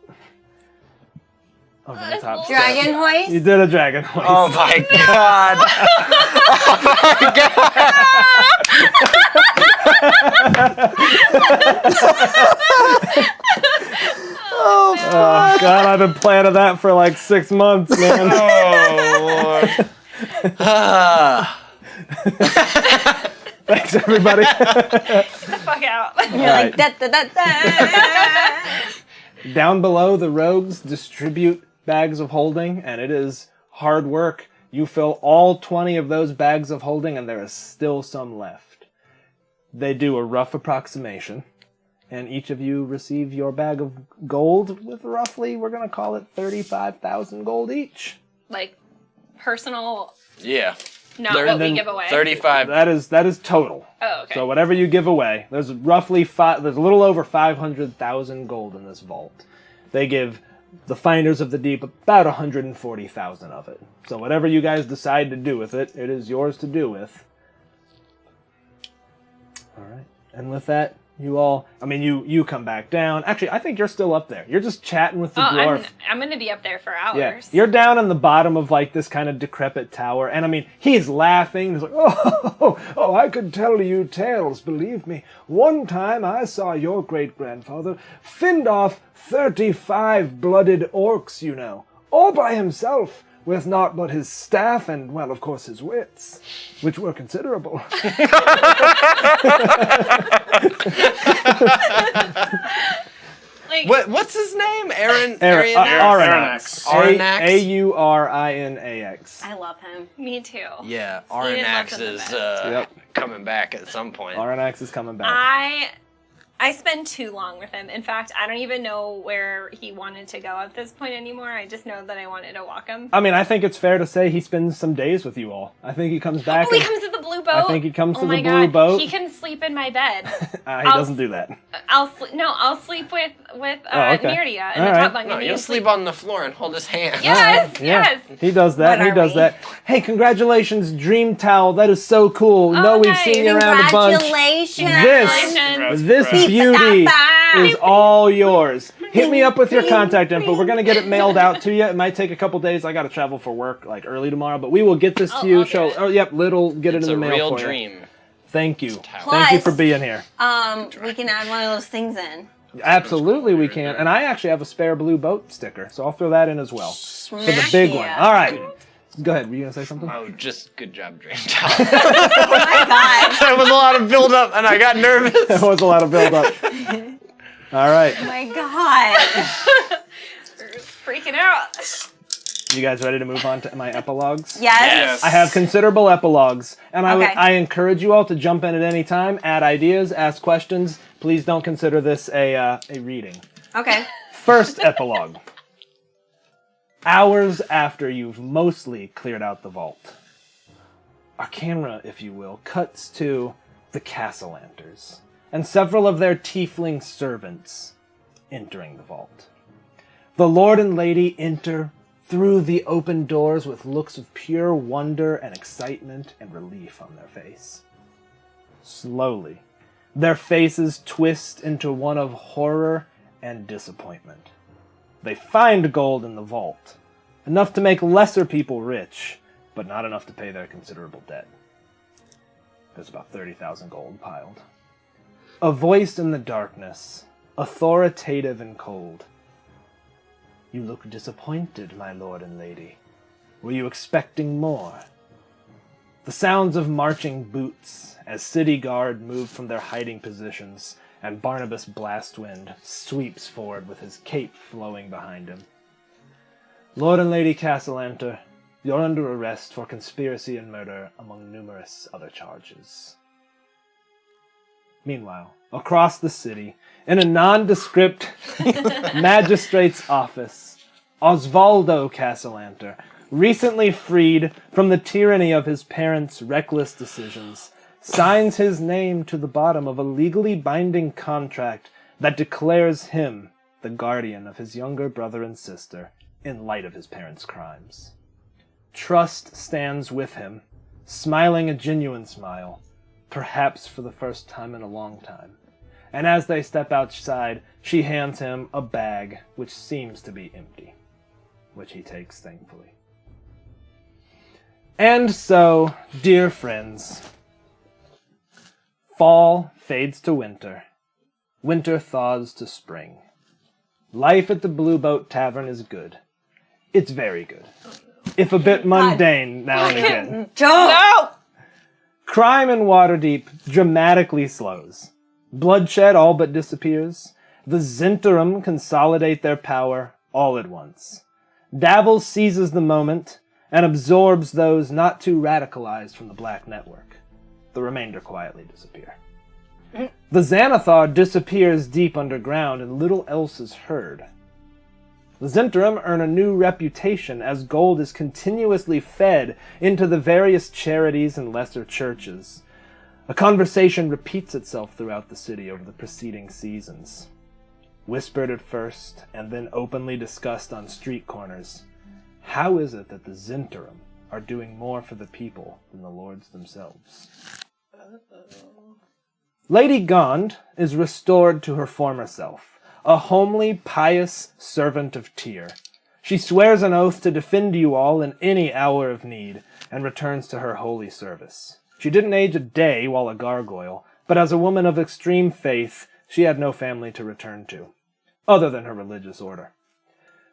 Over the top step. Dragon hoist? You did a dragon hoist. Oh my god! Oh god, I've been planning that for like 6 months, man. Oh lord. Thanks, everybody. Get the fuck out. You're like, da da da da. Down below, the rogues distribute bags of holding, and it is hard work. You fill all 20 of those bags of holding, and there is still some left. They do a rough approximation, and each of you receive your bag of gold with roughly, we're going to call it 35,000 gold each. Like, personal, Yeah. not There- what we then give away. 35. That is total. Oh, okay. So whatever you give away, there's roughly there's a little over 500,000 gold in this vault. They give the Finders of the Deep about 140,000 of it. So whatever you guys decide to do with it, it is yours to do with. All right. And with that, you all, you come back down. Actually, I think you're still up there. You're just chatting with the dwarf. I'm gonna be up there for hours. Yeah, you're down in the bottom of like this kind of decrepit tower, and he's laughing. He's like, oh, I could tell you tales, believe me. One time I saw your great-grandfather fend off 35 blooded orcs, all by himself, with naught but his staff and, well, of course, his wits, which were considerable. Like, What's his name? Aranax. Aranax. A-U-R-I-N-A-X. I love him. me too. Yeah, He is Aranax one of the is best. coming back at some point. Aranax is coming back. I spend too long with him. In fact, I don't even know where he wanted to go at this point anymore. I just know that I wanted to walk him. I think it's fair to say he spends some days with you all. I think he comes back. Oh, he comes to the blue boat. I think he comes to the my blue God. boat. He can sleep in my bed. He doesn't do that. I'll sleep with okay. Mirdia in All the right. top bunk. No, and you'll you sleep on the floor and hold his hand. Yes, Yeah, yes. he does that. What He are does we? that. Hey, congratulations, Dream Towel. That is so cool. No, we've nice. seen you around a bunch. Congratulations. This beauty is all yours. Hit me up with your contact info. We're going to get it mailed out to you. It might take a couple days. I got to travel for work like early tomorrow, but we will get this to you. Get it in the mail for you. It's a real dream. Thank you. Plus, Thank you for being here. We can add one of those things in. Absolutely, we can. And I actually have a spare blue boat sticker, so I'll throw that in as well. Smack For the big one. ya. All right. Go ahead. Were you going to say something? Oh, just good job, Dream Oh my god. There was a lot of build up, and I got nervous. There was a lot of build-up. All right. Oh my god. Freaking out. You guys ready to move on to my epilogues? Yes. I have considerable epilogues, and Okay. I encourage you all to jump in at any time, add ideas, ask questions. Please don't consider this a reading. Okay. First epilogue. Hours after you've mostly cleared out the vault, our camera, if you will, cuts to the Castlanters and several of their tiefling servants entering the vault. The Lord and Lady enter through the open doors with looks of pure wonder and excitement and relief on their face. Slowly, their faces twist into one of horror and disappointment. They find gold in the vault, enough to make lesser people rich, but not enough to pay their considerable debt. There's about 30,000 gold piled. A voice in the darkness, authoritative and cold. You look disappointed, my lord and lady. Were you expecting more? The sounds of marching boots as city guard move from their hiding positions, and Barnabas Blastwind sweeps forward with his cape flowing behind him. Lord and Lady Castellanter, you're under arrest for conspiracy and murder among numerous other charges. Meanwhile, across the city, in a nondescript magistrate's office, Osvaldo Castellanter, recently freed from the tyranny of his parents' reckless decisions, signs his name to the bottom of a legally binding contract that declares him the guardian of his younger brother and sister in light of his parents' crimes. Trust stands with him, smiling a genuine smile, perhaps for the first time in a long time. And as they step outside, she hands him a bag which seems to be empty, which he takes thankfully. And so, dear friends, fall fades to winter. Winter thaws to spring. Life at the Blue Boat Tavern is good. It's very good. If a bit mundane now and again. No! Crime in Waterdeep dramatically slows. Bloodshed all but disappears. The Zhentarim consolidate their power all at once. Davil seizes the moment and absorbs those not too radicalized from the Black Network. The remainder quietly disappear. The Xanathar disappears deep underground and little else is heard. The Zhentarim earn a new reputation as gold is continuously fed into the various charities and lesser churches. A conversation repeats itself throughout the city over the preceding seasons. Whispered at first, and then openly discussed on street corners. How is it that the Zhentarim are doing more for the people than the lords themselves? Lady Gond is restored to her former self, a homely, pious servant of Tyr. She swears an oath to defend you all in any hour of need, and returns to her holy service. She didn't age a day while a gargoyle, but as a woman of extreme faith, she had no family to return to, other than her religious order.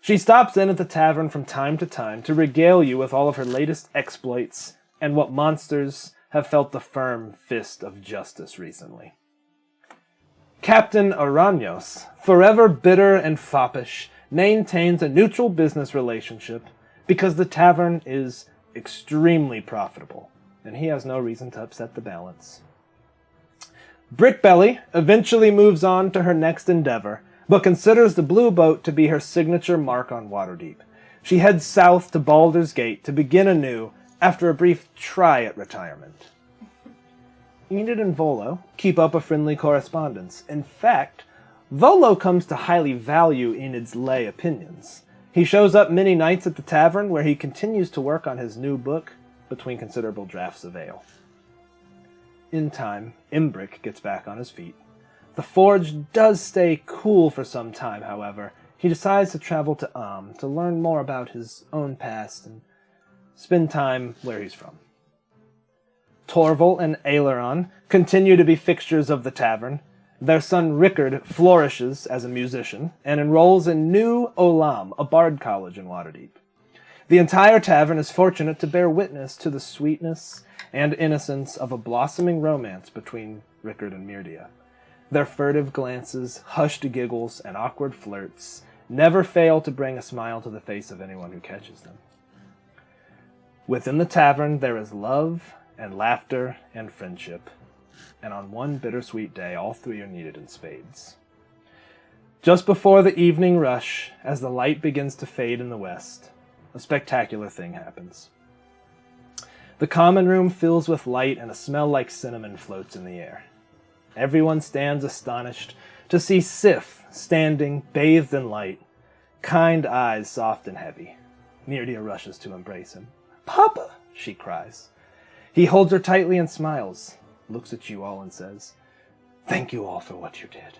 She stops in at the tavern from time to regale you with all of her latest exploits and what monsters have felt the firm fist of justice recently. Captain Araños, forever bitter and foppish, maintains a neutral business relationship because the tavern is extremely profitable, and he has no reason to upset the balance. Brickbelly eventually moves on to her next endeavor, but considers the Blue Boat to be her signature mark on Waterdeep. She heads south to Baldur's Gate to begin anew after a brief try at retirement. Enid and Volo keep up a friendly correspondence. In fact, Volo comes to highly value Enid's lay opinions. He shows up many nights at the tavern where he continues to work on his new book between considerable draughts of ale. In time, Imbric gets back on his feet. The forge does stay cool for some time, however. He decides to travel to to learn more about his own past and spend time where he's from. Torval and Aileron continue to be fixtures of the tavern. Their son Rickard flourishes as a musician and enrolls in New Olam, a bard college in Waterdeep. The entire tavern is fortunate to bear witness to the sweetness and innocence of a blossoming romance between Rickard and Myrdia. Their furtive glances, hushed giggles, and awkward flirts never fail to bring a smile to the face of anyone who catches them. Within the tavern there is love and laughter and friendship, and on one bittersweet day all three are needed in spades. Just before the evening rush, as the light begins to fade in the west, a spectacular thing happens. The common room fills with light and a smell like cinnamon floats in the air. Everyone stands astonished to see Sif standing, bathed in light, kind eyes soft and heavy. Myrdia rushes to embrace him. "Papa!" she cries. He holds her tightly and smiles, looks at you all and says, "Thank you all for what you did.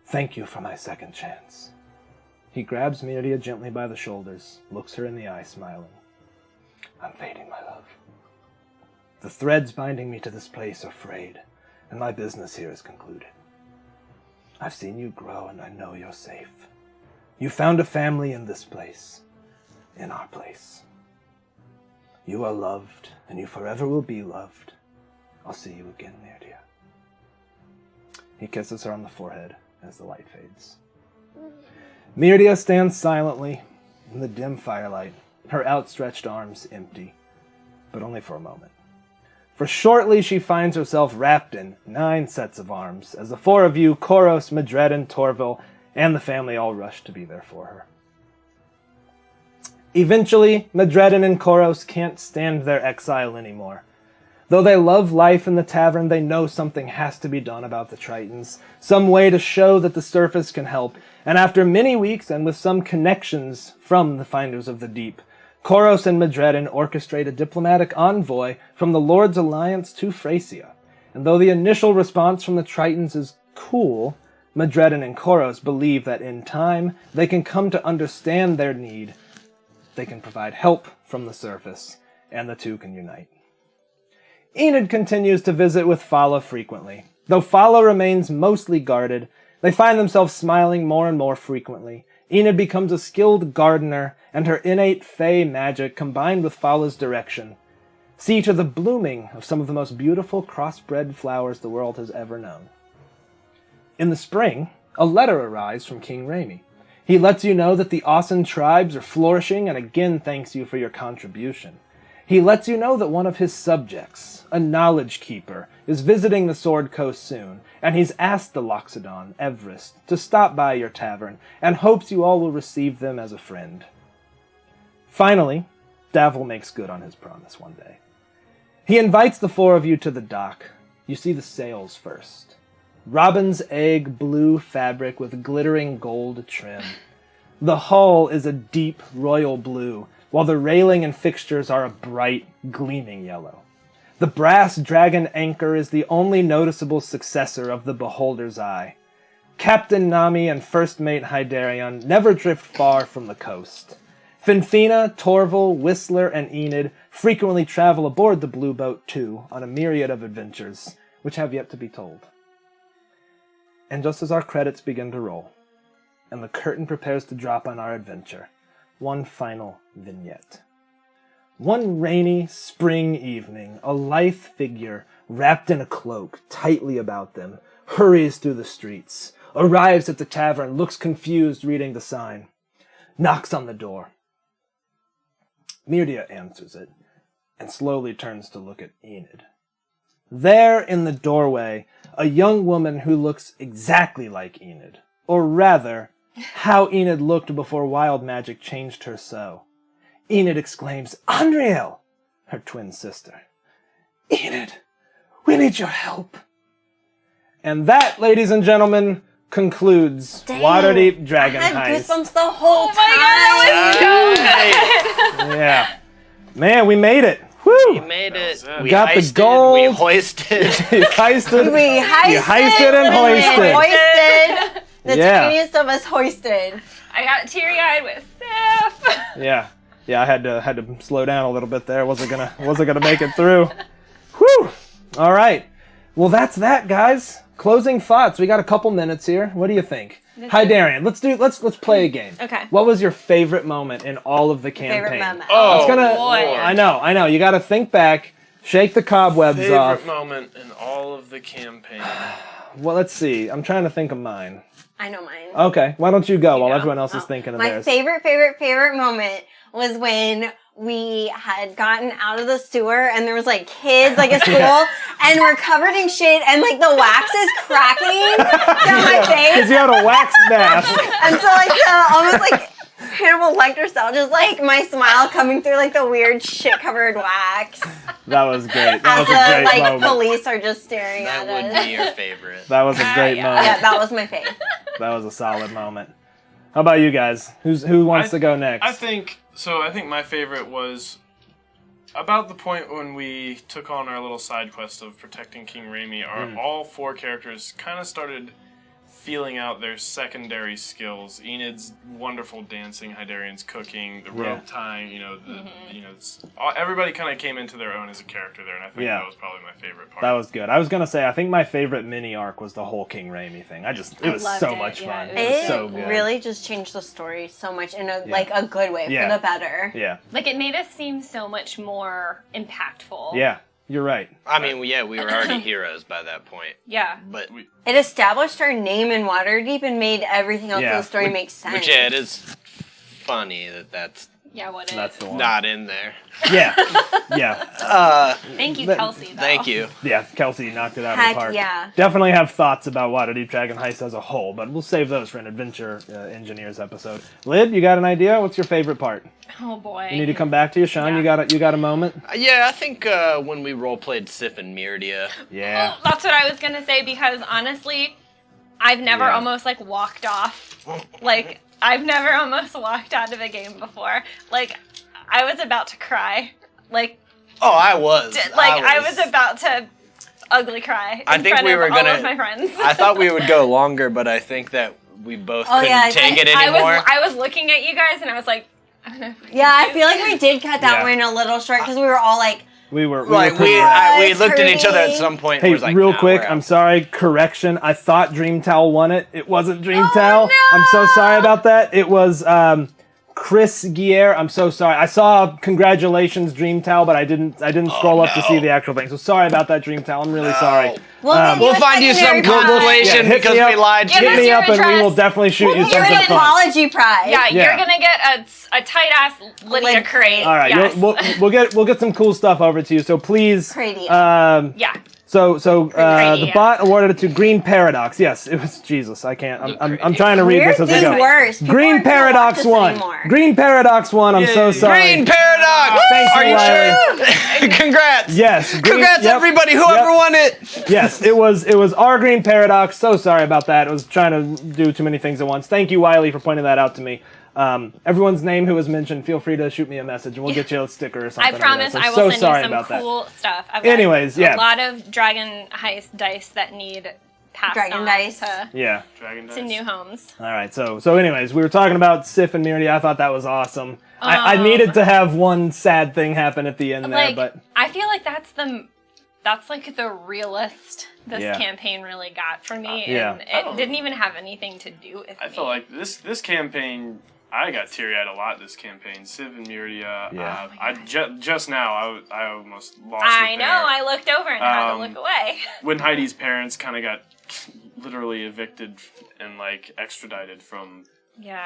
Thank you for my second chance." He grabs Myrdia gently by the shoulders, looks her in the eye, smiling. "I'm fading, my love. The threads binding me to this place are frayed, and my business here is concluded. I've seen you grow, and I know you're safe. You found a family in this place, in our place. You are loved, and you forever will be loved. I'll see you again, Myrdia." He kisses her on the forehead as the light fades. Myrdia stands silently in the dim firelight, her outstretched arms empty, but only for a moment. For shortly she finds herself wrapped in 9 sets of arms, as the 4 of you, Koros, Madredin, Torval, and the family all rush to be there for her. Eventually, Madredin and Koros can't stand their exile anymore. Though they love life in the tavern, they know something has to be done about the Tritons, some way to show that the surface can help, and after many weeks and with some connections from the Finders of the Deep, Koros and Madredin orchestrate a diplomatic envoy from the Lord's Alliance to Thracia. And though the initial response from the Tritons is cool, Madredin and Koros believe that in time they can come to understand their need. They can provide help from the surface, and the two can unite. Enid continues to visit with Fala frequently. Though Fala remains mostly guarded, they find themselves smiling more and more frequently. Enid becomes a skilled gardener, and her innate fey magic, combined with Fala's direction, see to the blooming of some of the most beautiful crossbred flowers the world has ever known. In the spring, a letter arrives from King Raimi. He lets you know that the Ausen tribes are flourishing and again thanks you for your contribution. He lets you know that one of his subjects, a knowledge keeper, is visiting the Sword Coast soon, and he's asked the Loxodon, Everest, to stop by your tavern, and hopes you all will receive them as a friend. Finally, Davil makes good on his promise one day. He invites the 4 of you to the dock. You see the sails first. Robin's egg blue fabric with glittering gold trim. The hull is a deep royal blue, while the railing and fixtures are a bright, gleaming yellow. The brass dragon anchor is the only noticeable successor of the Beholder's Eye. Captain Nami and First Mate Hydarion never drift far from the coast. Finfina, Torval, Whistler, and Enid frequently travel aboard the Blue Boat too, on a myriad of adventures, which have yet to be told. And just as our credits begin to roll, and the curtain prepares to drop on our adventure, one final vignette. One rainy spring evening, a lithe figure, wrapped in a cloak tightly about them, hurries through the streets, arrives at the tavern, looks confused reading the sign, knocks on the door. Myrdia answers it, and slowly turns to look at Enid. There in the doorway, a young woman who looks exactly like Enid, or rather, how Enid looked before wild magic changed her so. Enid exclaims, "Andriel!" her twin sister. "Enid, we need your help." And that, ladies and gentlemen, concludes Waterdeep Dragon Heist. I had goosebumps the whole time. Oh my god, that was so good! Yeah. Man, we made it. Whew. Woo! We made it. That was it. We Got the heisted, gold. We hoisted. You heisted. We heisted and hoisted. hoisted. The Yeah. tiniest of us hoisted. I got teary-eyed with Sif. Yeah. I had to slow down a little bit there. Wasn't gonna make it through. Whew. All right. Well, that's that, guys. Closing thoughts. We got a couple minutes here. What do you think? Hi, Darian. Let's play a game. Okay. What was your favorite moment in all of the campaign? Favorite moment. Oh, boy. I know. You got to think back, shake the cobwebs favorite off. moment in all of the campaign. Well, let's see. I'm trying to think of mine. I know mine. Okay, why don't you go while go. everyone else is thinking of My theirs? favorite moment was when we had gotten out of the sewer and there was like kids, like a school, and we're covered in shit and like the wax is cracking down my face. Because you had a wax mask. And so like almost like Hannibal Lecter style, just like my smile coming through like the weird shit covered wax. That was great. That As was the a great like moment. police are just staring That at would us. be your favorite. That was a great Yeah. moment. Yeah, that was my fave. That was a solid moment. How about you guys? Who wants to go next? I think my favorite was about the point when we took on our little side quest of protecting King Raimi. All four characters kind of started feeling out their secondary skills. Enid's wonderful dancing, Hydarian's cooking, the rope tying. Everybody kind of came into their own as a character there, and I think that was probably my favorite part. That was good. I was gonna say I think my favorite mini arc was the whole King Raimi thing. It was loved so it, much yeah, fun. it It was It so good. really just changed the story so much in a a good way Yeah. for the better. Yeah. Like, it made us seem so much more impactful. Yeah. You're right. I mean, we were already heroes by that point. Yeah. But It established our name in Waterdeep and made everything else in the story make sense. which it is funny that's Yeah, what That's the one. not in there. Yeah. Yeah. Thank you, But- Kelsey, though. Thank you. Yeah. Kelsey knocked it out Heck of the park. yeah. Definitely have thoughts about Waterdeep Dragon Heist as a whole, but we'll save those for an Adventure Engineers episode. Lid, you got an idea? What's your favorite part? Oh, boy. You need to come back to you, Sean. Yeah. You got a moment? Yeah, I think when we role-played Sif and Myrdia. Yeah. Oh, that's what I was going to say, because honestly, I've never Yeah. almost, like, walked off. Like, I've never almost walked out of a game before. Like, I was about to cry. Like, Oh, I was. I was about to ugly cry I in think front we of were all gonna- of my friends. I thought we would go longer, but I think that we both Oh, couldn't yeah, take it I anymore. was looking at you guys, and I was like, I don't know if we Yeah, I can feel like we did cut that Yeah. one a little short because we were all like, We were Like pretty- we it's looked at each other at hurting. some point. Hey, and was like, real nah, quick, we're I'm out. sorry. Correction. I thought Dream Towel won it. It wasn't Dream Oh, Towel. no! I'm so sorry about that. It was Chris Guerre. I'm so sorry. I saw congratulations Dream Towel, but I didn't scroll up to no. see the actual thing. So sorry about that, Dream Towel. I'm really sorry. We'll find you some secondary prize. compilation hit because me up. we lied to Give Hit us you. me your up and we address. will definitely shoot you you're something an fun. apology prize. Yeah, Yeah. you're gonna get a tight ass Lydia Like- crate. All right, Yes. we'll get some cool stuff over to you. So please, Cranium. yeah. So the yeah. bot awarded it to Green Paradox. Yes, it was Jesus. I can't. I'm trying to read Weird this as we things go. worse. People Green aren't gonna watch Paradox this won. anymore. Green Paradox won. I'm so sorry. Green Paradox! Thank Are you, you Wiley. sure? Congrats! Yes. Green- Congrats, yep, everybody! Whoever yep. won it. Yes, it was our Green Paradox. So sorry about that. I was trying to do too many things at once. Thank you, Wiley, for pointing that out to me. Everyone's name who was mentioned, feel free to shoot me a message and we'll get you a sticker or I something. promise I'm I will so send sorry you some about that. cool stuff. I've got Anyways, yeah. a lot of Dragon Heist dice that need passed Dragon on dice. to Yeah. Dragon to Dice. new homes. All right. So anyways, we were talking about Sif and Myrdia. I thought that was awesome. I needed to have one sad thing happen at the end there, Like, but I feel like that's like the realest this Yeah. campaign really got for me, Yeah. and it didn't even have anything to do with I me. feel like this campaign. I got teary-eyed a lot this campaign. Civ and Myrdia. Yeah. I just now I almost lost I it know. there. I looked over and had to look away. When Heidi's parents kind of got literally evicted and like extradited from. Yeah.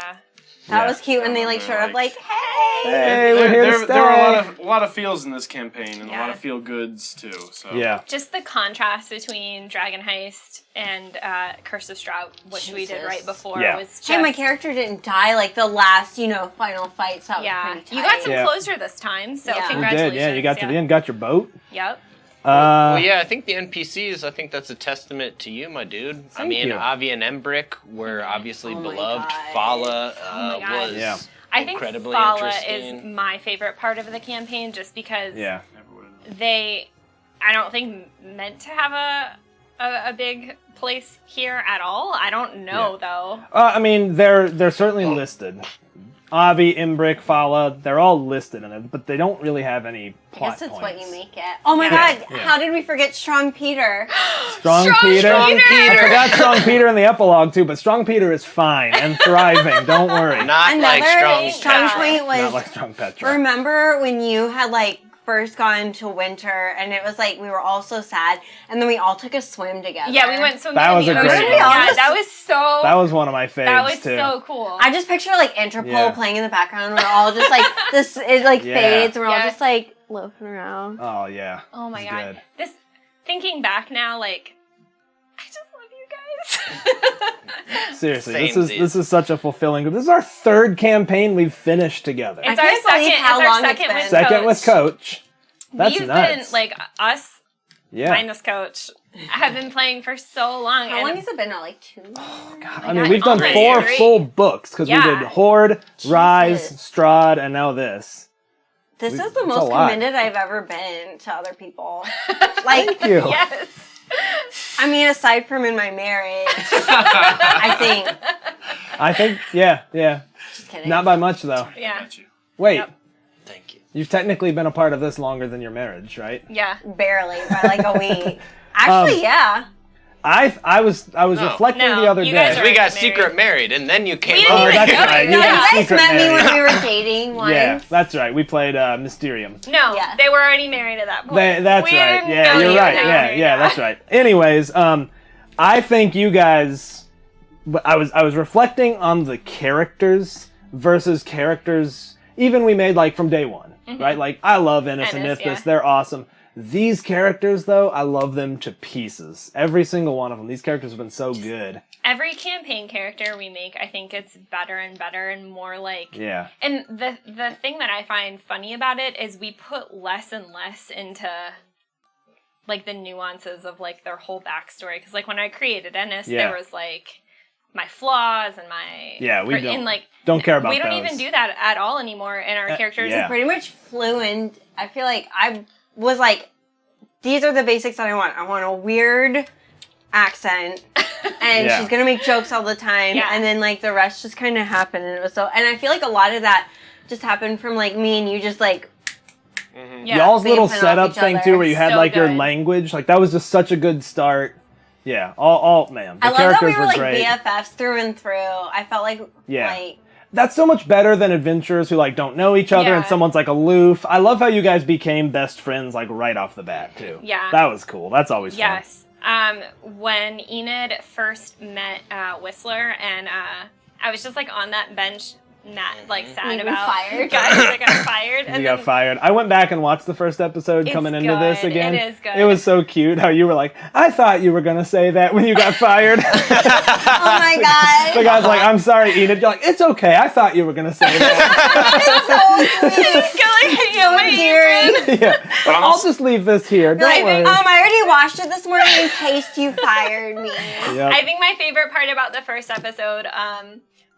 That Yeah. was cute when they like showed up like, hey. hey, we're here to stay. There were a lot of feels in this campaign and a lot Yeah. of feel goods too. So Yeah. Just the contrast between Dragon Heist and Curse of Strahd, which we did Jesus. right before, Yeah. was just... Hey, my character didn't die like the last, final fight, so that was Yeah. pretty You tight. got some Yeah. closure this time, so Yeah. We did, We congratulations. did. Yeah, you got to the end. Got your boat. Yep. Well, yeah, I think the NPCs, I think that's a testament to you, my dude. I Thank mean, you. Avi and Embrick were obviously Oh my beloved. God. Fala Oh my God. was Yeah. I think incredibly Fala interesting. is my favorite part of the campaign, just because Yeah. I don't think meant to have a big place here at all. I don't know though. I mean, they're certainly listed. Avi, Imbric, Fala, they're all listed in it, but they don't really have any plot I guess it's points. what you make it. Oh my god, how did we forget Strong Peter? Strong Peter? Peter! I forgot Strong Peter in the epilogue too, but Strong Peter is fine and thriving, don't worry. Not like strong strong Petra. point was, Not like Strong Petra. remember when you had like first gone to winter and it was like we were all so sad and then we all took a swim together. Yeah, we went swimming That in was the a great ocean. one. Yeah, that was so. That was one of my faves that was too. so cool. I just picture like Interpol Yeah. playing in the background. We're all just like this. It like Yeah. fades, and we're all Yes. just like loafing around. Oh yeah. Oh my It's god. good. This thinking back now, like I just love you guys. Seriously, Samesies. this is such a fulfilling. This is our third campaign we've finished together. It's I our can't believe second. how It's our long it's second been. with Second Coach. with Coach. That's We've nuts. been like us Yeah. minus Coach have been playing for so long. How and long has it been now? Like 2? I mean, we've done almost 4 3. full books because we Yeah. did Horde, Rise, Jesus. Strahd, and now this. This is the it's a most lot. committed I've ever been to other people. Like, Thank you. Yes. I mean, aside from in my marriage, I think. I think, yeah. Just kidding. Not by much though. Yeah. Got you. Wait, Yep. Thank you. you've technically been a part of this longer than your marriage, right? Yeah. Barely by like a week. Actually, yeah. I was reflecting No, the other you guys day. are- We got married. secret married, and then you came We didn't over. Oh, even that's know right. you You guys. got You guys secret met me married. when we were dating once. Yeah, that's right. We played Mysterium. No, Yeah. they were already married at that point. That's We right. didn't Yeah, know you're you right. were Yeah, married. that's right. Anyways, I think you guys. I was reflecting on the characters versus characters. Even we made like from day one, right? Like I love Ennis and Ennis, Nithis. yeah. They're awesome. These characters, though, I love them to pieces. Every single one of them. These characters have been so good. Every campaign character we make, I think it's better and better and more like. Yeah. And the thing that I find funny about it is we put less and less into like the nuances of like their whole backstory. Because like when I created Ennis, Yeah. there was like my flaws and my We and, like don't care about we don't those. even do that at all anymore in our characters. yeah. Pretty much fluent. I feel like I was like, these are the basics that I want. I want a weird accent, and Yeah. she's gonna make jokes all the time, Yeah. and then like the rest just kind of happened, and it was so. And I feel like a lot of that just happened from like me and you just like. Yeah. Y'all's Being little fed off setup each thing other. too, where you had So like your good. language, like that was just such a good start. Yeah, all man, the I love that characters we were like great. BFFs through and through. I felt like like That's so much better than adventurers who like don't know each other and Yeah. someone's like aloof. I love how you guys became best friends like right off the bat too. Yeah. that was cool. That's always fun. Yes. When Enid first met Whistler, and I was just like on that bench, like sad You were about fired. guys that got fired. You And got then, fired. I went back and watched the first episode It's coming into this good. again. It is good. It was so cute how you were like, I thought you were gonna say that when you got fired. oh my The god, guy's like, I'm sorry, Enid. You're like, it's okay. I thought you were gonna say that. so sweet. my dear. Yeah. I'll just leave this here. Don't Like, worry. I already washed it this morning in case you fired me. Yep. I think my favorite part about the first episode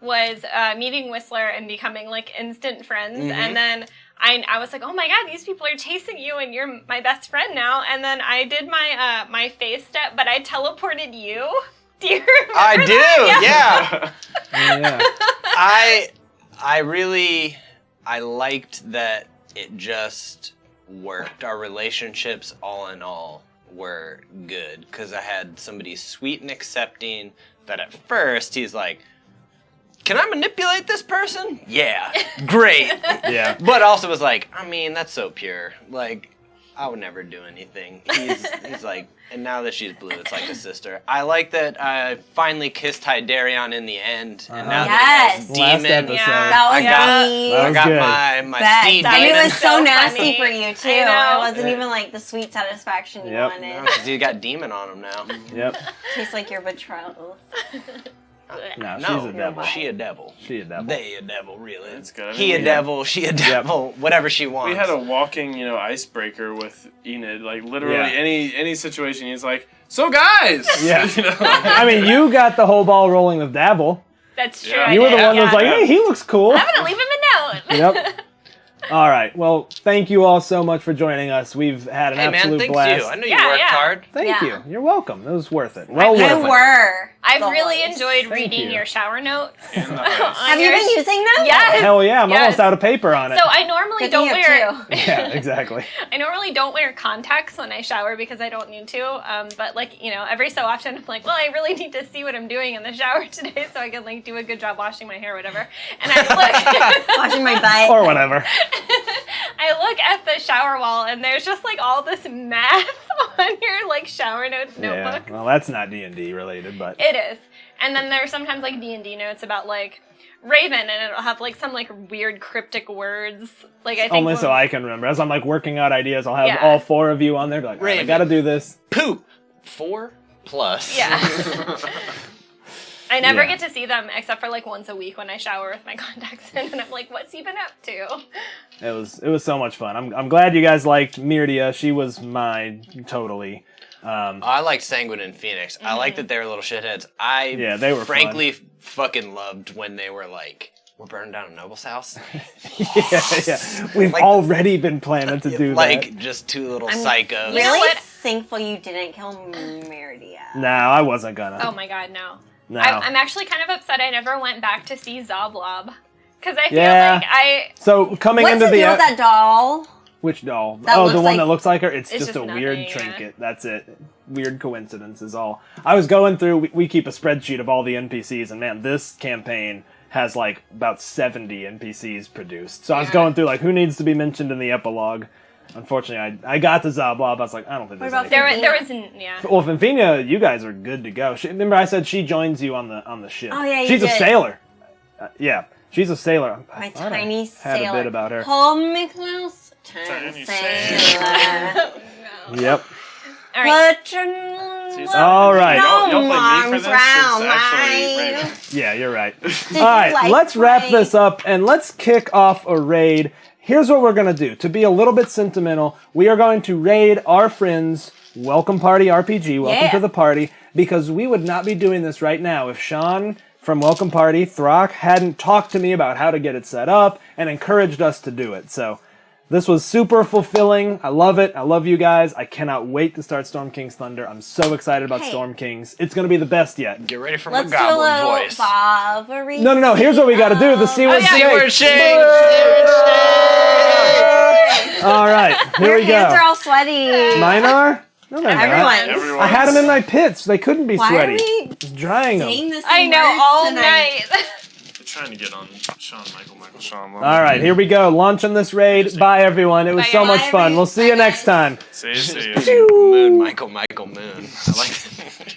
was meeting Whistler and becoming like instant friends, and then I was like, oh my god, these people are chasing you, and you're my best friend now. And then I did my my face step, but I teleported you. Do you remember I do, that? yeah. Yeah. I liked that it just worked. Our relationships, all in all, were good because I had somebody sweet and accepting that at first he's like, can I manipulate this person? Yeah, great. Yeah. But also was like, I mean, that's so pure. Like, I would never do anything. He's like, and now that she's blue, it's like a sister. I like that I finally kissed Hydarion in the end, and now that Yes. he's Last demon, episode. Yeah. That was I got- me. That I was got good. my Best. seed I mean, it demon. was so So nasty funny. for you too. I know. It wasn't even like the sweet satisfaction you Yep. wanted. No, 'cause he got demon on him now. Yep. Tastes like your betrothed. No, No, she's a devil. she a devil. She a devil. They a devil, really. That's good. I He mean, a devil, she a devil, whatever she wants. We had a walking, icebreaker with Enid. Like literally Yeah. any situation, he's like, "So guys." Yeah. You know? I mean, you got the whole ball rolling with Dabble. That's true. Yeah. I You were the did, one that was yeah. like, hey, he looks cool. I'm gonna leave him a note. Yep. All right. Well, thank you all so much for joining us. We've had an Hey, man, absolute thanks blast. you. I know you worked hard. Thank Yeah. you. You're welcome. It was worth it. Well You worth it. were. I've the really host. enjoyed Thank reading you. your shower notes. And the Have you been using them? Yes. Hell yeah! I'm Yes. almost out of paper on it. So I normally Good don't thing you wear. have two. Yeah, exactly. I normally don't wear contacts when I shower because I don't need to. But like every so often I'm like, well, I really need to see what I'm doing in the shower today, so I can like do a good job washing my hair, or whatever. And I look. Washing my butt. Or whatever. I look at the shower wall and there's just like all this math on your like shower notes notebook. Yeah. Well, that's not D&D related, but It is. And then there's sometimes like D&D notes about like Raven, and it'll have like some like weird cryptic words. Like I think only so I can remember. As I'm like working out ideas, I'll have Yeah. all 4 of you on there. Be like, all right, I Raven. gotta do this. Poop. 4 plus. Yeah. I never Yeah. get to see them except for like once a week when I shower with my contacts in, and I'm like, what's he been up to? It was so much fun. I'm glad you guys liked Myrdia. She was mine totally. I liked Sanguine and Phoenix. I like that they were little shitheads. Yeah, they were frankly fucking loved when they were like, we're burning down a noble's house. yeah. We've Like- already been planning to do Like just 2 little psychos. You know Really what? thankful you didn't kill Meridia. that. No, I wasn't gonna. Oh my god, no. No. I'm actually kind of upset I never went back to see Zoblob. Because I feel Yeah. like I... So coming What's into the the deal with that doll? which doll? That Oh, looks the one like- that looks like her. It's It's just just a weird nothing, yeah. trinket. That's it. Weird coincidence is all. I was going through. We keep a spreadsheet of all the NPCs, and man, this campaign has like about 70 NPCs produced. So I was Yeah. going through like who needs to be mentioned in the epilogue. Unfortunately, I got to Zoblob. I was like, I don't think there's What about anything. There was... Yeah. Well, Finfina, you guys are good to go. Remember, I said she joins you on the ship. Oh, yeah, you she's a did. sailor. Yeah, she's a sailor. I My thought I tiny had sailor. a bit about her. Hold me close. Tiny sailor. Yep. All right. Put your All right. Y'all blame me for arms this? It's round actually my- Raven. Yeah, you're right. you All right, like let's wrap my- this up and let's kick off a raid. Here's what we're going to do. To be a little bit sentimental, we are going to raid our friends, Welcome Party RPG, welcome Yeah. to the party, because we would not be doing this right now if Sean from Welcome Party, Throck, hadn't talked to me about how to get it set up and encouraged us to do it. So this was super fulfilling. I love it. I love you guys. I cannot wait to start Storm King's Thunder. I'm so excited about Hey. Storm Kings. It's going to be the best yet. Get ready for Let's my do a goblin little voice. Bavaria. No. Here's what we got to do. The Seaward yeah. Shake. Seaward shake! All right, here Your we hands are go. all sweaty. Mine are? No, they're not. Everyone. I had them in my pits. They couldn't be Why sweaty. are we Just drying them. saying the same I know, words all tonight? night. They're trying to get on Sean, Sean. All right, here we go. Launching this raid. Bye, everyone. It was Bye, so guys. much fun. We'll see you Bye, next guys. time. See you. Moon, Michael, Moon. I like that.